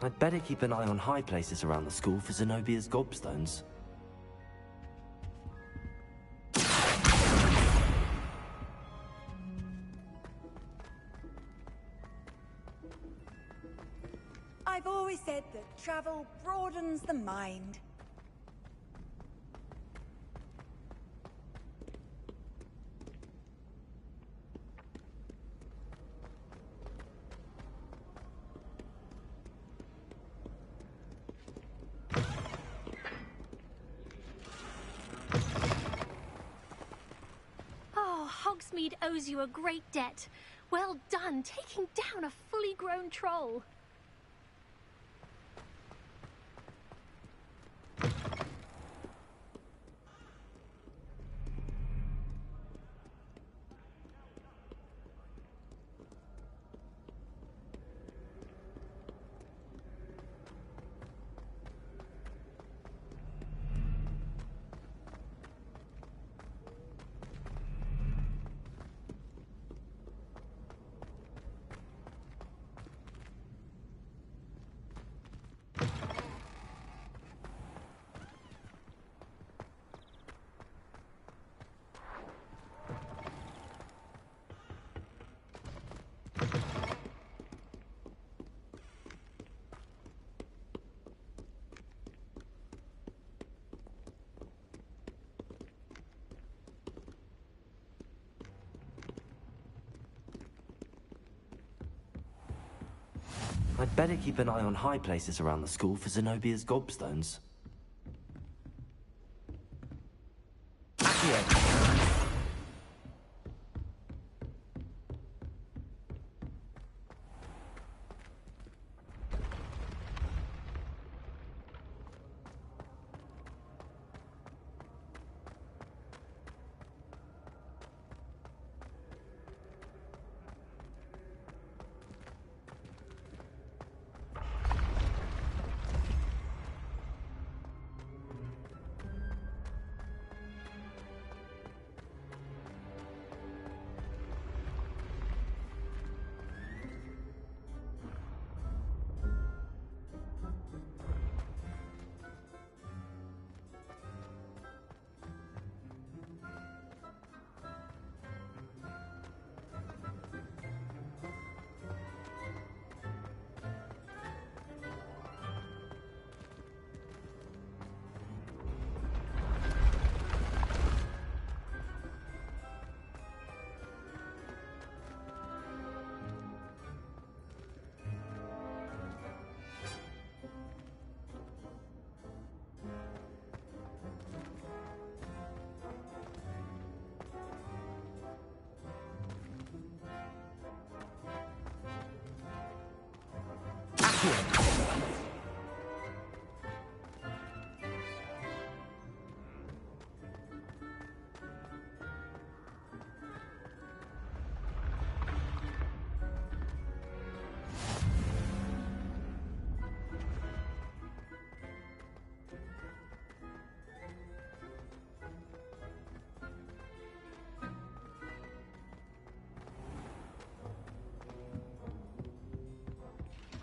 I'd better keep an eye on high places around the school for Zenobia's gobstones. I've always said that travel broadens the mind. Oh, Hogsmeade owes you a great debt. Well done, taking down a fully grown troll. I'd better keep an eye on high places around the school for Zenobia's gobstones.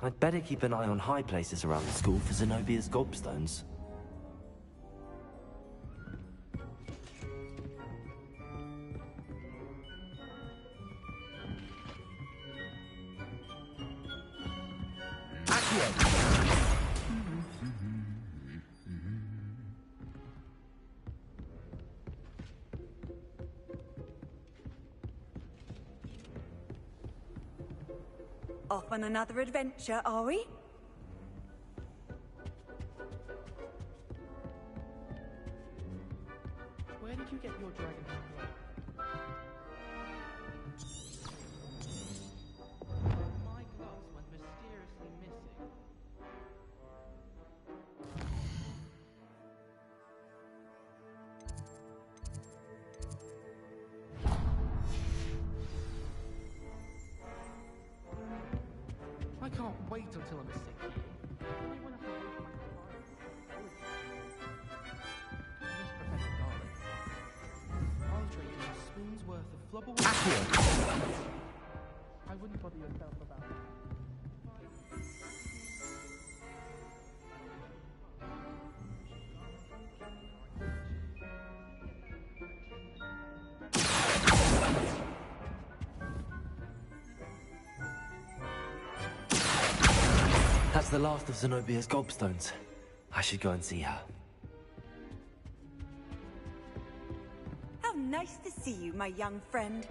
I'd better keep an eye on high places around the school for Zenobia's gobstones. Off on another adventure, are we? Where did you get your dragon from? My gloves went mysteriously missing. I can't wait until I'm a sick kid. I won't have to waste my time. Miss Professor Garlic. I'll trade you a spoon's worth of flubber. I wouldn't bother yourself about that. That's the last of Zenobia's gobstones. I should go and see her. How nice to see you, my young friend.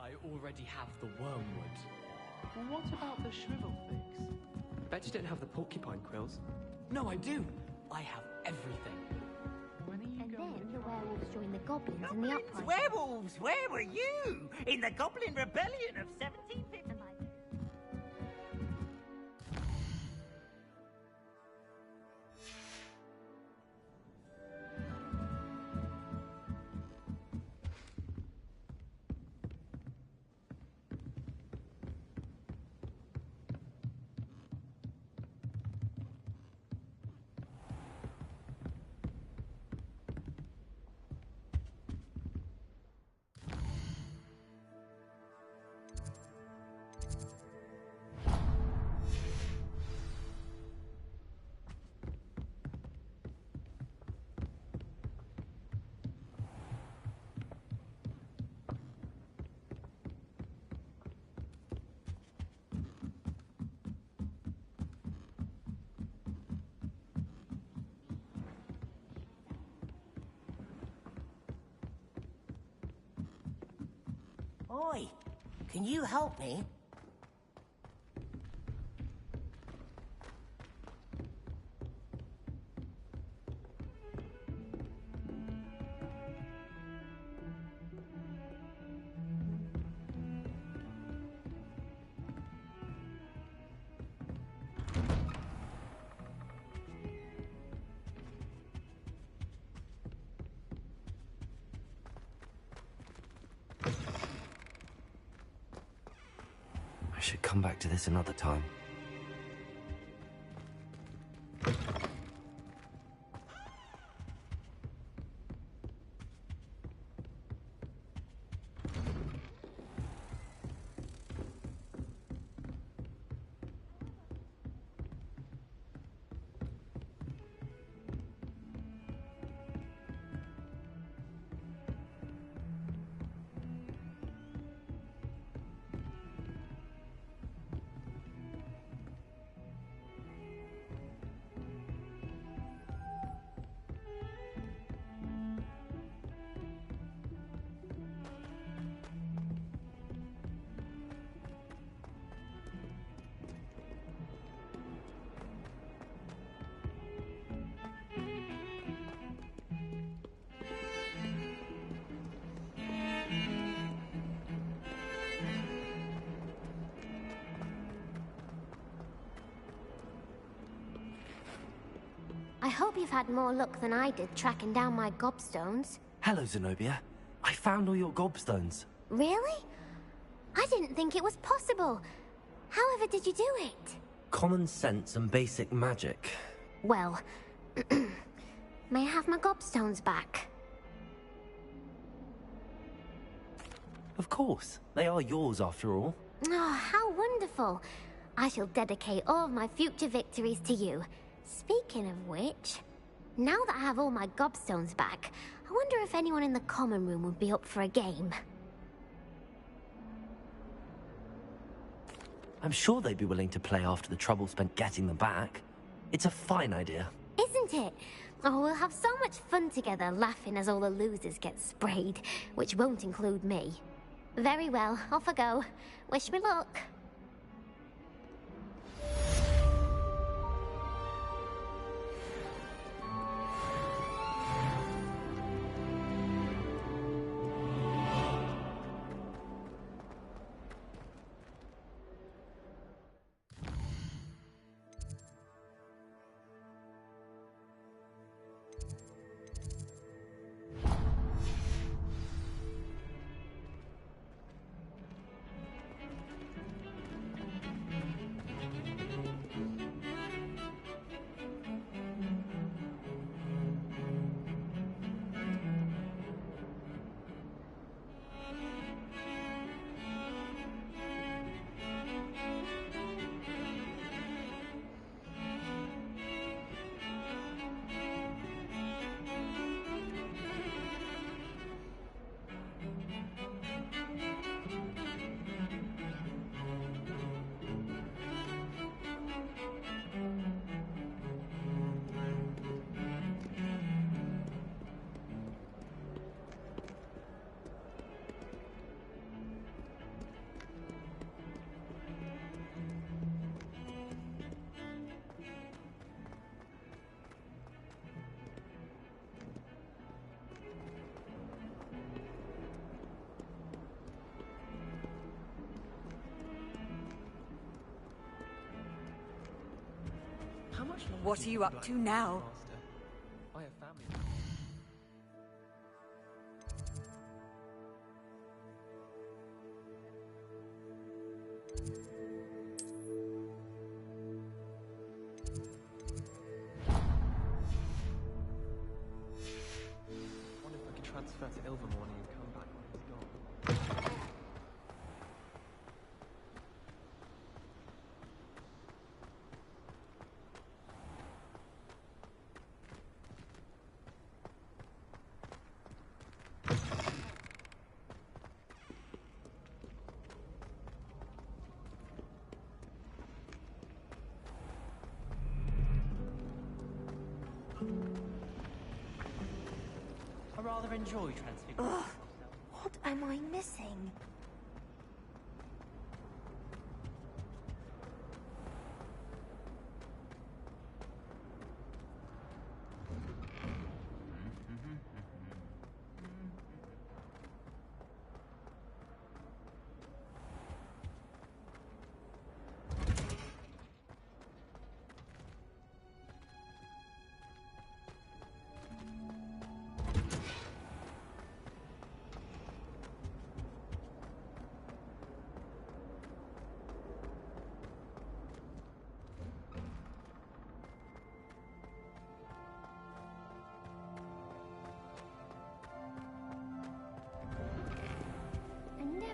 I already have the wormwood. Well, what about the shrivel fix? Bet you don't have the porcupine quills. No, I do. I have everything. When are you And going then the werewolves joined the goblins in the Goblins, uprising. werewolves, where were you? In the Goblin Rebellion of 1750. Oi, can you help me? I should come back to this another time. I hope you've had more luck than I did tracking down my gobstones. Hello, Zenobia. I found all your gobstones. Really? I didn't think it was possible. However did you do it? Common sense and basic magic. Well, may I have my gobstones back? Of course. They are yours after all. Oh, how wonderful. I shall dedicate all of my future victories to you. Speaking of which, now that I have all my gobstones back, I wonder if anyone in the common room would be up for a game. I'm sure they'd be willing to play after the trouble spent getting them back. It's a fine idea. Isn't it? Oh, we'll have so much fun together laughing as all the losers get sprayed, which won't include me. Very well, off I go. Wish me luck. What are you up to now? I have family. I wonder if I could transfer to Ilvermorny and come back when he's gone. I rather enjoy transfiguring. Ugh, what am I missing?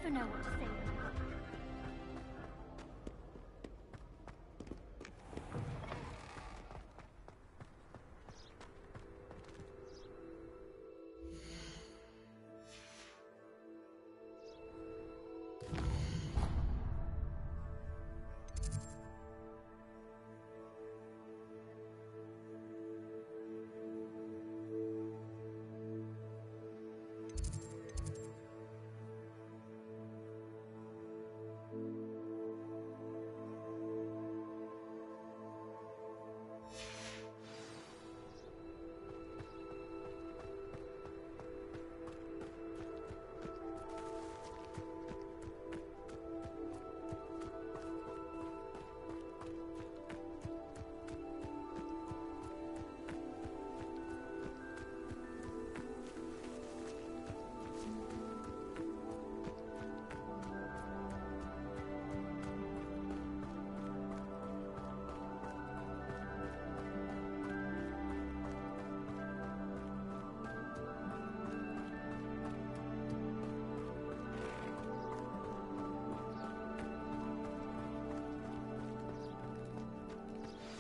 never know what to say.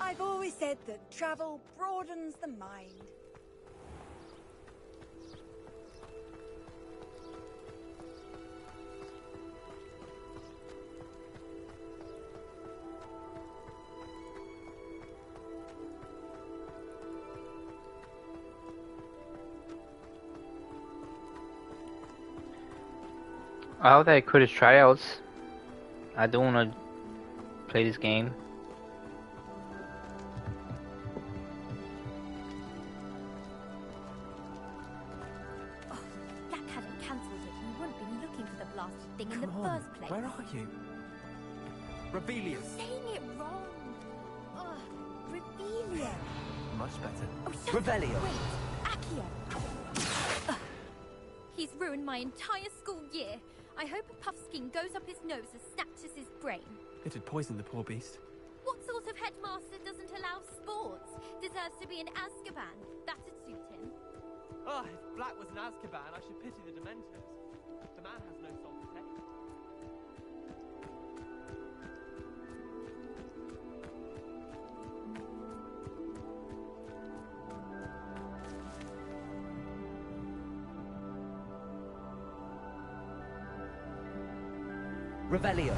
I've always said that travel broadens the mind. I hope that I quit his tryouts. I don't want to play this game. Jack hadn't cancelled it, we wouldn't be looking for the blasted thing in the first place. Where are you? Rebellion. You're saying it wrong. Ugh, Rebellion. Much better. Oh, shut Revelio. up. Wait, Accio. Ugh. He's ruined my entire school year. I hope a puffskein goes up his nose and snatches his brain. It'd poison the poor beast. What sort of headmaster doesn't allow sports? Deserves to be in Azkaban. That'd suit him. Ah, if Black was in Azkaban, I should pity the Dementors. The man has no soul to take. Revelio.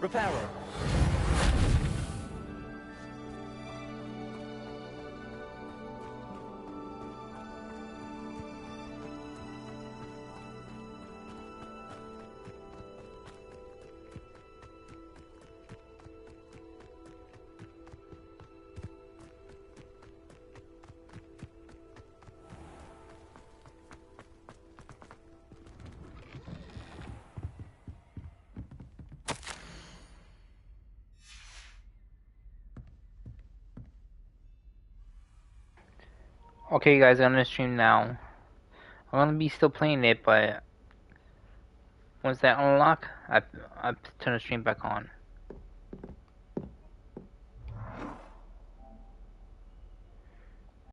Reparo. Okay guys, I'm gonna stream now. I'm gonna be still playing it, but once that unlock, I turn the stream back on.